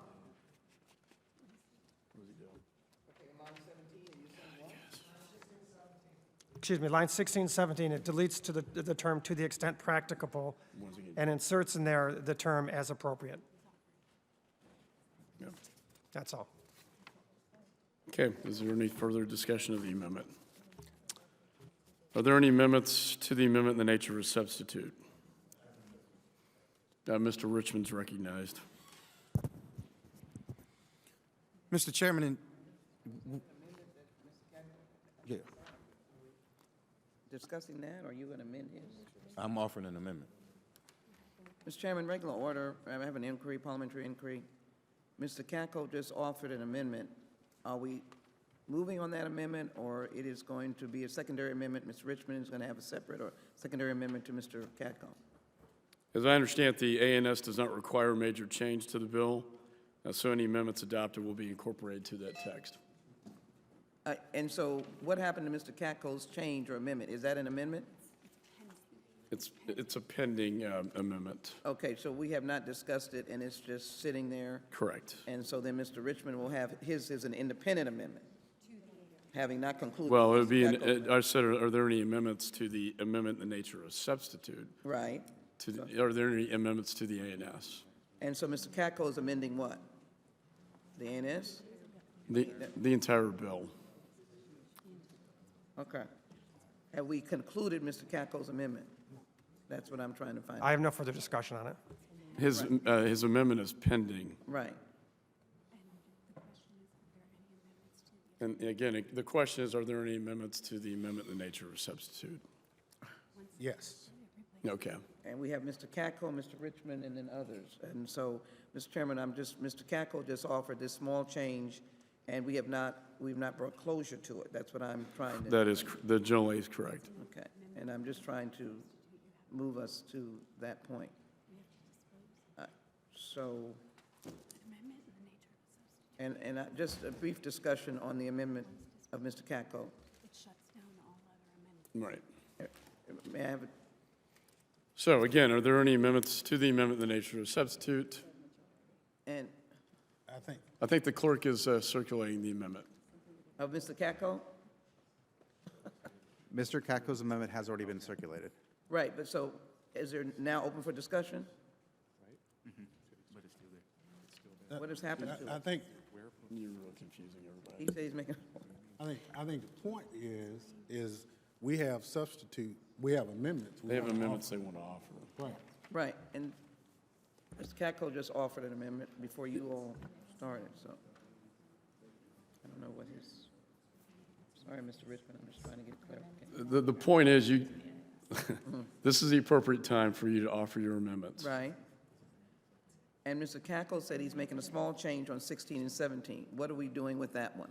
Excuse me, line 16, 17, it deletes to the term to the extent practicable and inserts in there the term as appropriate. Yeah. That's all. Okay, is there any further discussion of the amendment? Are there any amendments to the amendment in the nature of a substitute? Mr. Richmond's recognized. Mr. Chairman, yeah, Discussing that, or are you going to amend his? I'm offering an amendment. Mr. Chairman, regular order, I have an inquiry, parliamentary inquiry. Mr. Katko just offered an amendment. Are we moving on that amendment, or it is going to be a secondary amendment? Mr. Richmond is going to have a separate or secondary amendment to Mr. Katko. As I understand, the ANS does not require major change to the bill, so any amendments adopted will be incorporated to that text. And so what happened to Mr. Katko's change or amendment? Is that an amendment? It's a pending amendment. Okay, so we have not discussed it, and it's just sitting there? Correct. And so then Mr. Richmond will have, his is an independent amendment, having not concluded. Well, it would Mr. be, Katko. I said, are there any amendments to the amendment in the nature of substitute? Right. Are there any amendments to the ANS? And so Mr. Katko is amending what? The ANS? The entire bill. Okay. Have we concluded Mr. Katko's amendment? That's what I'm trying to find I out. have no further discussion on it. His amendment is pending. Right. And again, the question is, are there any amendments to the amendment in the nature of substitute? Yes. Okay. And we have Mr. Katko, Mr. Richmond, and then others. And so, Mr. Chairman, Mr. Katko just offered this small change, and we've not brought closure to it. That's what I'm trying to. That is, the generally is correct. Okay, and I'm just trying to move us to that point. So, and just a brief discussion on the amendment of Mr. Katko. Right. May I have it? So again, are there any amendments to the amendment in the nature of substitute? And I think the clerk is circulating the amendment. of Mr. Katko? Mr. Katko's amendment has already been circulated. Right, but so is there now open for discussion? What has happened to I it? think, You're really confusing everybody. He said he's making, I think the point is we have we have amendments. we They have wanna amendments offer. they want to offer. Right. right, and Mr. Katko just offered an amendment before you all started, so. I don't know what his, sorry, Mr. Richmond, I'm just trying to get clarification. The point is, this is the appropriate time for you to offer your amendments. Right. And Mr. Katko said he's making a small change on 16 and 17. What are we doing with that one?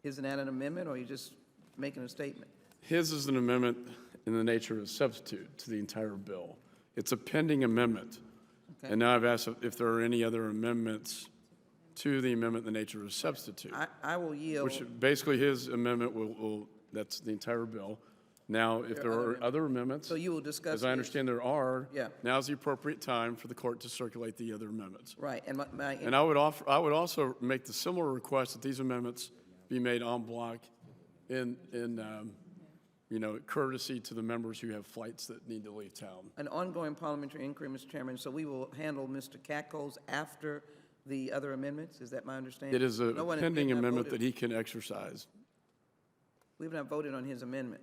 Isn't that an amendment, or are you just making a statement? His is an amendment in the nature of a substitute to the entire bill. It's a pending amendment. Okay. And now I've asked if there are any other amendments to the amendment in the nature of a substitute. I will yield. Which basically his amendment will, that's the entire bill. Now, if there are other amendments. So you will discuss As I his. understand there are. Yeah. Now's the appropriate time for the court to circulate the other amendments. Right, and And I would also make the similar request that these amendments be made en bloc in courtesy to the members who have flights that need to leave town. an ongoing parliamentary inquiry, Mr. Chairman, so we will handle Mr. Katko's after the other amendments? Is that my understanding? It is a No one- pending we have not amendment that voted- he can exercise. We've not voted on his amendment.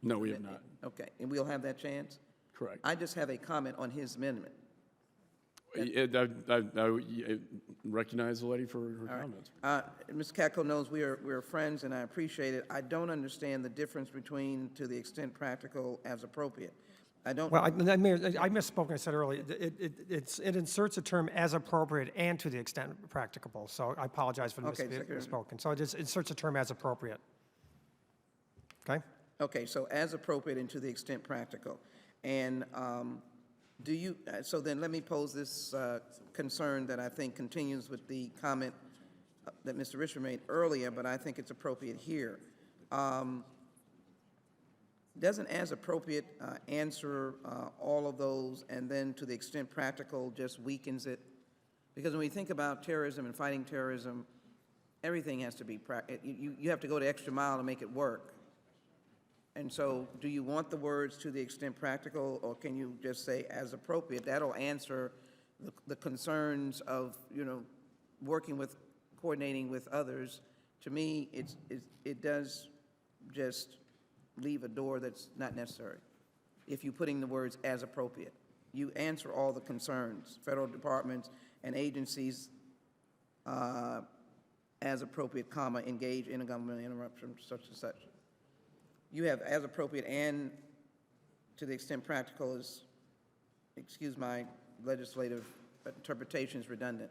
No, we have not. Okay, and we'll have that chance? Correct. I just have a comment on his amendment. I recognize the lady for her comments. Ms. Katko knows we're friends, and I appreciate it. I don't understand the difference between to the extent practical as appropriate. I don't. Well, I misspoke. I said earlier, it inserts a term as appropriate and to the extent practicable. So I apologize for Okay, Secretary. misspoken. So it just inserts a term as appropriate. Okay? Okay, so as appropriate and to the extent practical. And do you, so then let me pose this concern that I think continues with the comment that Mr. Richard made earlier, but I think it's appropriate here. Doesn't as appropriate answer all of those, and then to the extent practical just weakens it? Because when we think about terrorism and fighting terrorism, everything has to be, you have to go the extra mile to make it work. And so do you want the words to the extent practical, or can you just say as appropriate? That'll answer the concerns of, working with, coordinating with others. To me, it does just leave a door that's not necessary if you're putting the words as appropriate. You answer all the concerns, federal departments and agencies as appropriate, comma, engage in a governmental interruption, such and such. You have as appropriate and to the extent practical is, excuse my legislative interpretation, is redundant.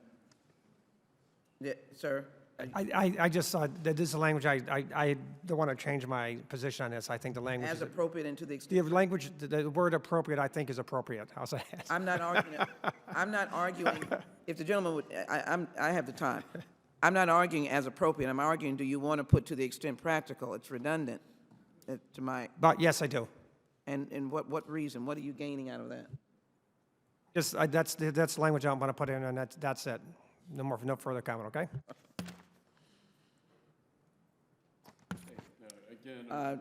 Yeah, sir? I just saw that this is a language, I don't want to change my position on this. I think the language. As appropriate and to the extent. The language, the word appropriate, I think is appropriate. How's that? I'm not arguing, I'm not arguing, if the gentleman would, I have the time. I'm not arguing as appropriate. I'm arguing, do you want to put to the extent practical? It's redundant to my. But yes, I do. And what reason? What are you gaining out of that? Just, that's the language I'm going to put in, and that's it. No further comment, okay?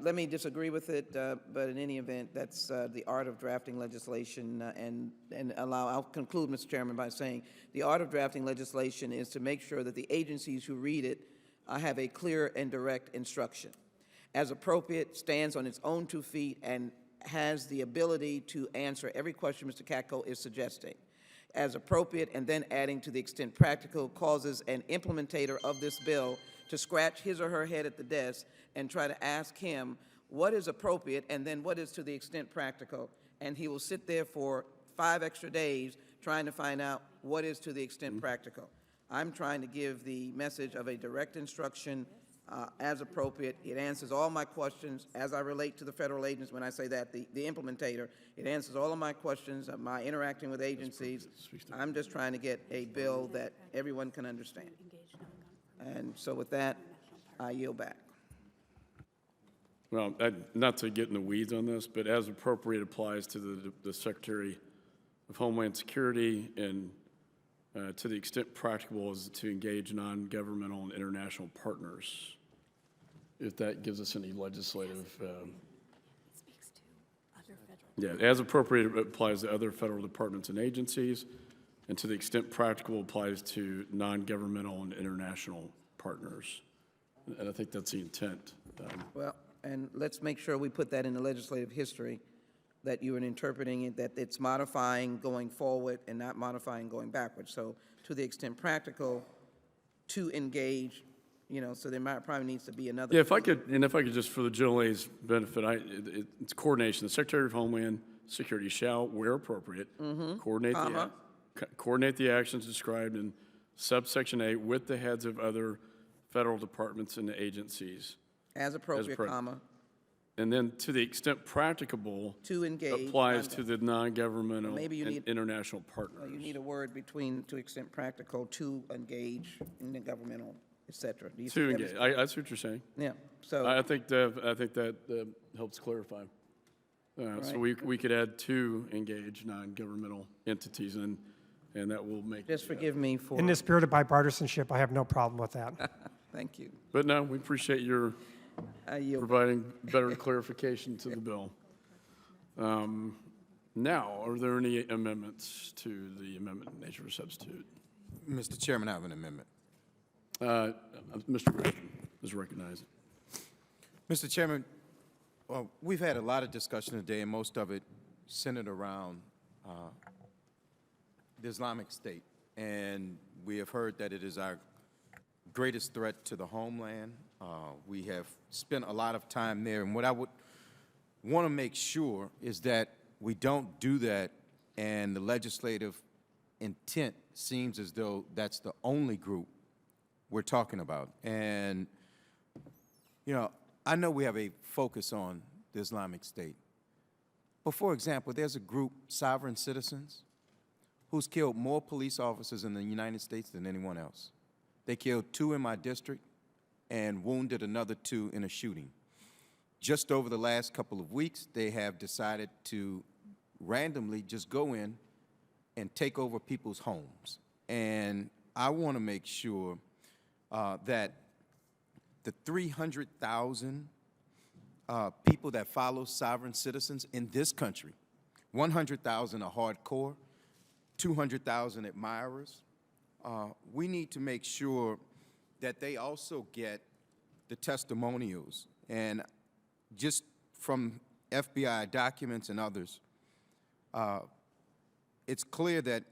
Let me disagree with it, but in any event, that's the art of drafting legislation, and I'll conclude, Mr. Chairman, by saying the art of drafting legislation is to make sure that the agencies who read it have a clear and direct instruction. As appropriate, stands on its own 2 feet, and has the ability to answer every question Mr. Katko is suggesting. As appropriate, and then adding to the extent practical, causes an implementator of this bill to scratch his or her head at the desk and try to ask him what is appropriate and then what is to the extent practical. And he will sit there for 5 extra days trying to find out what is to the extent practical. I'm trying to give the message of a direct instruction as appropriate. It answers all my questions as I relate to the federal agents. When I say that, the implementator, it answers all of my questions of my interacting with agencies. I'm just trying to get a bill that everyone can understand. And so with that, I yield back. Well, not to get in the weeds on this, but as appropriate applies to the Secretary of Homeland Security, and to the extent practicable is to engage non-governmental and international partners, if that gives us any legislative. Yeah, as appropriate applies to other federal departments and agencies, and to the extent practical applies to non-governmental and international partners. And I think that's the intent. Well, and let's make sure we put that in the legislative history, that you are interpreting it, that it's modifying going forward and not modifying going backwards. So to the extent practical, to engage, so there probably needs to be another. Yeah, if I could just, for the general lady's benefit, it's coordination. The Secretary of Homeland Security shall, where appropriate, coordinate the actions described in subsection A with the heads of other federal departments and agencies. As appropriate, comma. And then to the extent practicable, To engage. applies to the non-governmental Maybe and international partners. You need a word between to extent practical, to engage in the governmental, et cetera. Do you To see that, engage, Mr. I see what you're saying. Yeah, so. I think that helps clarify. So we could add to engage non-governmental entities, and that will make. Just forgive me for. In the spirit of bipartisanship, I have no problem with that. Thank you. But no, we appreciate your I yield. providing better clarification to the bill. Now, are there any amendments to the amendment in nature of substitute? Mr. Chairman, I have an amendment. Mr. Gresham is recognized. Mr. Chairman, well, we've had a lot of discussion today, and most of it centered around the Islamic State. And we have heard that it is our greatest threat to the homeland. We have spent a lot of time there, and what I would want to make sure is that we don't do that, and the legislative intent seems as though that's the only group we're talking about. And, I know we have a focus on the Islamic State. But for example, there's a group, Sovereign Citizens, who's killed more police officers in the United States than anyone else. They killed 2 in my district and wounded another 2 in a shooting. Just over the last couple of weeks, they have decided to randomly just go in and take over people's homes. And I want to make sure that the 300,000 people that follow Sovereign Citizens in this country, 100,000 are hardcore, 200,000 admirers, we need to make sure that they also get the testimonials. And just from FBI documents and others, it's clear that,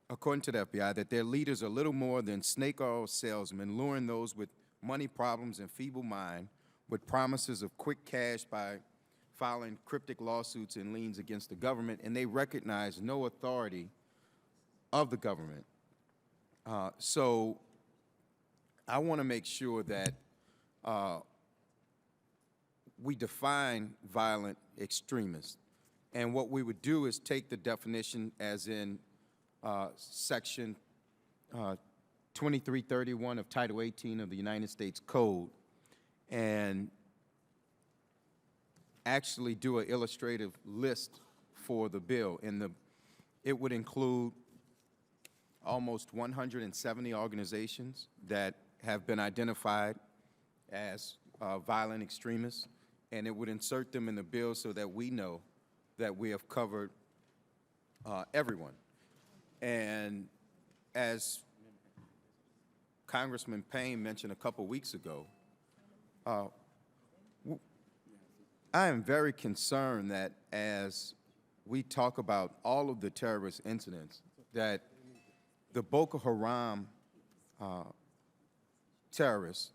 according to the FBI, that their leaders are little more than snake oil salesmen, luring those with money problems and feeble mind with promises of quick cash by filing cryptic lawsuits and liens against the government, and they recognize no authority of the government. So I want to make sure that we define violent extremists. And what we would do is take the definition as in Section 2331 of Title 18 of the United States Code, and actually do an illustrative list for the bill, and it would include almost 170 organizations that have been identified as violent extremists, and it would insert them in the bill so that we know that we have covered everyone. And as Congressman Payne mentioned a couple weeks ago, I am very concerned that as we talk about all of the terrorist incidents, that the Boko Haram terrorists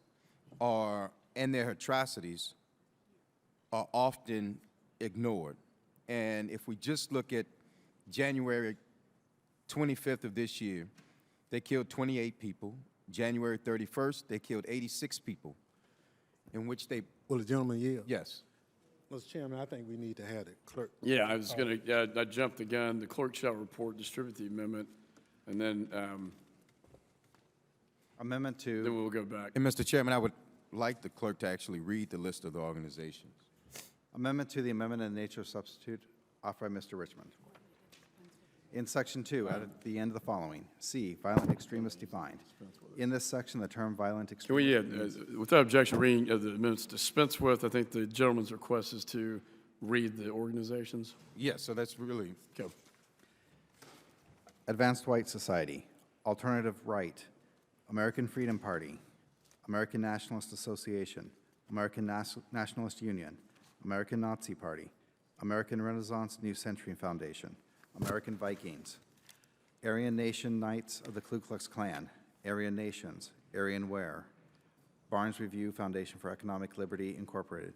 and their atrocities are often ignored. And if we just look at January 25th of this year, they killed 28 people. January 31st, they killed 86 people, in which they... Will the gentleman yield? Yes. Mr. Chairman, I think we need to have the clerk. Yeah, I was going to, I jumped the gun. The clerk shall report, distribute the amendment, and then Amendment 2. then we'll go back. And Mr. Chairman, I would like the clerk to actually read the list of the organizations. Amendment to the amendment in nature of substitute offered by Mr. Richmond. In Section 2, added at the end of the following. C, violent extremist defined. In this section, the term violent Can we, extremist... without objection, reading of the amendments dispensed with, I think the gentleman's request is to read the organizations. Yes, so that's really... Okay. Advanced White Society, Alternative Right, American Freedom Party, American Nationalist Association, American Nationalist Union, American Nazi Party, American Renaissance New Century Foundation, American Vikings, Aryan Nation Knights of the Ku Klux Klan, Aryan Nations, Aryan Wear, Barnes Review Foundation for Economic Liberty, Incorporated,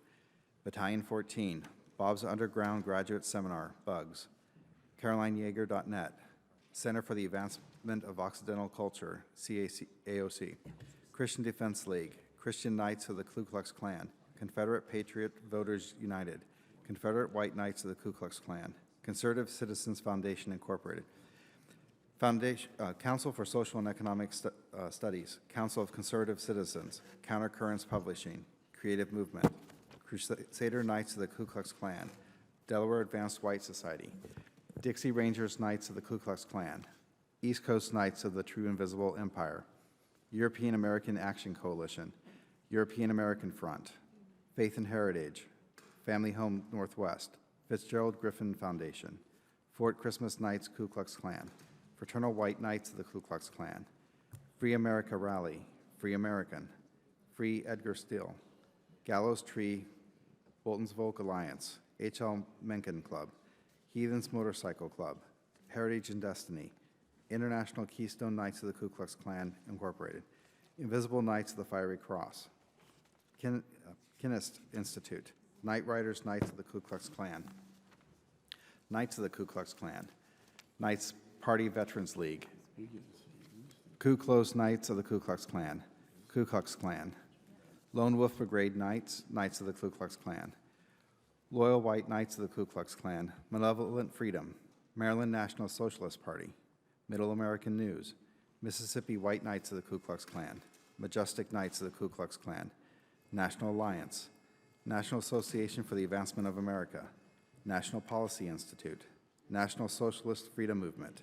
Battalion 14, Bob's Underground Graduate Seminar, BUGS, CarolineYeager.net, Center for the Advancement of Occidental Culture, AOC, Christian Defense League, Christian Knights of the Ku Klux Klan, Confederate Patriot Voters United, Confederate White Knights of the Ku Klux Klan, Conservative Citizens Foundation, Incorporated, Council for Social and Economic Studies, Council of Conservative Citizens, Countercurrents Publishing, Creative Movement, Crusader Knights of the Ku Klux Klan, Delaware Advanced White Society, Dixie Rangers Knights of the Ku Klux Klan, East Coast Knights of the True Invisible Empire, European American Action Coalition, European American Front, Faith and Heritage, Family Home Northwest, Fitzgerald Griffin Foundation, Fort Christmas Knights Ku Klux Klan, Fraternal White Knights of the Ku Klux Klan, Free America Rally, Free American, Free Edgar Steele, Gallows Tree, Bolton's Volk Alliance, H.L. Mencken Club, Heathens Motorcycle Club, Heritage and Destiny, International Keystone Knights of the Ku Klux Klan, Incorporated, Invisible Knights of the Fiery Cross, Kinnist Institute, Night Riders Knights of the Ku Klux Klan, Knights of the Ku Klux Klan, Knights Party Veterans League, Ku Klux Knights of the Ku Klux Klan, Ku Klux Klan, Lone Wolf Brigade Knights, Knights of the Ku Klux Klan, Loyal White Knights of the Ku Klux Klan, Malevolent Freedom, Maryland National Socialist Party, Middle American News, Mississippi White Knights of the Ku Klux Klan, Majestic Knights of the Ku Klux Klan, National Alliance, National Association for the Advancement of America, National Policy Institute, National Socialist Freedom Movement,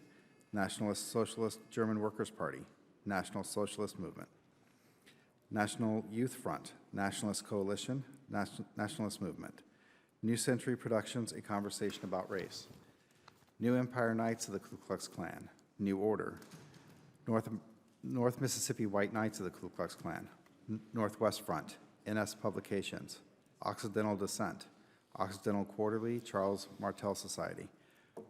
Nationalist Socialist German Workers' Party, National Socialist Movement, National Youth Front, Nationalist Coalition, Nationalist Movement, New Century Productions, A Conversation About Race, New Empire Knights of the Ku Klux Klan, New Order, North Mississippi White Knights of the Ku Klux Klan, Northwest Front, NS Publications, Occidental Descent, Occidental Quarterly, Charles Martel Society,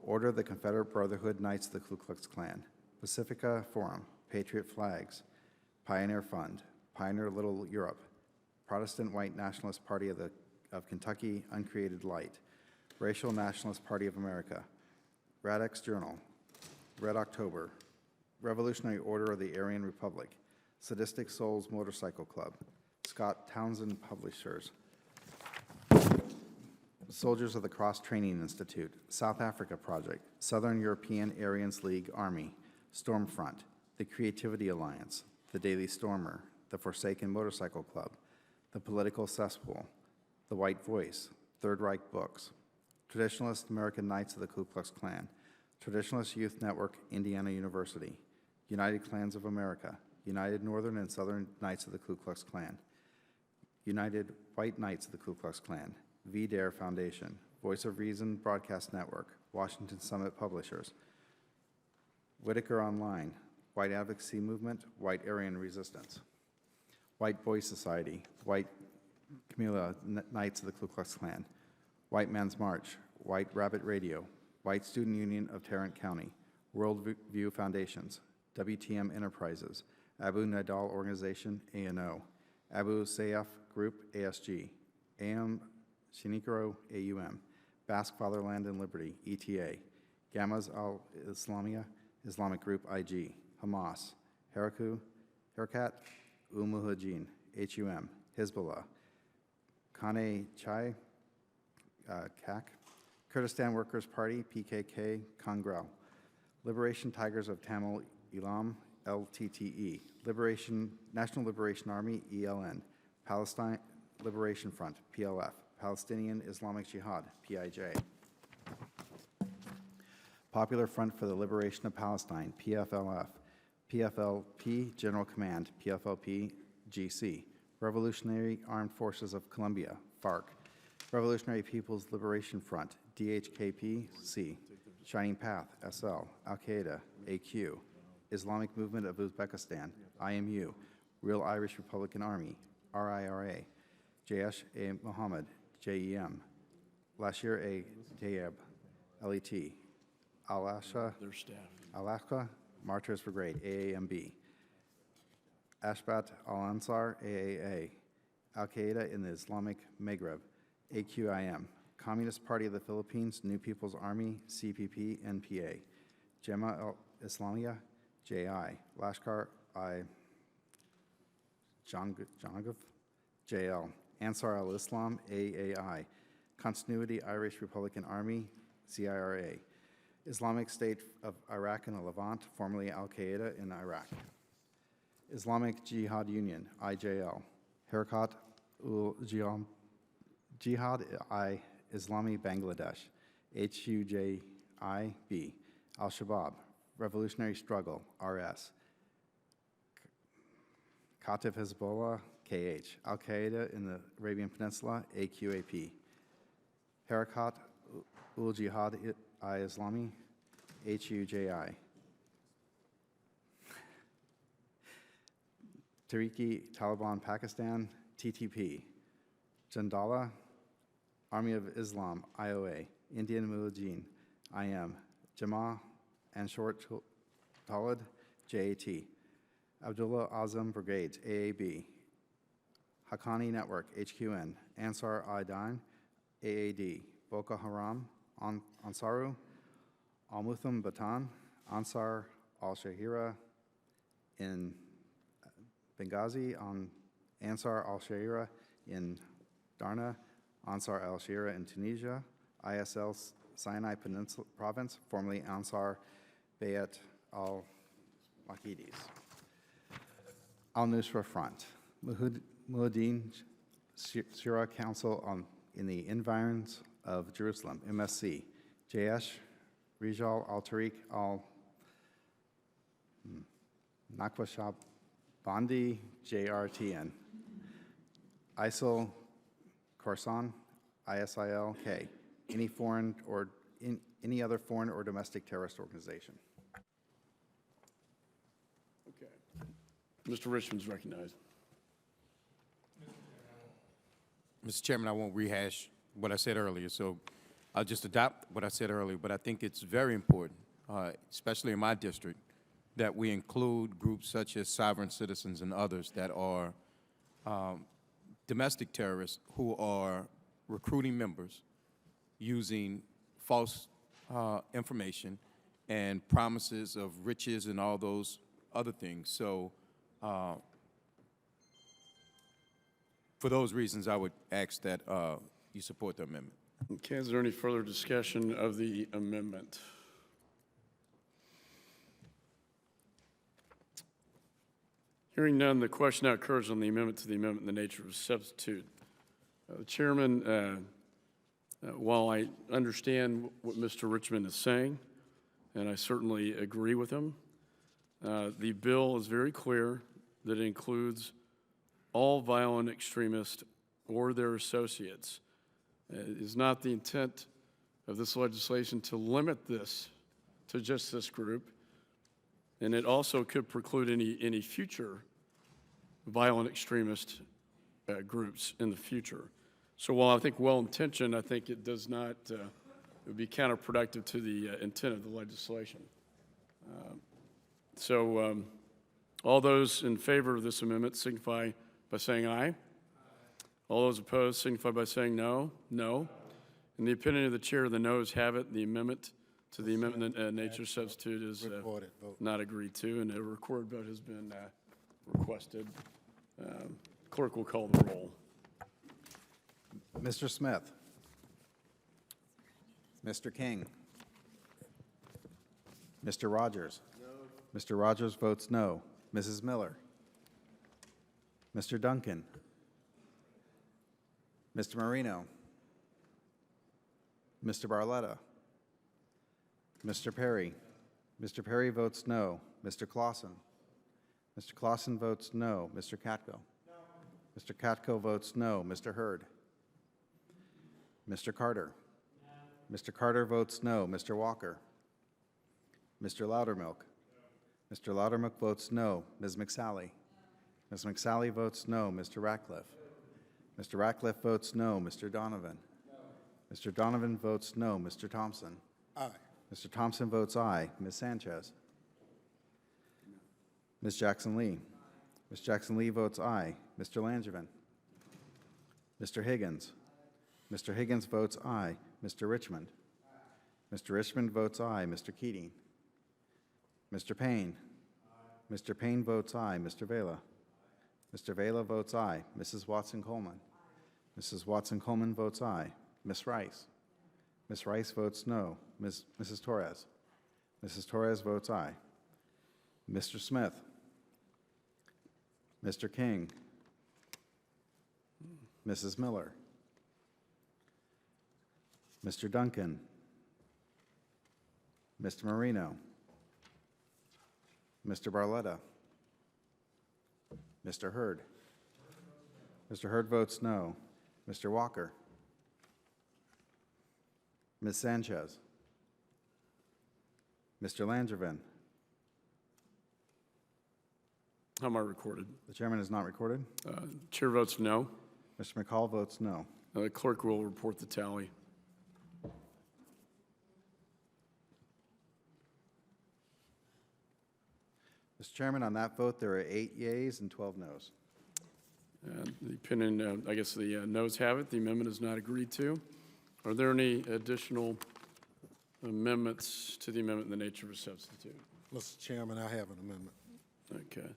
Order of the Confederate Brotherhood Knights of the Ku Klux Klan, Pacifica Forum, Patriot Flags, Pioneer Fund, Pioneer Little Europe, Protestant White Nationalist Party of Kentucky, Uncreated Light, Racial Nationalist Party of America, Radix Journal, Red October, Revolutionary Order of the Aryan Republic, Sadistic Souls Motorcycle Club, Scott Townsend Publishers, Soldiers of the Cross Training Institute, South Africa Project, Southern European Aryans League Army, Stormfront, the Creativity Alliance, the Daily Stormer, the Forsaken Motorcycle Club, the Political Cesspool, the White Voice, Third Reich Books, Traditionalist American Knights of the Ku Klux Klan, Traditionalist Youth Network, Indiana University, United Klans of America, United Northern and Southern Knights of the Ku Klux Klan, United White Knights of the Ku Klux Klan, V-Dare Foundation, Voice of Reason Broadcast Network, Washington Summit Publishers, Whitaker Online, White Advocacy Movement, White Aryan Resistance, White Boy Society, White Camilla Knights of the Ku Klux Klan, White Man's March, White Rabbit Radio, White Student Union of Tarrant County, World View Foundations, WTM Enterprises, Abu Nidal Organization, ANO, Abu Sayyaf Group, ASG, AM Shinikoro, AUM, Basque Fatherland and Liberty, ETA, Gammas al-Islamiyah, Islamic Group, IG, Hamas, Harakat Mujahideen, HUM, Hezbollah, Kane Chai, CAC, Kurdistan Workers' Party, PKK, Kongrel, Liberation Tigers of Tamil Elam, LTTE, National Liberation Army, ELN, Palestine Liberation Front, PLF, Palestinian Islamic Jihad, PIJ, Popular Front for the Liberation of Palestine, PFLF, PFLP General Command, PFLP GC, Revolutionary Armed Forces of Colombia, FARC, Revolutionary People's Liberation Front, DHKP-C, Shining Path, SL, Al-Qaeda, AQ, Islamic Movement of Uzbekistan, IMU, Real Irish Republican Army, RIRA, Jaish-e Mohammed, JEM, Lashir-e Tayeb, LET, Alaska Martyrs Brigade, AAMB, Ashbat al-Ansar, AAA, Al-Qaeda in the Islamic Maghreb, AQIM, Communist Party of the Philippines, New People's Army, CPP, NPA, Jemaah al-Islamiyah, JI, Lashkar-i Jangov, JL, Ansar al-Islam, AAI, Continuity Irish Republican Army, CIRA, Islamic State of Iraq and the Levant, formerly Al-Qaeda in Iraq, Islamic Jihad Union, IJL, Harakat Jihad-i-Islami Bangladesh, HUJIB, Al-Shabaab, Revolutionary Struggle, RS, Kataib Hezbollah, KH, Al-Qaeda in the Arabian Peninsula, AQAP, Harakat ul-Jihad-i-Islami, HUJI, Tehrik Taliban Pakistan, TTP, Jandala, Army of Islam, IOA, Indian Mujahideen, IM, Jamaah Ansar Talib, JAT, Abdullah Azam Brigades, AAB, Haqqani Network, HQN, Ansar al-Din, AAD, Boko Haram, Ansaru, Al-Mutham Batan, Ansar al-Shahira in Benghazi, Ansar al-Shahira in Darna, Ansar al-Shahira in Tunisia, ISL Sinai Peninsula Province, formerly Ansar Bayat al-Makides, Al-Nusra Front, Mujahideen Shura Council in the Environs of Jerusalem, MSC, Jaish, Rijal al-Tariq al-Naqshbandi, JRTN, ISIL Khorasan, ISIL-K, any other foreign or domestic terrorist organization. Okay. Mr. Richmond's recognized. Mr. Chairman, I won't rehash what I said earlier, so I'll just adopt what I said earlier, but I think it's very important, especially in my district, that we include groups such as sovereign citizens and others that are domestic terrorists who are recruiting members using false information and promises of riches and all those other things. So for those reasons, I would ask that you support the amendment. Okay, is there any further discussion of the amendment? Hearing none, the question now occurs on the amendment to the amendment in the nature of a substitute. The chairman While I understand what Mr. Richmond is saying, and I certainly agree with him, the bill is very clear that it includes all violent extremists or their associates. It is not the intent of this legislation to limit this to just this group, and it also could preclude any future violent extremist groups in the future. So while I think well-intentioned, I think it does not, it would be counterproductive to the intent of the legislation. All those in favor of this amendment signify by saying aye. All those opposed signify by saying no. No. In the opinion of the chair, the noes have it. The amendment to the amendment nature substitute is not agreed to, and a recorded vote has been requested. Clerk will call the roll. Mr. Smith. Mr. King. Mr. Rogers. No. Mr. Rogers votes no. Mrs. Miller. Mr. Duncan. Mr. Marino. Mr. Barletta. Mr. Perry. Mr. Perry votes no. Mr. Clausen. Mr. Clausen votes no. Mr. Katko. No. Mr. Katko votes no. Mr. Hurd. Mr. Carter. No. Mr. Carter votes no. Mr. Walker. Mr. Loudermilk. No. Mr. Loudermilk votes no. Ms. McSally. Ms. McSally votes no. Mr. Ratcliffe. Mr. Ratcliffe votes no. Mr. Donovan. No. Mr. Donovan votes no. Mr. Thompson. Aye. Mr. Thompson votes aye. Ms. Sanchez. Ms. Jackson Lee. Ms. Jackson Lee votes aye. Mr. Langevin. Mr. Higgins. Mr. Higgins votes aye. Mr. Richmond. Mr. Richmond votes aye. Mr. Keating. Mr. Payne. Mr. Payne votes aye. Mr. Vela. Mr. Vela votes aye. Mrs. Watson-Coleman. Mrs. Watson-Coleman votes aye. Ms. Rice. Ms. Rice votes no. Mrs. Torres. Mrs. Torres votes aye. Mr. Smith. Mr. King. Mrs. Miller. Mr. Duncan. Mr. Marino. Mr. Barletta. Mr. Hurd. Mr. Hurd votes no. Mr. Walker. Ms. Sanchez. Mr. Langevin. How am I recorded? The chairman is not recorded. Chair votes no. Mr. McCall votes no. The clerk will report the tally. Mr. Chairman, on that vote, there are 8 yeas and 12 noes. The opinion, I guess the noes have it. The amendment is not agreed to. Are there any additional amendments to the amendment in the nature of a substitute? Mr. Chairman, I have an amendment. Okay.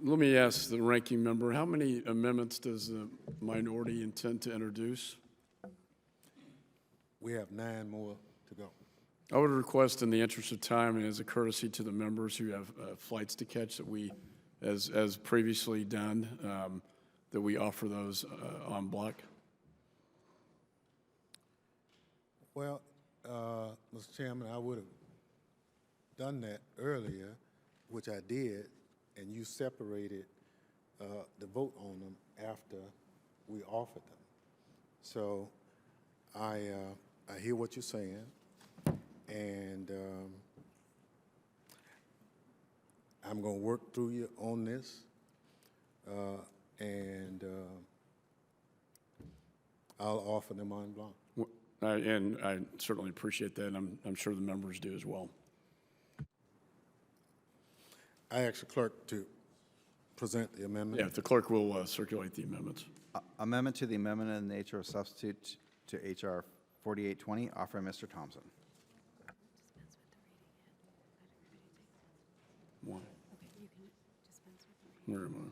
Let me ask the ranking member, how many amendments does the minority intend to introduce? We have 9 more to go. I would request, in the interest of time and as a courtesy to the members who have flights to catch, that we, as previously done, that we offer those en bloc. Well, Mr. Chairman, I would have done that earlier, which I did, and you separated the vote on them after we offered them. So I hear what you're saying, and I'm going to work through you on this, and I'll offer them en blanc. And I certainly appreciate that, and I'm sure the members do as well. I ask the clerk to present the amendment. Yeah, the clerk will circulate the amendments. Amendment to the amendment in the nature of substitute to H.R. 4820, offered by Mr. Thompson. One. Okay, you can dispense with the reading. Where am I?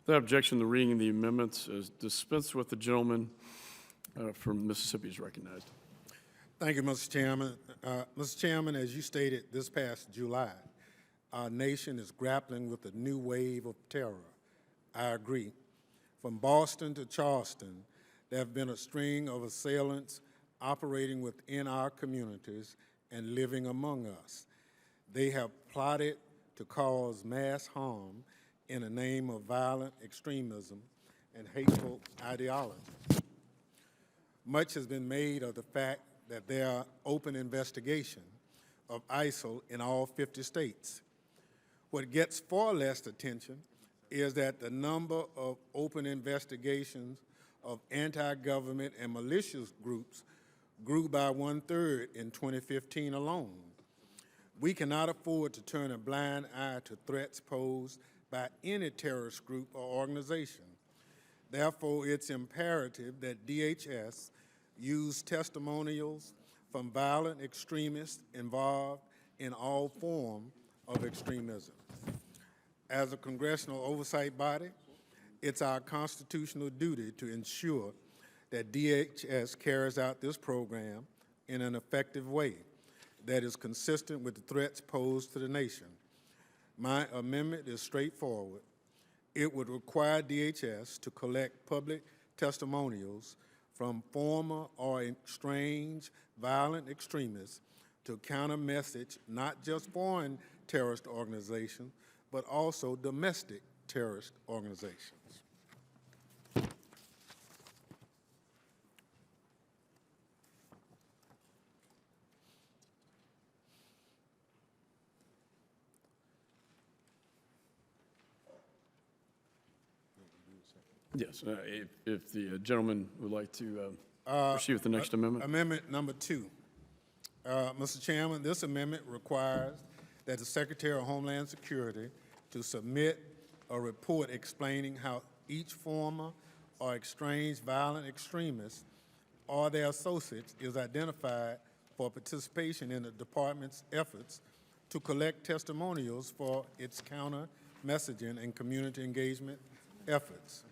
Without objection, the reading of the amendments is dispensed with. The gentleman from Mississippi is recognized. Thank you, Mr. Chairman. Mr. Chairman, as you stated this past July, our nation is grappling with a new wave of terror. I agree. From Boston to Charleston, there have been a string of assailants operating within our communities and living among us. They have plotted to cause mass harm in the name of violent extremism and hateful ideology. Much has been made of the fact that there are open investigations of ISIL in all 50 states. What gets far less attention is that the number of open investigations of anti-government and malicious groups grew by 1/3 in 2015 alone. We cannot afford to turn a blind eye to threats posed by any terrorist group or organization. Therefore, it's imperative that DHS use testimonials from violent extremists involved in all forms of extremism. As a congressional oversight body, it's our constitutional duty to ensure that DHS carries out this program in an effective way that is consistent with the threats posed to the nation. My amendment is straightforward. It would require DHS to collect public testimonials from former or estranged violent extremists to counter-message not just foreign terrorist organizations, but also domestic terrorist organizations. Yes, if the gentleman would like to proceed with the next amendment. Amendment number 2. Mr. Chairman, this amendment requires that the Secretary of Homeland Security to submit a report explaining how each former or estranged violent extremist or their associates is identified for participation in the department's efforts to collect testimonials for its counter-messaging and community engagement efforts.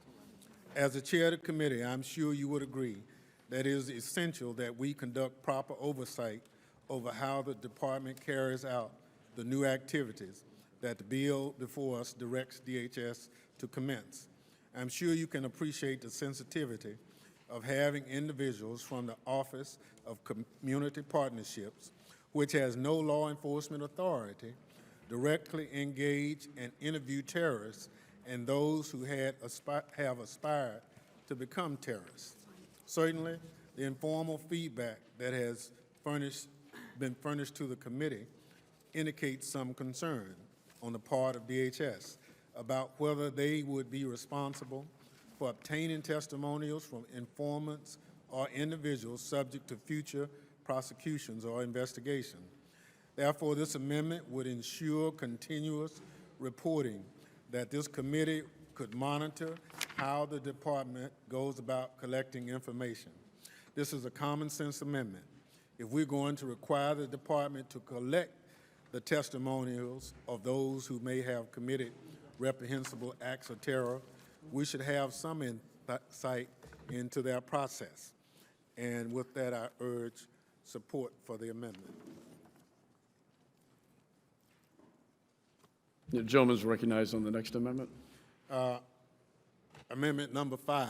As the chair of the committee, I'm sure you would agree that it is essential that we conduct proper oversight over how the department carries out the new activities that the bill before us directs DHS to commence. I'm sure you can appreciate the sensitivity of having individuals from the Office of Community Partnerships, which has no law enforcement authority, directly engage and interview terrorists and those who have aspired to become terrorists. Certainly, the informal feedback that has been furnished to the committee indicates some concern on the part of DHS about whether they would be responsible for obtaining testimonials from informants or individuals subject to future prosecutions or investigation. Therefore, this amendment would ensure continuous reporting that this committee could monitor how the department goes about collecting information. This is a common sense amendment. If we're going to require the department to collect the testimonials of those who may have committed reprehensible acts of terror, we should have some insight into their process. And with that, I urge support for the amendment. The gentleman is recognized on the next amendment. Amendment number 5.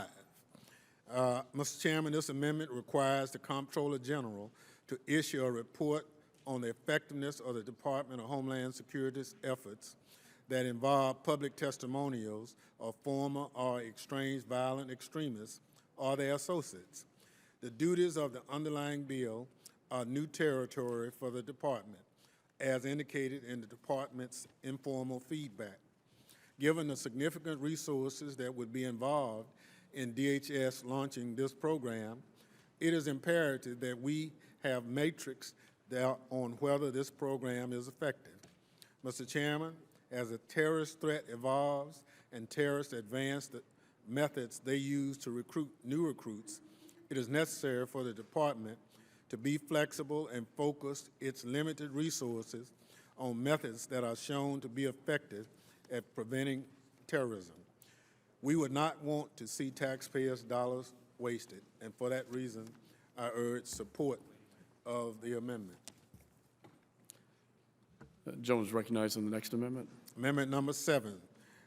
Mr. Chairman, this amendment requires the Comptroller General to issue a report on the effectiveness of the Department of Homeland Security's efforts that involve public testimonials of former or estranged violent extremists or their associates. The duties of the underlying bill are new territory for the department, as indicated in the department's informal feedback. Given the significant resources that would be involved in DHS launching this program, it is imperative that we have metrics on whether this program is effective. Mr. Chairman, as a terrorist threat evolves and terrorists advance the methods they use to recruit new recruits, it is necessary for the department to be flexible and focus its limited resources on methods that are shown to be effective at preventing terrorism. We would not want to see taxpayers' dollars wasted, and for that reason, I urge support of the amendment. Jones recognized on the next amendment. Amendment number 7.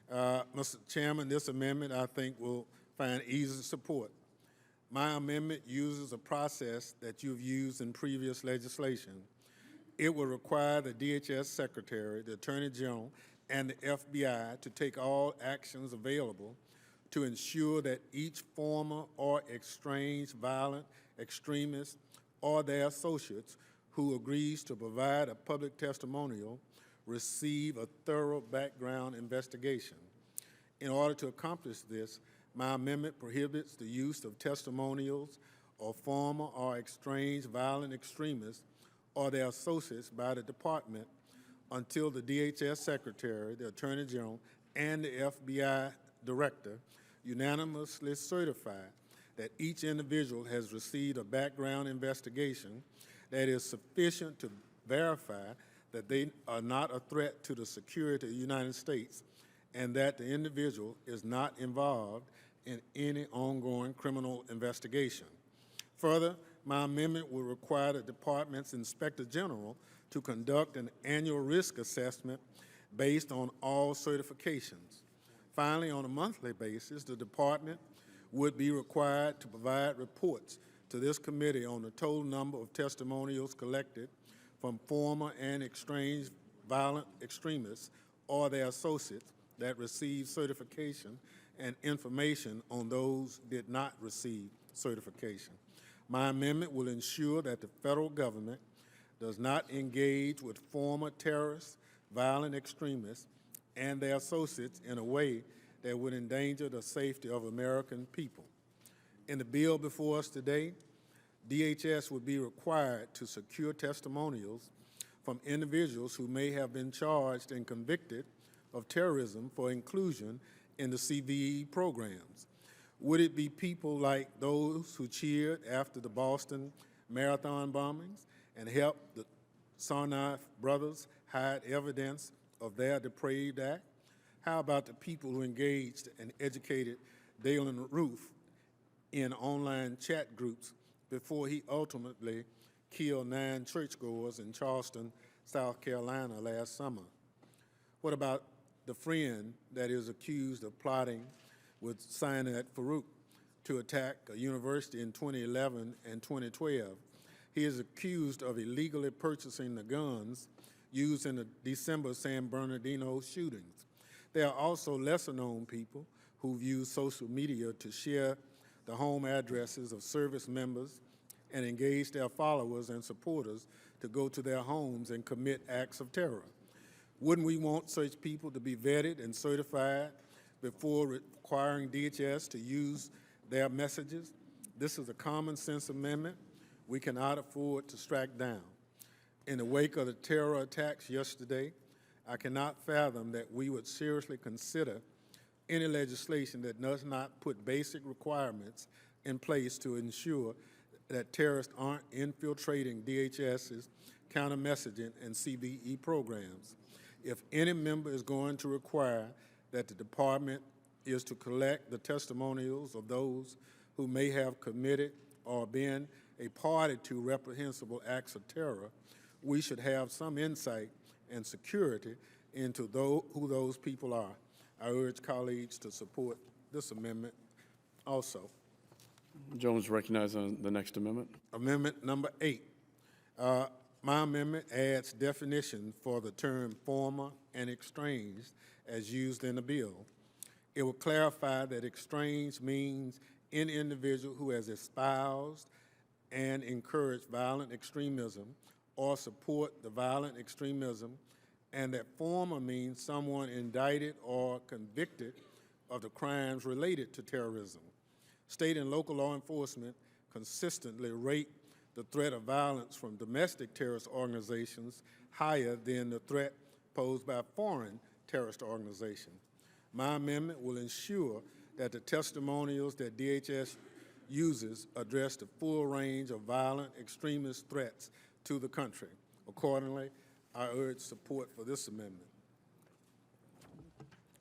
Mr. Chairman, this amendment I think will find easy support. My amendment uses a process that you've used in previous legislation. It will require the DHS Secretary, the Attorney General, and the FBI to take all actions available to ensure that each former or estranged violent extremist or their associates who agrees to provide a public testimonial receive a thorough background investigation. In order to accomplish this, my amendment prohibits the use of testimonials of former or estranged violent extremists or their associates by the department until the DHS Secretary, the Attorney General, and the FBI Director unanimously certify that each individual has received a background investigation that is sufficient to verify that they are not a threat to the security of the United States and that the individual is not involved in any ongoing criminal investigation. Further, my amendment will require the department's Inspector General to conduct an annual risk assessment based on all certifications. Finally, on a monthly basis, the department would be required to provide reports to this committee on the total number of testimonials collected from former and estranged violent extremists or their associates that received certification and information on those did not receive certification. My amendment will ensure that the federal government does not engage with former terrorists, violent extremists, and their associates in a way that would endanger the safety of American people. In the bill before us today, DHS would be required to secure testimonials from individuals who may have been charged and convicted of terrorism for inclusion in the CVE programs. Would it be people like those who cheered after the Boston Marathon bombings and helped the Sarnoff brothers hide evidence of their depraved act? How about the people who engaged and educated Dalen Roof in online chat groups before he ultimately killed 9 churchgoers in Charleston, South Carolina last summer? What about the friend that is accused of plotting with Sinat Farouk to attack a university in 2011 and 2012? He is accused of illegally purchasing the guns used in the December San Bernardino shootings. There are also lesser-known people who've used social media to share the home addresses of service members and engage their followers and supporters to go to their homes and commit acts of terror. Wouldn't we want such people to be vetted and certified before requiring DHS to use their messages? This is a common sense amendment we cannot afford to strike down. In the wake of the terror attacks yesterday, I cannot fathom that we would seriously consider any legislation that does not put basic requirements in place to ensure that terrorists aren't infiltrating DHS's counter-messaging and CVE programs. If any member is going to require that the department is to collect the testimonials of those who may have committed or been a party to reprehensible acts of terror, we should have some insight and security into who those people are. I urge colleagues to support this amendment also. Jones recognized on the next amendment. Amendment number 8. My amendment adds definition for the term former and estranged as used in the bill. It will clarify that estranged means any individual who has espoused and encouraged violent extremism or support the violent extremism, and that former means someone indicted or convicted of the crimes related to terrorism. State and local law enforcement consistently rate the threat of violence from domestic terrorist organizations higher than the threat posed by foreign terrorist organizations. My amendment will ensure that the testimonials that DHS uses address the full range of violent extremist threats to the country. Accordingly, I urge support for this amendment.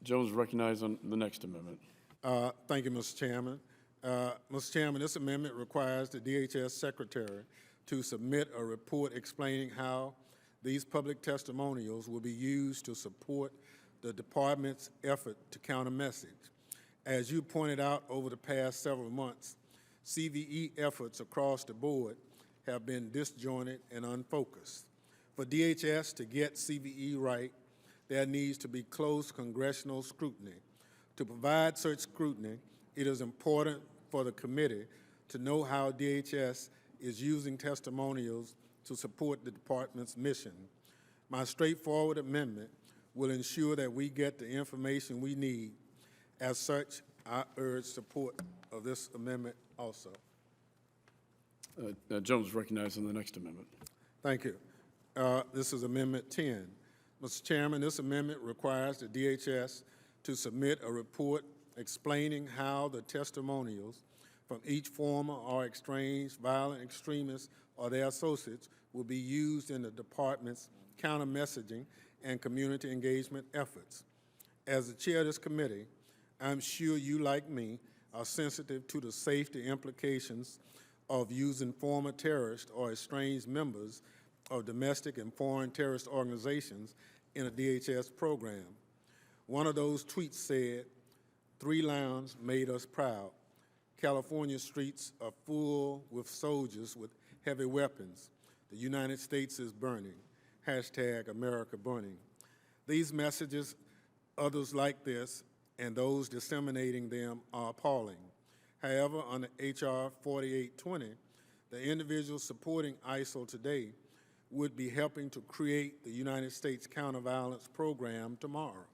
Jones recognized on the next amendment. Thank you, Mr. Chairman. Mr. Chairman, this amendment requires the DHS Secretary to submit a report explaining how these public testimonials will be used to support the department's effort to counter message. As you pointed out over the past several months, CVE efforts across the board have been disjointed and unfocused. For DHS to get CVE right, there needs to be close congressional scrutiny. To provide such scrutiny, it is important for the committee to know how DHS is using testimonials to support the department's mission. My straightforward amendment will ensure that we get the information we need. As such, I urge support of this amendment also. Jones recognized on the next amendment. Thank you. This is Amendment 10. Mr. Chairman, this amendment requires the DHS to submit a report explaining how the testimonials from each former or estranged violent extremist or their associates will be used in the department's counter-messaging and community engagement efforts. As the chair of this committee, I'm sure you, like me, are sensitive to the safety implications of using former terrorist or estranged members of domestic and foreign terrorist organizations in a DHS program. One of those tweets said, "3 lions made us proud. California streets are full with soldiers with heavy weapons. The United States is burning. Hashtag America burning." These messages, others like this, and those disseminating them are appalling. However, under H.R. 4820, the individuals supporting ISIL today would be helping to create the United States counter-violence program tomorrow.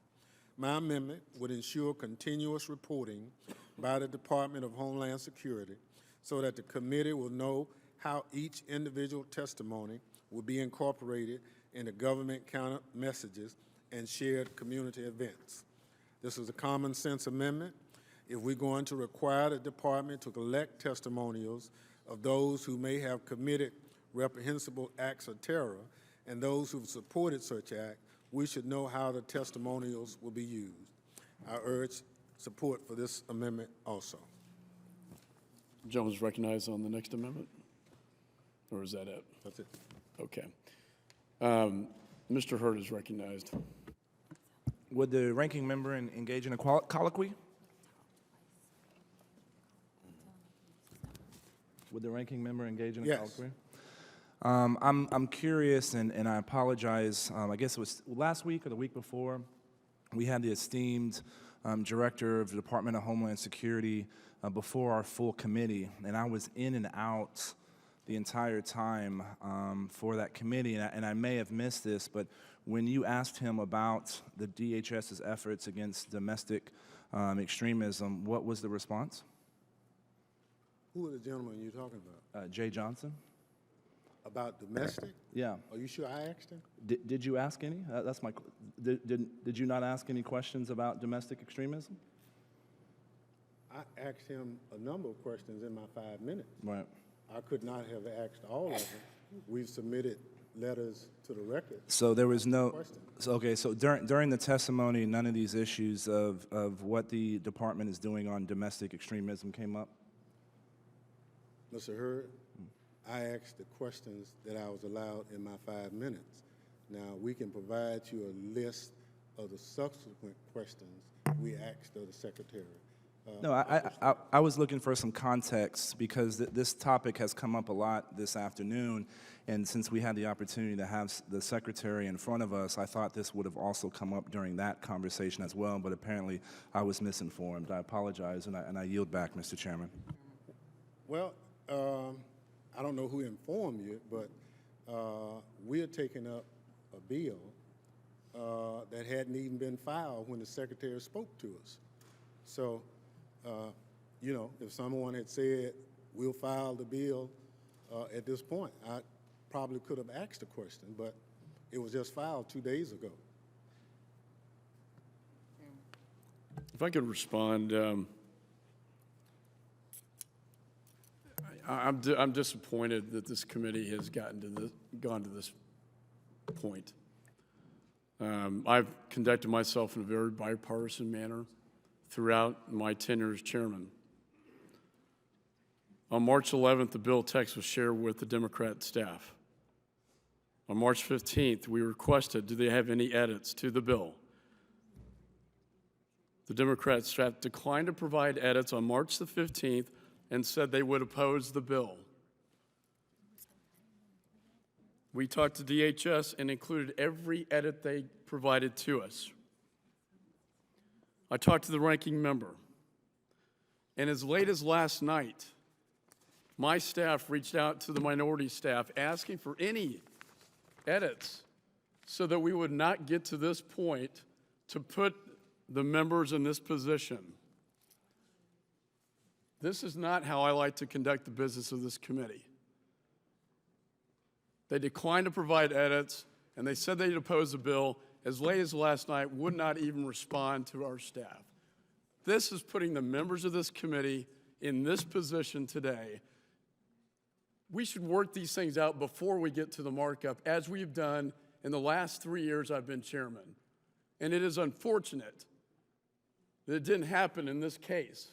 My amendment would ensure continuous reporting by the Department of Homeland Security so that the committee will know how each individual testimony will be incorporated into government counter messages and shared community events. This is a common sense amendment. If we're going to require the department to collect testimonials of those who may have committed reprehensible acts of terror and those who've supported such acts, we should know how the testimonials will be used. I urge support for this amendment also. Jones recognized on the next amendment? Or is that it? That's it. Okay. Mr. Hurd is recognized. Would the ranking member engage in a colloquy? Would the ranking member engage in a Yes. colloquy? I'm curious, and I apologize. I guess it was last week or the week before, we had the esteemed director of the Department of Homeland Security before our full committee, and I was in and out the entire time for that committee, and I may have missed this, but when you asked him about the DHS's efforts against domestic extremism, what was the response? Who are the gentlemen you're talking about? Jay Johnson? About domestic? Yeah. Are you sure I asked him? Did you ask any? That's my. Did you not ask any questions about domestic extremism? I asked him a number of questions in my 5 minutes. Right. I could not have asked all of them. We've submitted letters to the record. So there was no. Question. So, okay. So during the testimony, none of these issues of what the department is doing on domestic extremism came up. Mr. Hurd, I asked the questions that I was allowed in my 5 minutes. Now, we can provide you a list of the subsequent questions we asked of the Secretary. No, I was looking for some context because this topic has come up a lot this afternoon, and since we had the opportunity to have the Secretary in front of us, I thought this would have also come up during that conversation as well, but apparently I was misinformed. I apologize, and I yield back, Mr. Chairman. Well, I don't know who informed you, but we're taking up a bill that hadn't even been filed when the Secretary spoke to us. So, you know, if someone had said, we'll file the bill at this point, I probably could have asked a question, but it was just filed 2 days ago. If I could respond, I'm disappointed that this committee has gone to this point. I've conducted myself in a very bipartisan manner throughout my tenure as chairman. On March 11th, the bill text was shared with the Democrat staff. On March 15th, we requested, do they have any edits to the bill? The Democrat staff declined to provide edits on March the 15th and said they would oppose the bill. We talked to DHS and included every edit they provided to us. I talked to the ranking member, and as late as last night, my staff reached out to the minority staff asking for any edits so that we would not get to this point to put the members in this position. This is not how I like to conduct the business of this committee. They declined to provide edits, and they said they'd oppose the bill. As late as last night, would not even respond to our staff. This is putting the members of this committee in this position today. We should work these things out before we get to the markup, as we've done in the last 3 years I've been chairman. And it is unfortunate that it didn't happen in this case.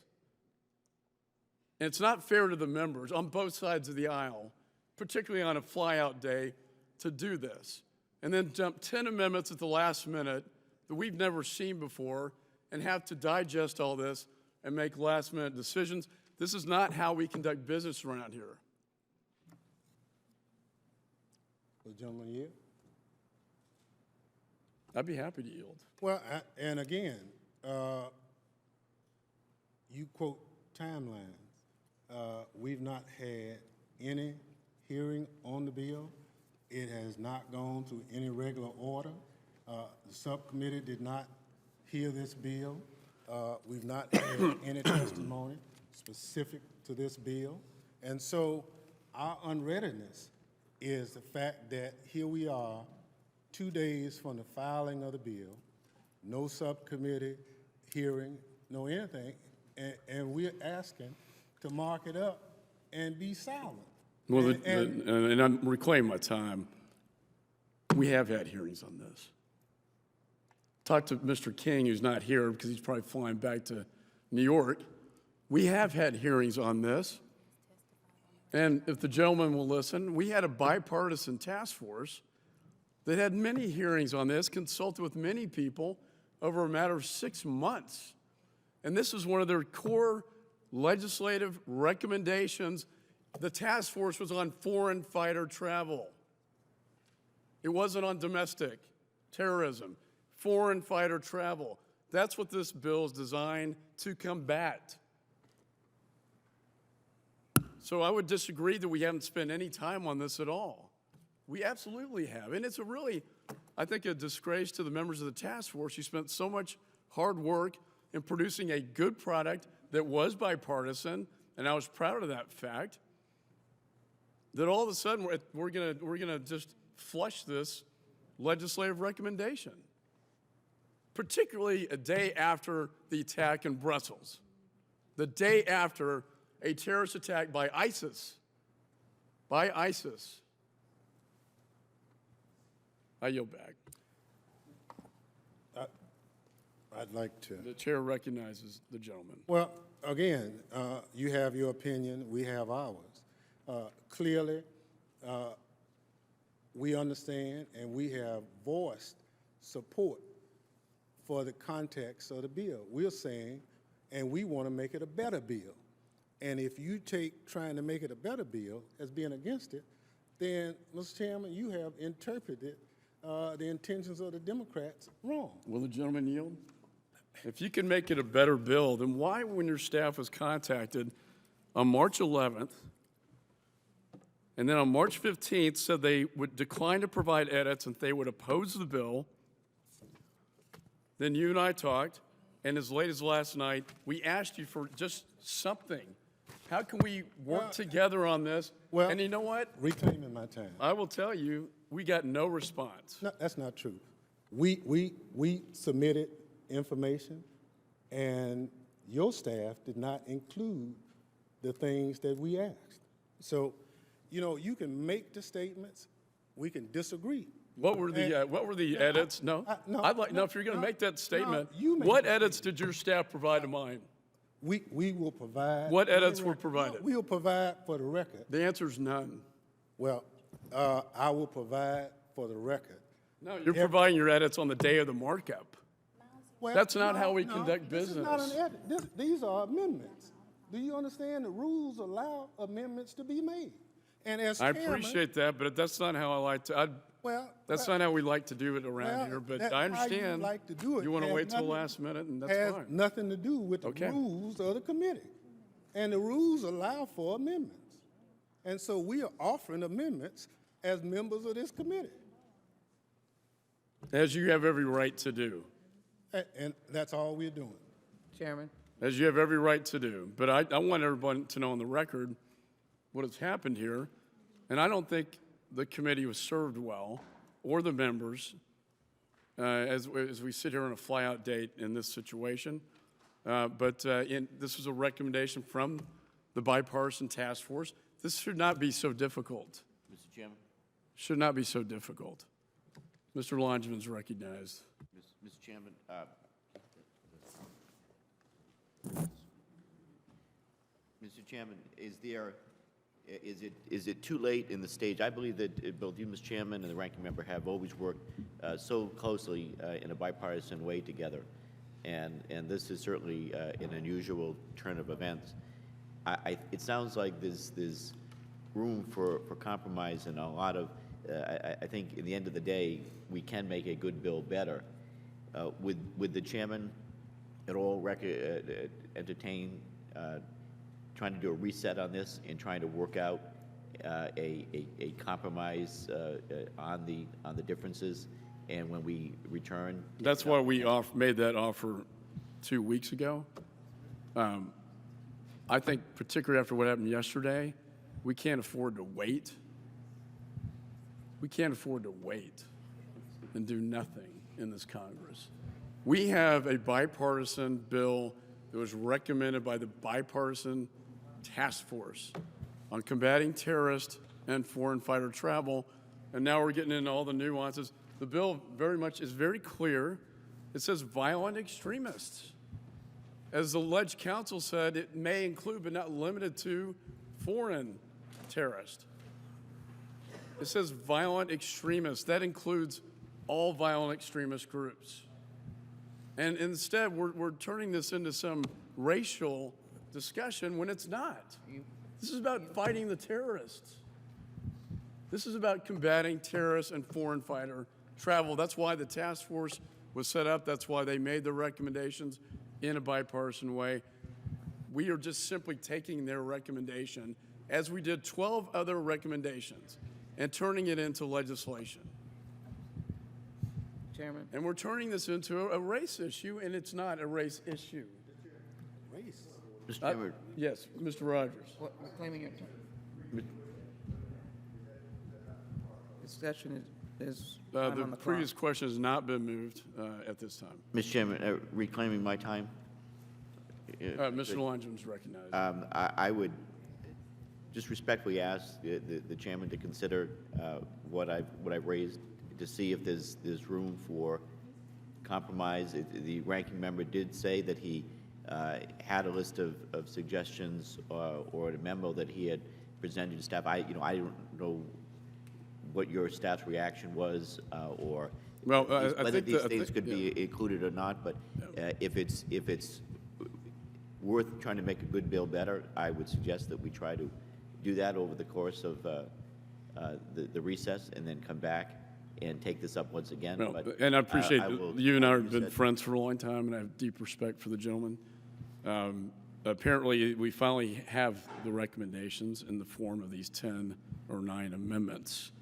And it's not fair to the members on both sides of the aisle, particularly on a fly-out day, to do this. And then jump 10 amendments at the last minute that we've never seen before and have to digest all this and make last-minute decisions. This is not how we conduct business around here. The gentleman yield? I'd be happy to yield. Well, and again, you quote timelines. We've not had any hearing on the bill. It has not gone through any regular order. The subcommittee did not hear this bill. We've not had any testimony specific to this bill. And so our unreadiness is the fact that here we are 2 days from the filing of the bill, no subcommittee hearing, no anything, and we're asking to mark it up and be silent. Well, and I'm reclaiming my time. We have had hearings on this. Talked to Mr. King, who's not here because he's probably flying back to New York. We have had hearings on this. And if the gentleman will listen, we had a bipartisan task force that had many hearings on this, consulted with many people over a matter of 6 months. And this is one of their core legislative recommendations. The task force was on foreign fighter travel. It wasn't on domestic terrorism, foreign fighter travel. That's what this bill is designed to combat. So I would disagree that we haven't spent any time on this at all. We absolutely have. And it's a really, I think, a disgrace to the members of the task force. You spent so much hard work in producing a good product that was bipartisan, and I was proud of that fact, that all of a sudden we're gonna just flush this legislative recommendation, particularly a day after the attack in Brussels, the day after a terrorist attack by ISIS. I yield back. I'd like to. The chair recognizes the gentleman. Well, again, you have your opinion, we have ours. Clearly, we understand and we have voiced support for the context of the bill. We're saying, and we want to make it a better bill. And if you take trying to make it a better bill as being against it, then, Mr. Chairman, you have interpreted the intentions of the Democrats wrong. Will the gentleman yield? If you can make it a better bill, then why, when your staff was contacted on March 11th, and then on March 15th said they would decline to provide edits and they would oppose the bill, then you and I talked, and as late as last night, we asked you for just something. How can we work together on this? Well, and you know what? Reclaiming my time. I will tell you, we got no response. No, that's not true. We submitted information, and your staff did not include the things that we asked. So, you know, you can make the statements, we can disagree. What were the edits? No, I'd like, no, if you're going to make that statement, what edits did your staff provide to mine? We will provide. What edits were provided? We will provide for the record. The answer is none. Well, I will provide for the record. No, you're providing your edits on the day of the markup. Well, That's not how we conduct This business. is not an edit. These are amendments. Do you understand the rules allow amendments to be made? And as I chairman, appreciate that, but that's not how I like to. That's not how we like to do it around here. But that's I how understand. you like to do it. You want to Has wait till the nothing- last minute, and that's has fine. nothing to do with the rules of the committee. And the rules allow for amendments. And so we are offering amendments as members of this committee. As you have every right to do. And that's all we're doing. Chairman? As you have every right to do. But I want everyone to know on the record what has happened here. And I don't think the committee was served well, or the members, as we sit here on a fly-out date in this situation. This was a recommendation from the bipartisan task force. This should not be so difficult. Mr. Chairman? Should not be so difficult. Mr. Longeman's recognized. Mr. Chairman, Mr. Chairman, is it too late in the stage? I believe that both you, Mr. Chairman, and the ranking member have always worked so closely in a bipartisan way together, and this is certainly an unusual turn of events. It sounds like there's room for compromise, and a lot of. I think, in the end of the day, we can make a good bill better. Would the chairman at all entertain trying to do a reset on this and trying to work out a compromise on the differences, and when we return? That's why we made that offer 2 weeks ago. I think, particularly after what happened yesterday, we can't afford to wait. We can't afford to wait and do nothing in this Congress. We have a bipartisan bill that was recommended by the bipartisan task force on combating terrorist and foreign fighter travel, and now we're getting into all the nuances. The bill is very clear. It says violent extremists. As the alleged counsel said, it may include but not limited to foreign terrorists. It says violent extremists. That includes all violent extremist groups. And instead, we're turning this into some racial discussion when it's not. This is about fighting the terrorists. This is about combating terrorists and foreign fighter travel. That's why the task force was set up. That's why they made the recommendations in a bipartisan way. We are just simply taking their recommendation, as we did 12 other recommendations, and turning it into legislation. Chairman? And we're turning this into a race issue, and it's not a race issue. Race? Mr. Chairman? Yes, Mr. Rogers. Reclaiming your time. Discussion is time The on the previous clock. question has not been moved at this time. Mr. Chairman, reclaiming my time? Mr. Longeman's recognized. I would just respectfully ask the chairman to consider what I've raised, to see if there's room for compromise. The ranking member did say that he had a list of suggestions or a memo that he had presented to staff. I don't know what your staff's reaction was, or whether these things could be included or not. But if it's worth trying to make a good bill better, I would suggest that we try to do that over the course of the recess, and then come back and take this up once again. And I appreciate you and I have been friends for a long time, and I have deep respect for the gentleman. Apparently, we finally have the recommendations in the form of these 10 or 9 amendments.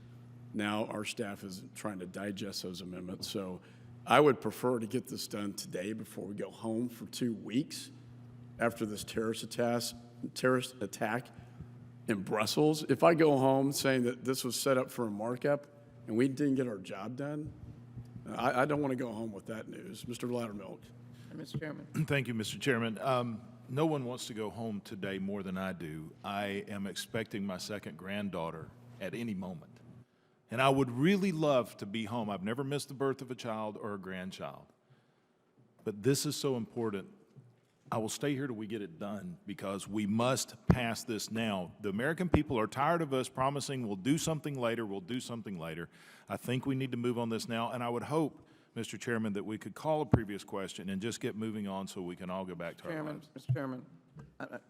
Now our staff is trying to digest those amendments. So I would prefer to get this done today before we go home for 2 weeks after this terrorist attack in Brussels. If I go home saying that this was set up for a markup and we didn't get our job done, I don't want to go home with that news. Mr. Loudermilk. Mr. Chairman. Thank you, Mr. Chairman. No one wants to go home today more than I do. I am expecting my second granddaughter at any moment. And I would really love to be home. I've never missed the birth of a child or a grandchild. But this is so important. I will stay here till we get it done because we must pass this now. The American people are tired of us promising we'll do something later, we'll do something later. I think we need to move on this now, and I would hope, Mr. Chairman, that we could call a previous question and just get moving on so we can all go back to our lives. Mr. Chairman.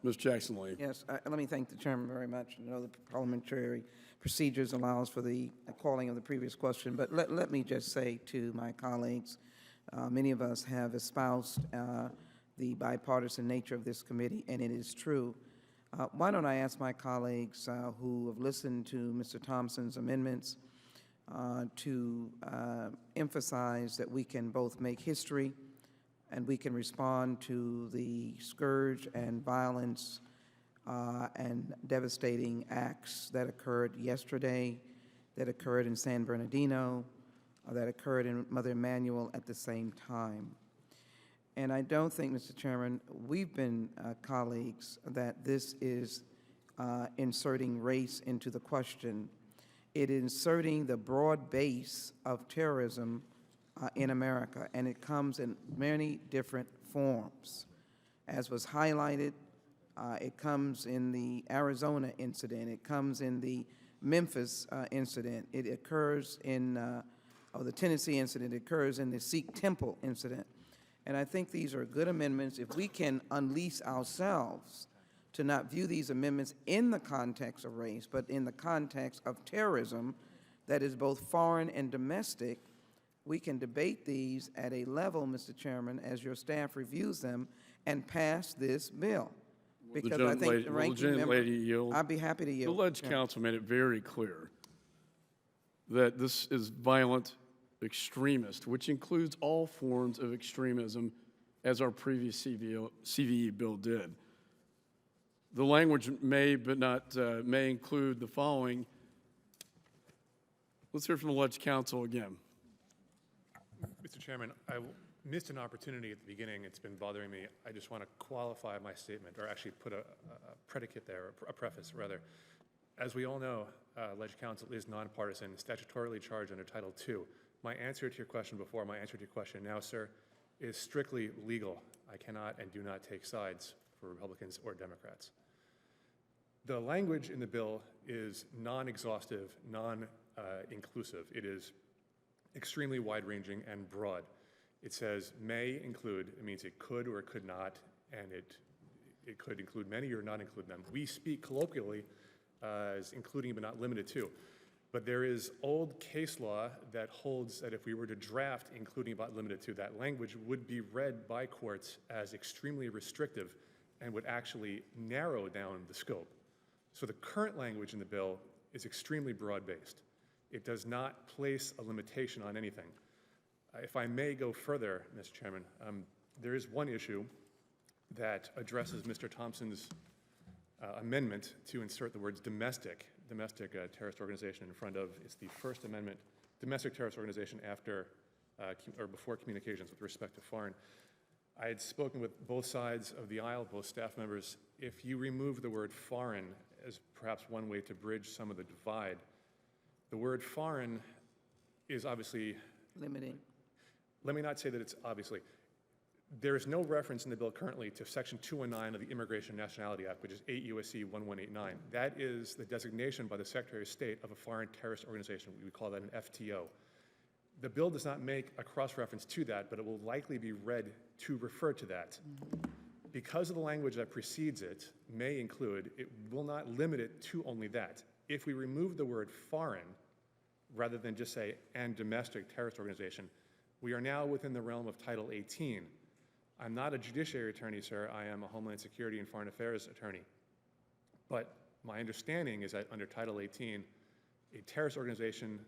Ms. Jackson-Lee. Yes, let me thank the chairman very much. I know the parliamentary procedures allows for the calling of the previous question, but let me just say to my colleagues, many of us have espoused the bipartisan nature of this committee, and it is true. Why don't I ask my colleagues who have listened to Mr. Thompson's amendments to emphasize that we can both make history and we can respond to the scourge and violence and devastating acts that occurred yesterday, that occurred in San Bernardino, that occurred in Mother Emanuel at the same time. And I don't think, Mr. Chairman, we've been colleagues that this is inserting race into the question. It is inserting the broad base of terrorism in America, and it comes in many different forms. As was highlighted, it comes in the Arizona incident, it comes in the Memphis incident, it occurs in the Tennessee incident, it occurs in the Sikh temple incident. And I think these are good amendments. If we can unleash ourselves to not view these amendments in the context of race, but in the context of terrorism that is both foreign and domestic, we can debate these at a level, Mr. Chairman, as your staff reviews them, and pass this bill. Because I think the ranking member, I'd be happy to yield. The Ledge Council made it very clear that this is violent extremist, which includes all forms of extremism, as our previous CVE bill did. The language may, but not may include the following. Let's hear from the Ledge Council again. Mr. Chairman, I missed an opportunity at the beginning. It's been bothering me. I just want to qualify my statement, or actually put a predicate there, a preface rather. As we all know, Ledge Council is nonpartisan, statutorily charged under Title II. My answer to your question before, my answer to your question now, sir, is strictly legal. I cannot and do not take sides for Republicans or Democrats. The language in the bill is non-exhaustive, non-inclusive. It is extremely wide-ranging and broad. It says may include, it means it could or it could not, and it could include many or not include them. We speak colloquially as including but not limited to. But there is old case law that holds that if we were to draft including but limited to, that language would be read by courts as extremely restrictive and would actually narrow down the scope. So the current language in the bill is extremely broad-based. It does not place a limitation on anything. If I may go further, Mr. Chairman, there is one issue that addresses Mr. Thompson's amendment to insert the words domestic terrorist organization in front of. It's the First Amendment, domestic terrorist organization after or before communications with respect to foreign. I had spoken with both sides of the aisle, both staff members. If you remove the word foreign as perhaps one way to bridge some of the divide, the word foreign is obviously limiting. Let me not say that it's obviously. There is no reference in the bill currently to Section 219 of the Immigration and Nationality Act, which is 8 U.S.C. 1189. That is the designation by the Secretary of State of a foreign terrorist organization. We call that an FTO. The bill does not make a cross-reference to that, but it will likely be read to refer to that. Because of the language that precedes it, may include, it will not limit it to only that. If we remove the word foreign, rather than just say, and domestic terrorist organization, we are now within the realm of Title 18. I'm not a judiciary attorney, sir. I am a Homeland Security and Foreign Affairs attorney. But my understanding is that under Title 18, a terrorist organization,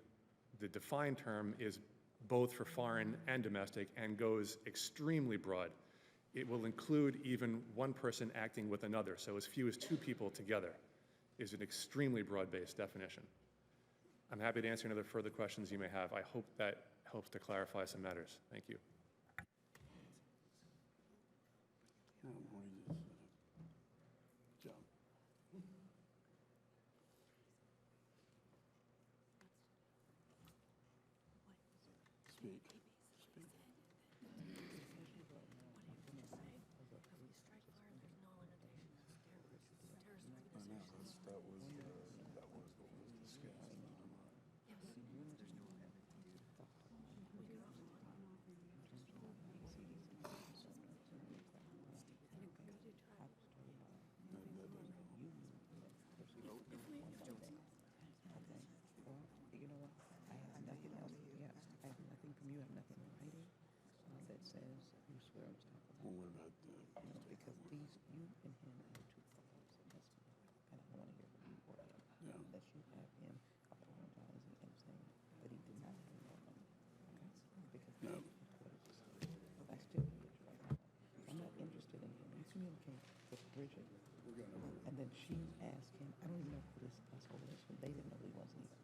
the defined term is both for foreign and domestic and goes extremely broad. It will include even one person acting with another, so as few as two people together is an extremely broad-based definition. I'm happy to answer any other further questions you may have. I hope that helps to clarify some matters. Thank you. Speak. You know what? I have nothing else. Yeah, I have nothing from you. I have nothing in writing that says you swear on top of Well, what about you know, because these, you and him are two fathers of testimony, and I want to hear from you or him. Yeah. Unless you have him apologizing and saying that he did not have your number, okay? Because No. I still need it right now. I'm not interested in him. You communicate with Bridget, and then she asked him, I don't even know who this asshole is, but they didn't know who he was either.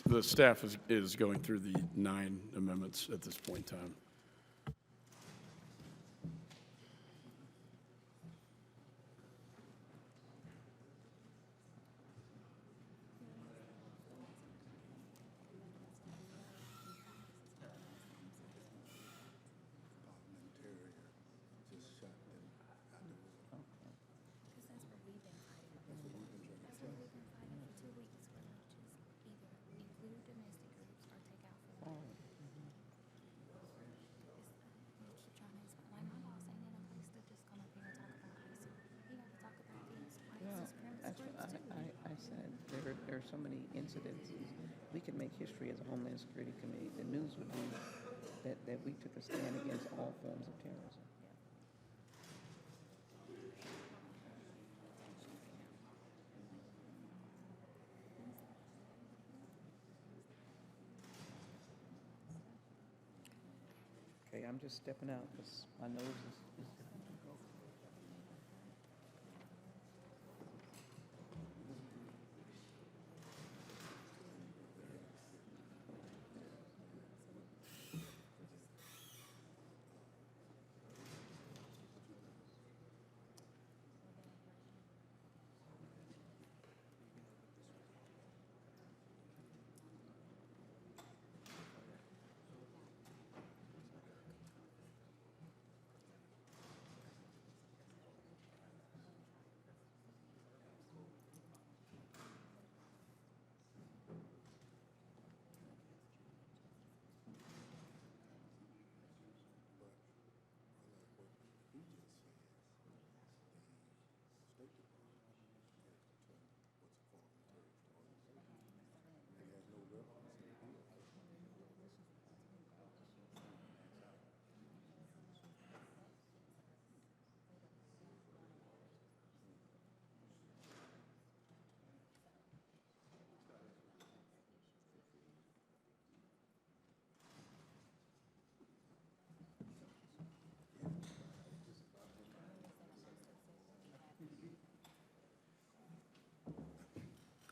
The staff is going through the 9 amendments at this point in time. That's what I said. There are so many incidences. We could make history as a Homeland Security Committee. The news would be that we took a stand against all forms of terrorism. Okay, I'm just stepping out because my nose is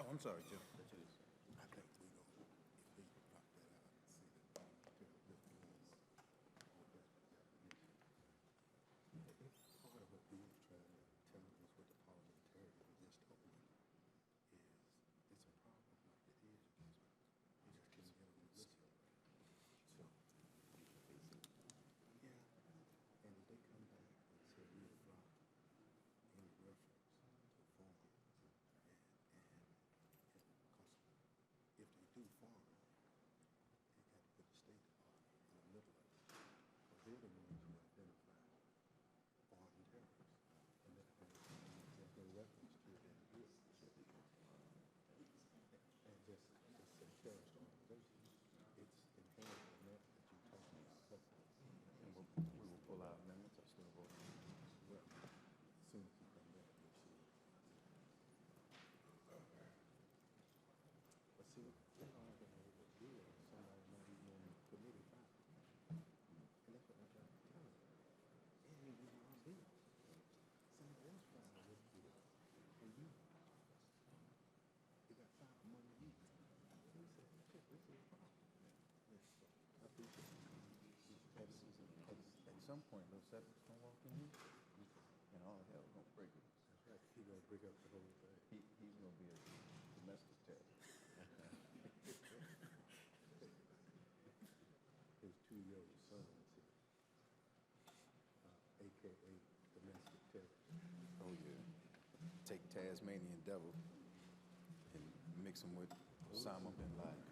Oh, I'm sorry, Jim. At some point, those septic's gonna walk in here, and all hell gonna break it. That's right. He's gonna break up the whole thing. He's gonna be a domestic terrorist. AKA domestic terror. Oh, yeah. Take Tasmanian devil and mix them with Osama bin Laden.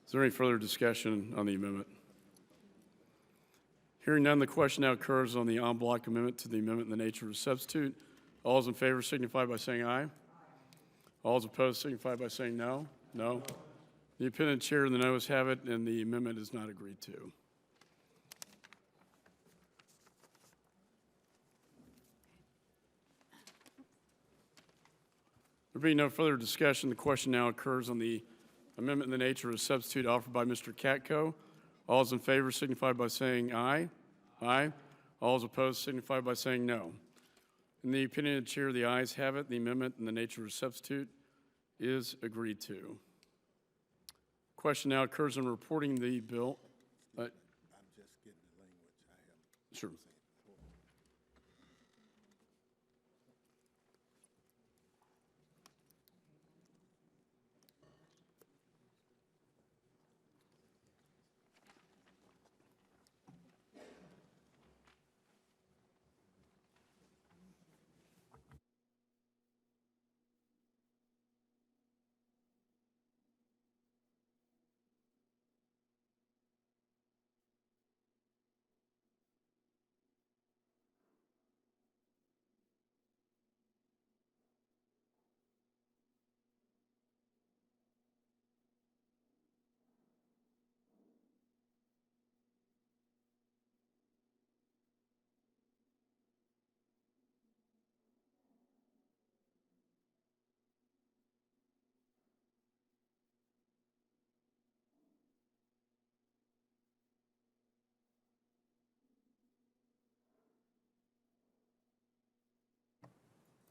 Is there any further discussion on the amendment? Hearing none, the question now occurs on the en bloc amendment to the amendment in the nature of a substitute. All those in favor signify by saying aye. All those opposed signify by saying no. No. The opinion chair and the noes have it, and the amendment is not agreed to. There being no further discussion, the question now occurs on the amendment in the nature of a substitute offered by Mr. Katko. All those in favor signify by saying aye. Aye. All those opposed signify by saying no. In the opinion of the chair, the ayes have it. The amendment in the nature of a substitute is agreed to. Question now occurs in reporting the bill. I'm just getting the language. I have. Sure.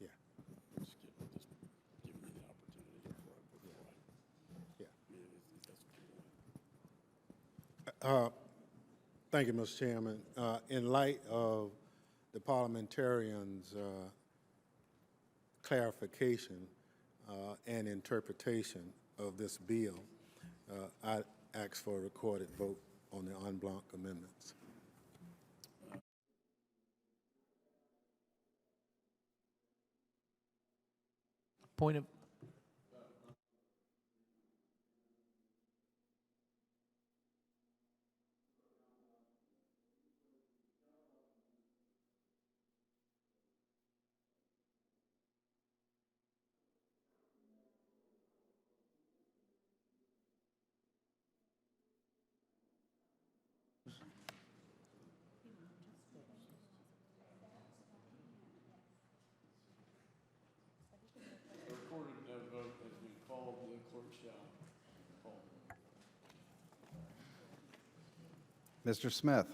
Yeah. Just give me the opportunity before I. Thank you, Mr. Chairman. In light of the parliamentarians' clarification and interpretation of this bill, I ask for a recorded vote on the en bloc amendments. Point of A recorded vote has been called. The clerk shall call. Mr. Smith.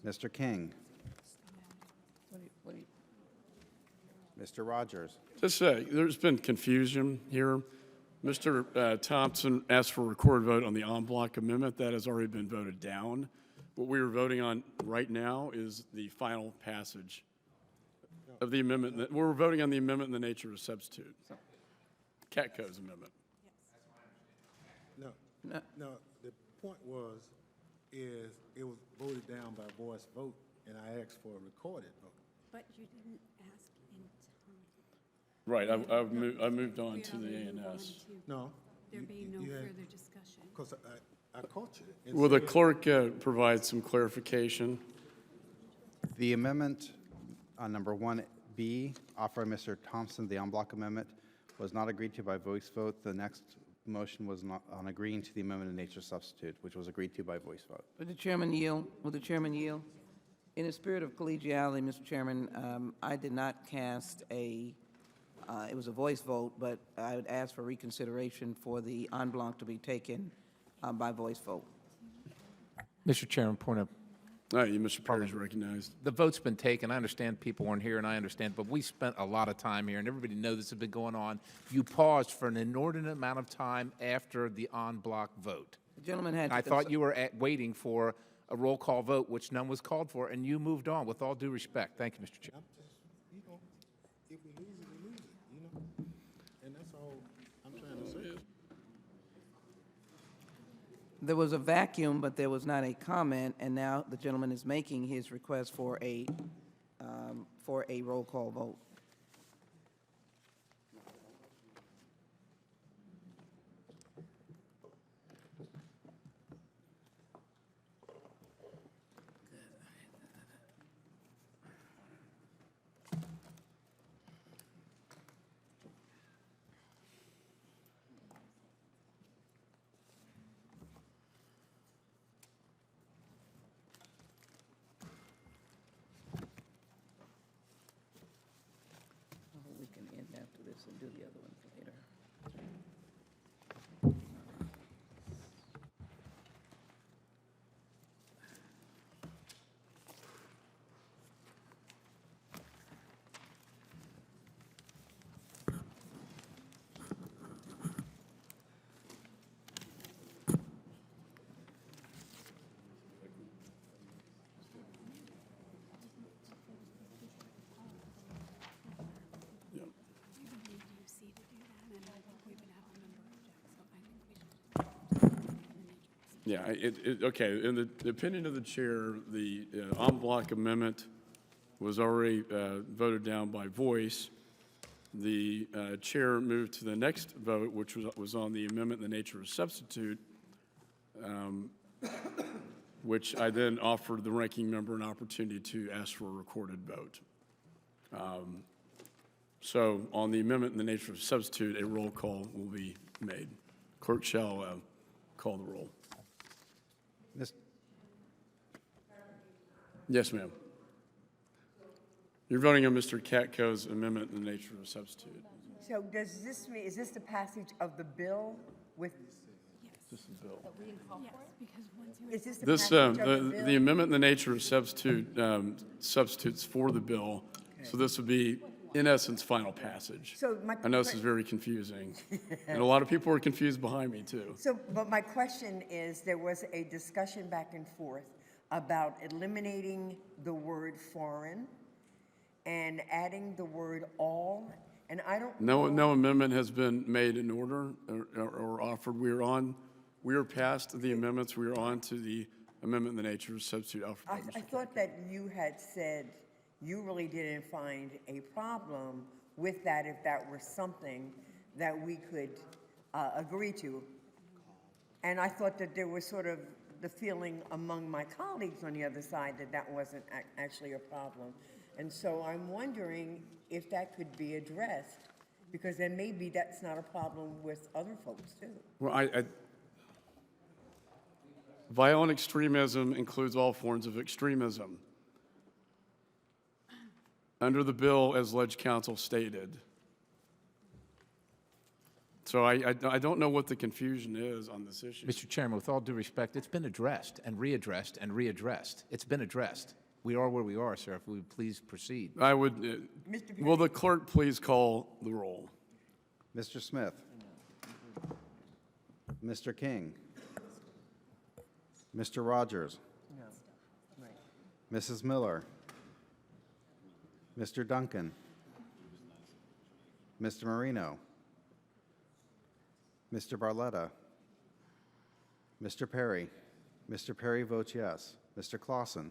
Mr. King. Mr. Rogers. Just say, there's been confusion here. Mr. Thompson asked for a recorded vote on the en bloc amendment. That has already been voted down. What we are voting on right now is the final passage of the amendment. We're voting on the amendment in the nature of a substitute. Katko's amendment. No, no, the point is it was voted down by voice vote, and I asked for a recorded vote. But you didn't ask in time. Right, I moved on to the ANS. No. There being no further discussion. Because I caught you. and Will the said- clerk provide some clarification? The amendment on number 1B, offered by Mr. Thompson, the en bloc amendment, was not agreed to by voice vote. The next motion was not on agreeing to the amendment in nature substitute, which was agreed to by voice vote. Would the chairman yield? Would the chairman yield? In the spirit of collegiality, Mr. Chairman, I did not cast a, it was a voice vote, but I would ask for reconsideration for the en bloc to be taken by voice vote. Mr. Chairman, point of All right, Mr. Perry is recognized. the vote's been taken. I understand people weren't here, and I understand, but we spent a lot of time here, and everybody knows this has been going on. You paused for an inordinate amount of time after the en bloc vote. The gentleman had to I thought you were waiting for a roll call vote, which none was called for, and you moved on. With all due respect, thank you, Mr. Chairman. If we lose it, we lose it, and that's all I'm trying to say. There was a vacuum, but there was not a comment, and now the gentleman is making his request for a roll call vote. Yeah, okay, in the opinion of the chair, the en bloc amendment was already voted down by voice. The chair moved to the next vote, which was on the amendment in the nature of substitute, which I then offered the ranking member an opportunity to ask for a recorded vote. So on the amendment in the nature of substitute, a roll call will be made. Clerk shall call the roll. Yes, ma'am. You're voting on Mr. Katko's amendment in the nature of substitute. So does this mean, is this the passage of the bill with? This is the bill. Yes, because once you. Is this the This, passage of the the bill? amendment in the nature of substitute, substitutes for the bill. So this would be, in essence, final passage. So my I know this is very confusing. And a lot of people are confused behind me, too. So, but my question is, there was a discussion back and forth about eliminating the word foreign and adding the word all, and I don't. No amendment has been made in order or offered. We are past the amendments. We are on to the amendment in the nature of substitute offered by I Mr. thought that you had said you really didn't find a problem with that if that were something that we could agree to. And I thought that there was sort of the feeling among my colleagues on the other side that that wasn't actually a problem. And so I'm wondering if that could be addressed, because then maybe that's not a problem with other folks too. Well, violent extremism includes all forms of extremism. Under the bill, as Ledge Counsel stated. So I don't know what the confusion is on this issue. Mr. Chairman, with all due respect, it's been addressed and readdressed and readdressed. It's been addressed. We are where we are, sir. If we would please proceed. I would, will the clerk please call the roll? Mr. Smith. Mr. King. Mr. Rogers. Mrs. Miller. Mr. Duncan. Mr. Marino. Mr. Barletta. Mr. Perry. Mr. Perry votes yes. Mr. Clausen.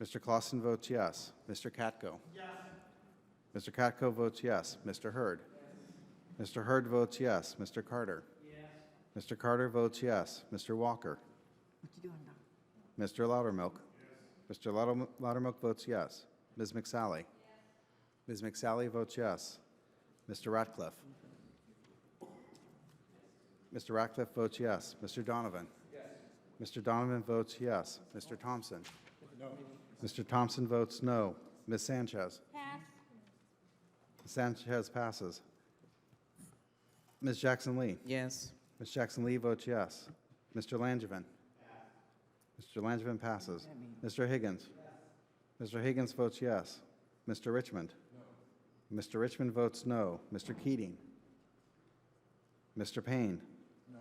Mr. Clausen votes yes. Mr. Katko. Yes. Mr. Katko votes yes. Mr. Hurd. Yes. Mr. Hurd votes yes. Mr. Carter. Yes. Mr. Carter votes yes. Mr. Walker. What you doing now? Mr. Loudermilk. Yes. Mr. Loudermilk votes yes. Ms. McSally. Yes. Ms. McSally votes yes. Mr. Ratcliffe. Mr. Ratcliffe votes yes. Mr. Donovan. Yes. Mr. Donovan votes yes. Mr. Thompson. No. Mr. Thompson votes no. Ms. Sanchez. Pass. Ms. Sanchez passes. Ms. Jackson-Lee. Yes. Ms. Jackson-Lee votes yes. Mr. Langevin. Mr. Langevin passes. Mr. Higgins. Mr. Higgins votes yes. Mr. Richmond. No. Mr. Richmond votes no. Mr. Keating. Mr. Payne. No.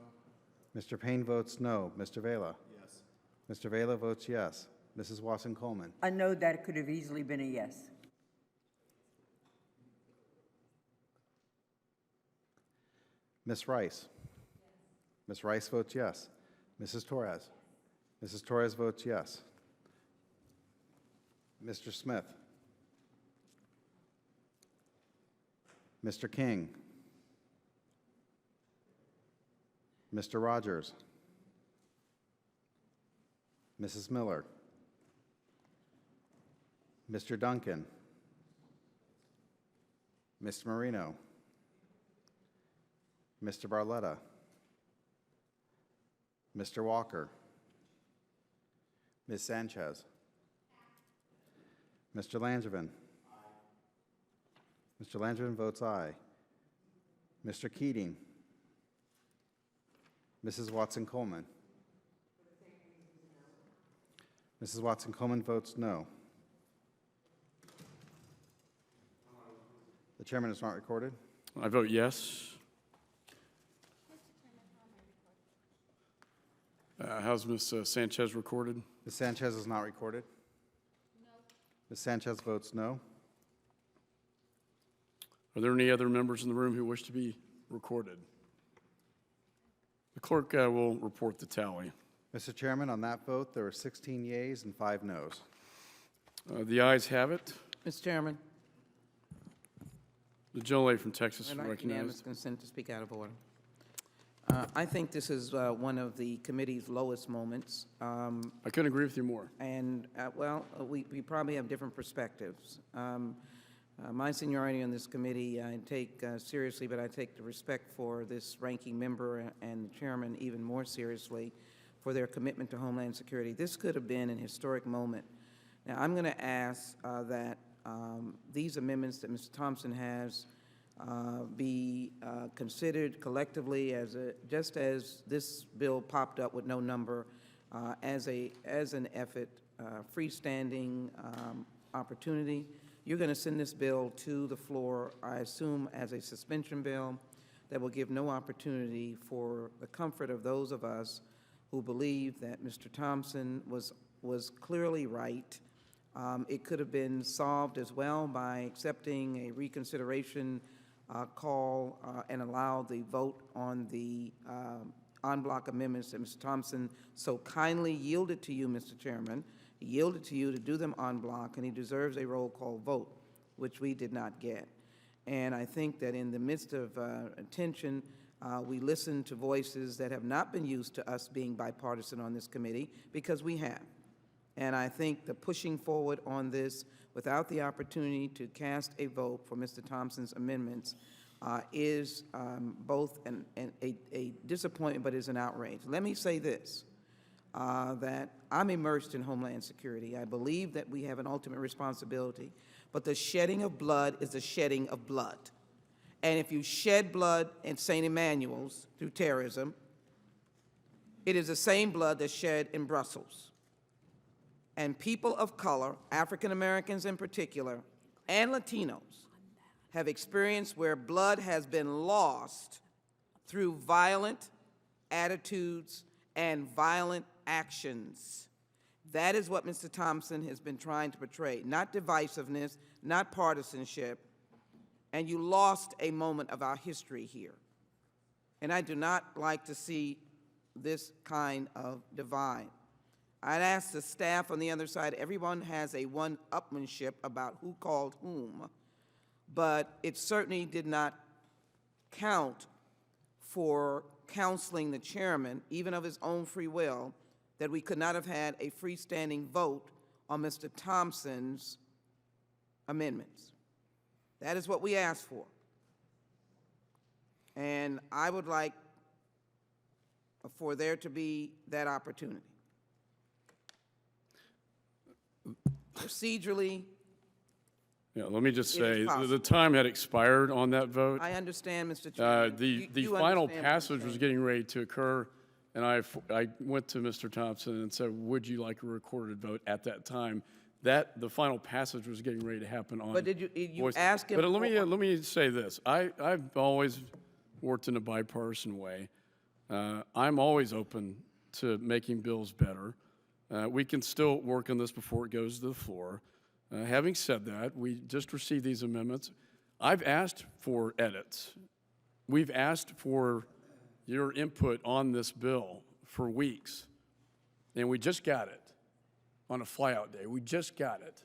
Mr. Payne votes no. Mr. Vela. Yes. Mr. Vela votes yes. Mrs. Watson-Coleman. I know that it could have easily been a yes. Ms. Rice. Ms. Rice votes yes. Mrs. Torres. Mrs. Torres votes yes. Mr. Smith. Mr. King. Mr. Rogers. Mrs. Miller. Mr. Duncan. Mr. Marino. Mr. Barletta. Mr. Walker. Ms. Sanchez. Mr. Langevin. Mr. Langevin votes aye. Mr. Keating. Mrs. Watson-Coleman. Mrs. Watson-Coleman votes no. The chairman is not recorded. I vote yes. How's Ms. Sanchez recorded? Ms. Sanchez is not recorded. No. Ms. Sanchez votes no. Are there any other members in the room who wish to be recorded? The clerk will report the tally. Mr. Chairman, on that vote, there were 16 yeas and 5 noes. The ayes have it. Mr. Chairman, The gentlelady from Texas is I'd like unanimous recognized. consent to speak out of order. I think this is one of the committee's lowest moments. I couldn't agree with you more. And, we probably have different perspectives. My seniority on this committee I take seriously, but I take the respect for this ranking member and the chairman even more seriously for their commitment to Homeland Security. This could have been an historic moment. Now, I'm going to ask that these amendments that Mr. Thompson has be considered collectively as just as this bill popped up with no number, as an effort, freestanding opportunity. You're going to send this bill to the floor, I assume, as a suspension bill that will give no opportunity for the comfort of those of us who believe that Mr. Thompson was clearly right. It could have been solved as well by accepting a reconsideration call and allow the vote on the en bloc amendments that Mr. Thompson so kindly yielded to you, Mr. Chairman. He yielded to you to do them en bloc, and he deserves a roll call vote, which we did not get. And I think that in the midst of tension, we listen to voices that have not been used to us being bipartisan on this committee, because we have. And I think the pushing forward on this without the opportunity to cast a vote for Mr. Thompson's amendments is both a disappointment, but is an outrage. Let me say this, that I'm immersed in Homeland Security. I believe that we have an ultimate responsibility, but the shedding of blood is the shedding of blood. And if you shed blood in St. Emmanuel's through terrorism, it is the same blood that's shed in Brussels. And people of color, African Americans in particular, and Latinos, have experienced where blood has been lost through violent attitudes and violent actions. That is what Mr. Thompson has been trying to portray, not divisiveness, not partisanship, and you lost a moment of our history here. And I do not like to see this kind of divide. I'd ask the staff on the other side, everyone has a one-upmanship about who called whom, but it certainly did not count for counseling the chairman, even of his own free will, that we could not have had a freestanding vote on Mr. Thompson's amendments. That is what we asked for. And I would like for there to be that opportunity. Procedurally, Yeah, let me just It is say, possible. the time had expired on that vote. I understand, Mr. Chairman. The You final understand what I'm passage was saying. getting ready to occur, and I went to Mr. Thompson and said, would you like a recorded vote at that time? The final passage was getting ready to happen on But did you voice. ask him But let for- me say this. I've always worked in a bipartisan way. I'm always open to making bills better. We can still work on this before it goes to the floor. Having said that, we just received these amendments. I've asked for edits. We've asked for your input on this bill for weeks, and we just got it on a flyout day. We just got it.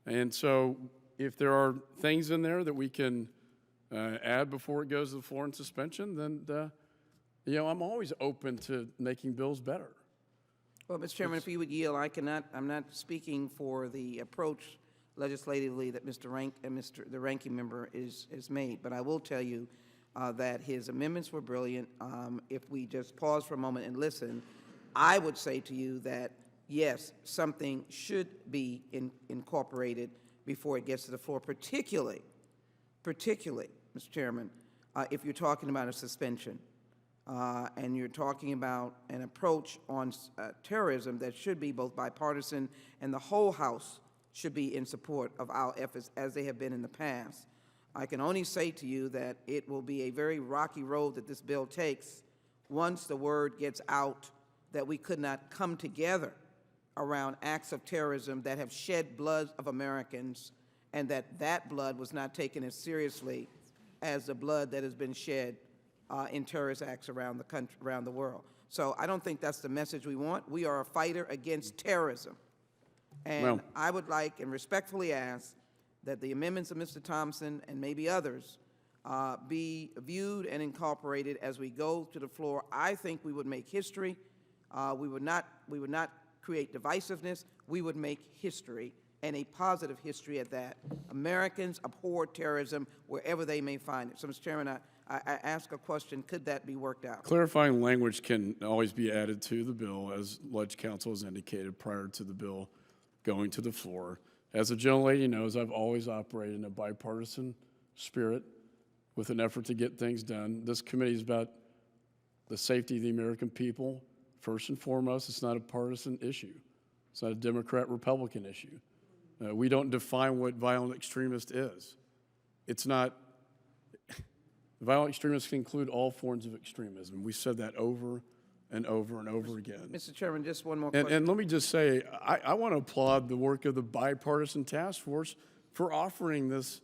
And so if there are things in there that we can add before it goes to the floor in suspension, then I'm always open to making bills better. Well, Mr. Chairman, if you would yield, I'm not speaking for the approach legislatively that the ranking member is made, but I will tell you that his amendments were brilliant. If we just pause for a moment and listen, I would say to you that, yes, something should be incorporated before it gets to the floor, particularly, Mr. Chairman, if you're talking about a suspension. And you're talking about an approach on terrorism that should be both bipartisan, and the whole House should be in support of our efforts as they have been in the past. I can only say to you that it will be a very rocky road that this bill takes once the word gets out that we could not come together around acts of terrorism that have shed blood of Americans, and that blood was not taken as seriously as the blood that has been shed in terrorist acts around the country, around the world. So I don't think that's the message we want. We are a fighter against terrorism. And Well- I would like and respectfully ask that the amendments of Mr. Thompson and maybe others be viewed and incorporated as we go to the floor. I think we would make history. We would not create divisiveness. We would make history, and a positive history at that. Americans abhor terrorism wherever they may find it. So, Mr. Chairman, I ask a question, could that be worked out? Clarifying language can always be added to the bill, as Ledge Council has indicated prior to the bill going to the floor. As the gentlelady knows, I've always operated in a bipartisan spirit with an effort to get things done. This committee is about the safety of the American people. First and foremost, it's not a partisan issue. It's not a Democrat-Republican issue. We don't define what violent extremist is. It's not, violent extremists can include all forms of extremism. We said that over and over and over again. Mr. Chairman, just one more question. And let me just say, I want to applaud the work of the bipartisan task force for offering this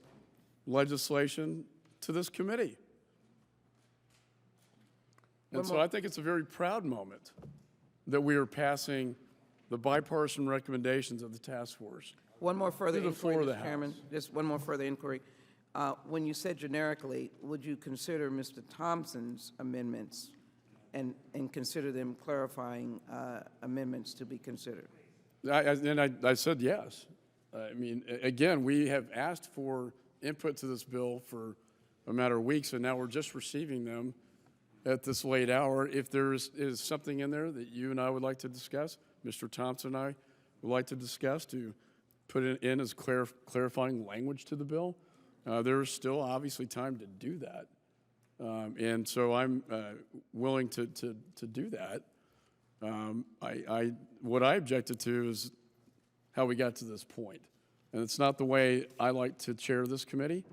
legislation to this committee. And so I think it's a very proud moment that we are passing the bipartisan recommendations of the task force. One more further To the inquiry, floor of the Mr. Chairman. House. Just one more further inquiry. When you said generically, would you consider Mr. Thompson's amendments and consider them clarifying amendments to be considered? I said yes. I mean, again, we have asked for input to this bill for a matter of weeks, and now we're just receiving them at this late hour. If there is something in there that you and I would like to discuss, Mr. Thompson and I would like to discuss to put it in as clarifying language to the bill, there is still obviously time to do that. And so I'm willing to do that. What I objected to is how we got to this point. And it's not the way I like to chair this committee.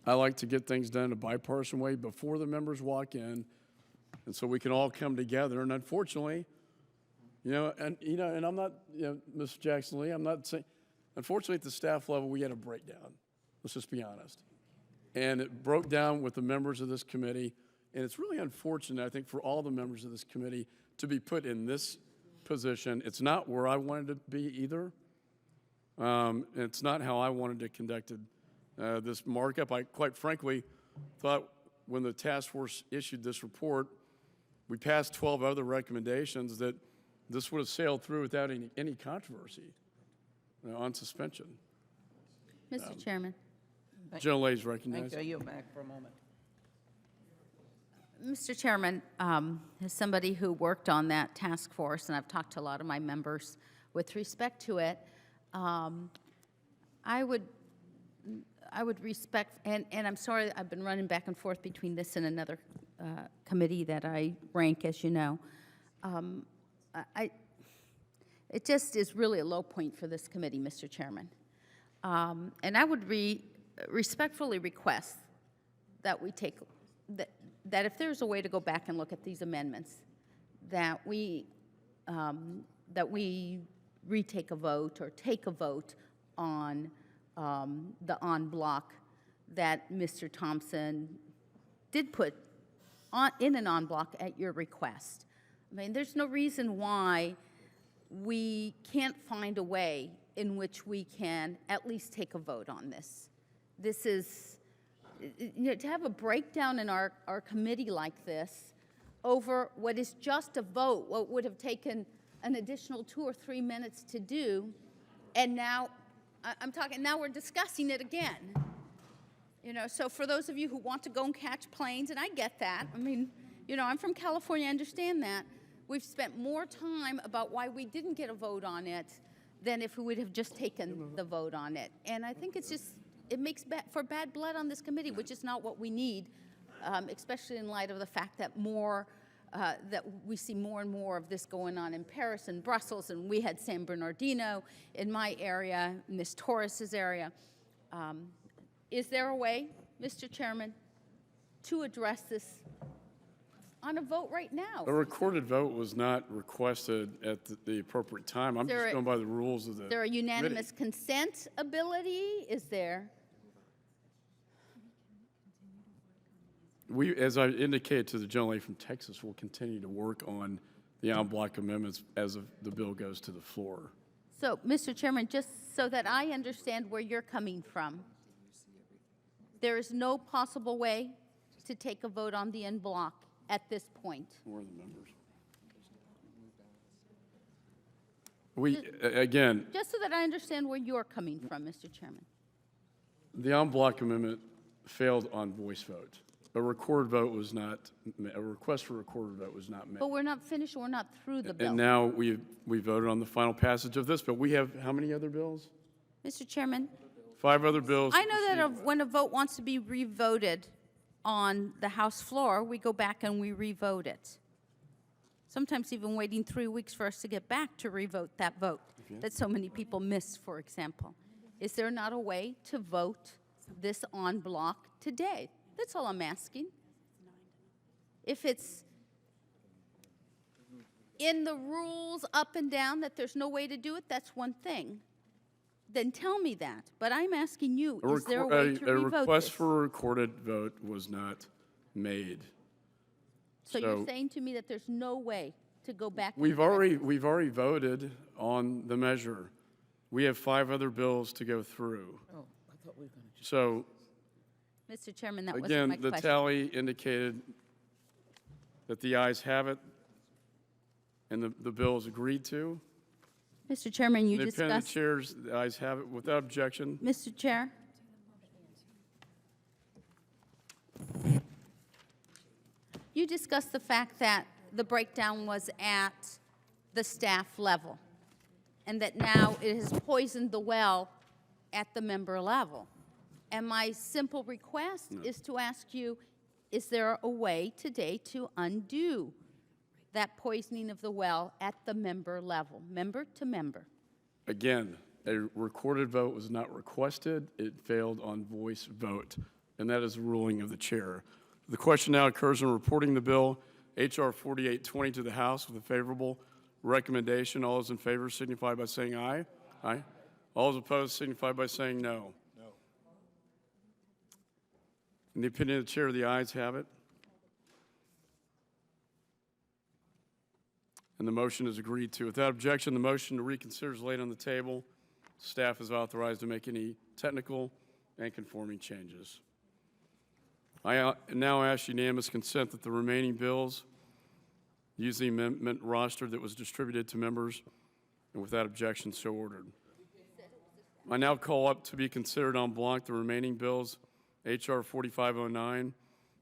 I like to get things done in a bipartisan way before the members walk in, and so we can all come together. And unfortunately, and I'm not, Ms. Jackson Lee, I'm not saying, unfortunately at the staff level, we had a breakdown. Let's just be honest. And it broke down with the members of this committee, and it's really unfortunate, I think, for all the members of this committee to be put in this position. It's not where I wanted to be either. It's not how I wanted to conduct this markup. I, quite frankly, thought when the task force issued this report, we passed 12 other recommendations that this would have sailed through without any controversy on suspension. Mr. Chairman. Gentlelady's recognized. Thank you. Yield back for a moment. Mr. Chairman, as somebody who worked on that task force, and I've talked to a lot of my members with respect to it, I would respect, and I'm sorry, I've been running back and forth between this and another committee that I rank, as you know. It just is really a low point for this committee, Mr. Chairman. And I would respectfully request that we take, that if there's a way to go back and look at these amendments, that we retake a vote or take a vote on the en bloc that Mr. Thompson did put in an en bloc at your request. I mean, there's no reason why we can't find a way in which we can at least take a vote on this. This is, to have a breakdown in our committee like this over what is just a vote, what would have taken an additional 2 or 3 minutes to do, and now, now we're discussing it again. So for those of you who want to go and catch planes, and I get that, I mean, I'm from California, I understand that. We've spent more time about why we didn't get a vote on it than if we would have just taken the vote on it. And I think it's just, it makes for bad blood on this committee, which is not what we need, especially in light of the fact that that we see more and more of this going on in Paris and Brussels, and we had San Bernardino in my area, Ms. Torres's area. Is there a way, Mr. Chairman, to address this on a vote right now? A recorded vote was not requested at the appropriate time. I'm just going by the rules of the Is there a unanimous committee. consent ability? Is there? As I indicated to the gentleman from Texas, we'll continue to work on the en bloc amendments as the bill goes to the floor. So, Mr. Chairman, just so that I understand where you're coming from, there is no possible way to take a vote on the en bloc at this point. Where are the members? Again, Just so that I understand where you're coming from, Mr. Chairman. the en bloc amendment failed on voice vote. A recorded vote was not, a request for recorded vote was not made. But we're not finished, we're not through the bill. And now we voted on the final passage of this, but we have how many other bills? Mr. Chairman, 5 other bills. I know that when a vote wants to be revoted on the House floor, we go back and we revote it. Sometimes even waiting 3 weeks for us to get back to revote that vote that so many people miss, for example. Is there not a way to vote this en bloc today? That's all I'm asking. If it's in the rules up and down that there's no way to do it, that's one thing. Then tell me that. But I'm asking you, is there a way to A revote request this? for a recorded vote was not made. So you're saying to me that there's no way to go back? and We've correct already voted on the measure. We have 5 other bills to go through. Oh, I thought we were going to. So Mr. Chairman, that wasn't my again, the question. tally indicated that the ayes have it, and the bill is agreed to. Mr. Chairman, you Independent discussed. chairs, the ayes have it without objection. Mr. Chair? You discussed the fact that the breakdown was at the staff level, and that now it has poisoned the well at the member level. And my simple request is to ask you, is there a way today to undo that poisoning of the well at the member level, member to member? Again, a recorded vote was not requested. It failed on voice vote, and that is the ruling of the chair. The question now occurs in reporting the bill, H.R. 4820, to the House with a favorable recommendation. All those in favor signify by saying aye. Aye. All those opposed signify by saying no. No. In the opinion of the chair, the ayes have it. And the motion is agreed to. Without objection, the motion to reconsider is laid on the table. Staff is authorized to make any technical and conforming changes. I now ask unanimous consent that the remaining bills use the amendment roster that was distributed to members, and without objection, so ordered. I now call up to be considered en bloc the remaining bills, H.R. 4509,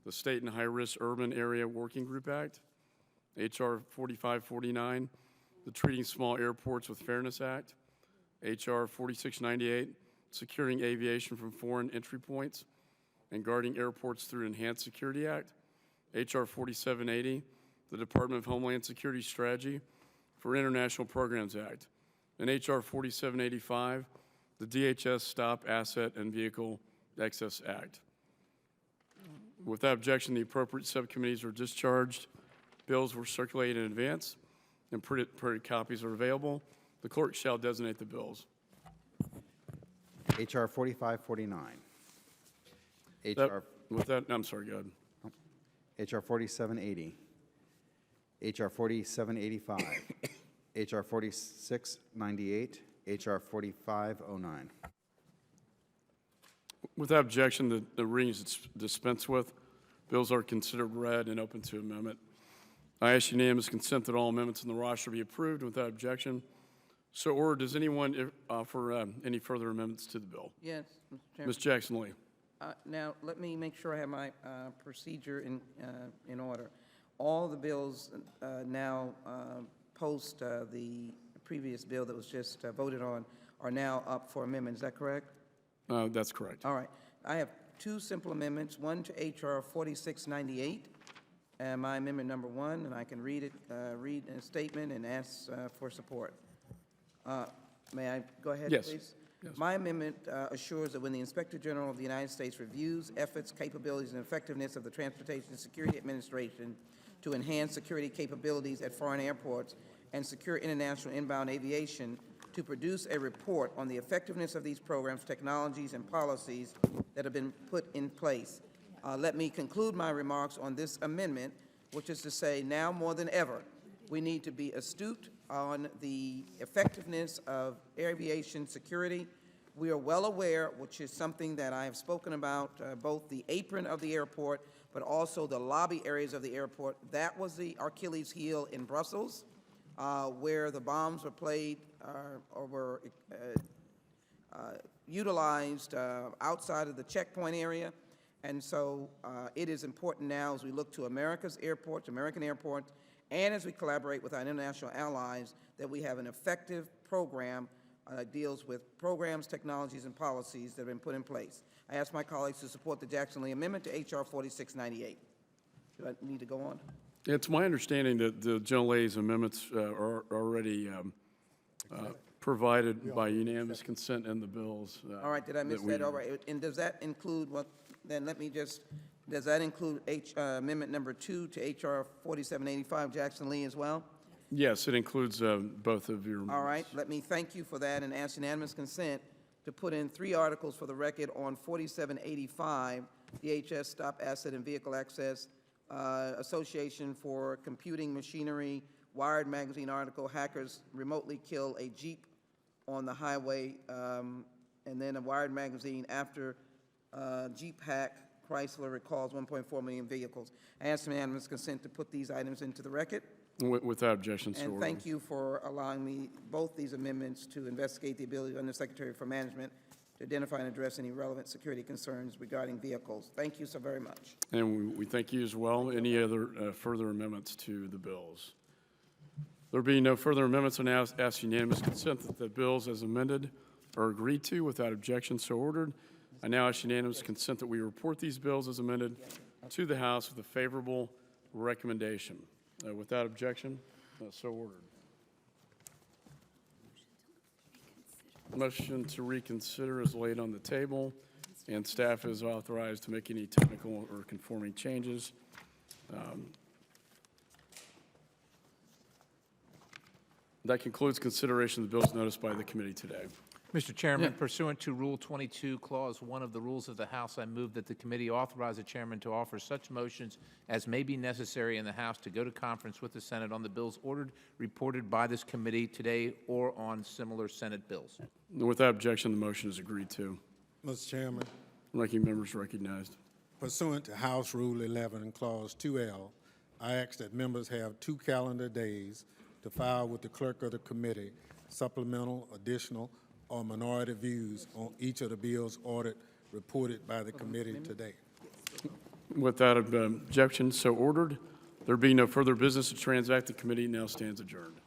the State and High-Risk Urban Area Working Group Act, H.R. 4549, the Treating Small Airports with Fairness Act, H.R. 4698, Securing Aviation from Foreign Entry Points and Guarding Airports through Enhanced Security Act, H.R. 4780, the Department of Homeland Security Strategy for International Programs Act, and H.R. 4785, the DHS Stop Asset and Vehicle Excess Act. Without objection, the appropriate subcommittees are discharged. Bills were circulated in advance, and printed copies are available. The clerk shall designate the bills. H.R. 4549. I'm sorry, go ahead. H.R. 4780. H.R. 4785. H.R. 4698. H.R. 4509. Without objection, the reading is dispensed with. Bills are considered read and open to amendment. I ask unanimous consent that all amendments in the roster be approved without objection. So ordered. Does anyone offer any further amendments to the bill? Yes, Mr. Chairman. Ms. Jackson-Lee. Now, let me make sure I have my procedure in order. All the bills now post the previous bill that was just voted on are now up for amendment. Is that correct? That's correct. All right. I have 2 simple amendments, one to H.R. 4698, and my amendment number 1, and I can read it, read a statement and ask for support. May I go ahead, Yes. please? Yes. My amendment assures that when the Inspector General of the United States reviews efforts, capabilities, and effectiveness of the Transportation Security Administration to enhance security capabilities at foreign airports and secure international inbound aviation, to produce a report on the effectiveness of these programs, technologies, and policies that have been put in place. Let me conclude my remarks on this amendment, which is to say, now more than ever, we need to be astute on the effectiveness of aviation security. We are well aware, which is something that I have spoken about, both the apron of the airport, but also the lobby areas of the airport. That was the Achilles heel in Brussels, where the bombs were played or were utilized outside of the checkpoint area. And so it is important now, as we look to America's airports, American airports, and as we collaborate with our international allies, that we have an effective program that deals with programs, technologies, and policies that have been put in place. I ask my colleagues to support the Jackson Lee Amendment to H.R. 4698. Do I need to go on? It's my understanding that the General Lay's amendments are already provided by unanimous consent in the bills. All right, did I miss that? All right, and does that include what, then let me just, does that include Amendment number 2 to H.R. 4785, Jackson Lee as well? Yes, it includes both of your amendments. All right, let me thank you for that and ask unanimous consent to put in 3 articles for the record on 4785, DHS Stop Asset and Vehicle Access Association for Computing Machinery, Wired Magazine article, hackers remotely kill a Jeep on the highway, and then a Wired Magazine after Jeep hack, Chrysler recalls 1.4 million vehicles. I ask unanimous consent to put these items into the record. Without objection, so And ordered. thank you for allowing me both these amendments to investigate the ability of the Undersecretary for Management to identify and address any relevant security concerns regarding vehicles. Thank you so very much. And we thank you as well. Any other further amendments to the bills? There being no further amendments, I now ask unanimous consent that the bills as amended are agreed to without objection, so ordered. I now ask unanimous consent that we report these bills as amended to the House with a favorable recommendation. Without objection, so ordered. Motion to reconsider is laid on the table, and staff is authorized to make any technical or conforming changes. That concludes consideration of the bills noticed by the committee today. Mr. Chairman, pursuant to Rule 22, Clause 1 of the Rules of the House, I move that the committee authorize the chairman to offer such motions as may be necessary in the House to go to conference with the Senate on the bills reported by this committee today or on similar Senate bills. Without objection, the motion is agreed to. Mr. Chairman, Ranking members recognized. pursuant to House Rule 11 and Clause 2L, I ask that members have 2 calendar days to file with the clerk of the committee supplemental, additional, or minority views on each of the bills ordered reported by the committee today. Without objection, so ordered. There being no further business to transact, the committee now stands adjourned.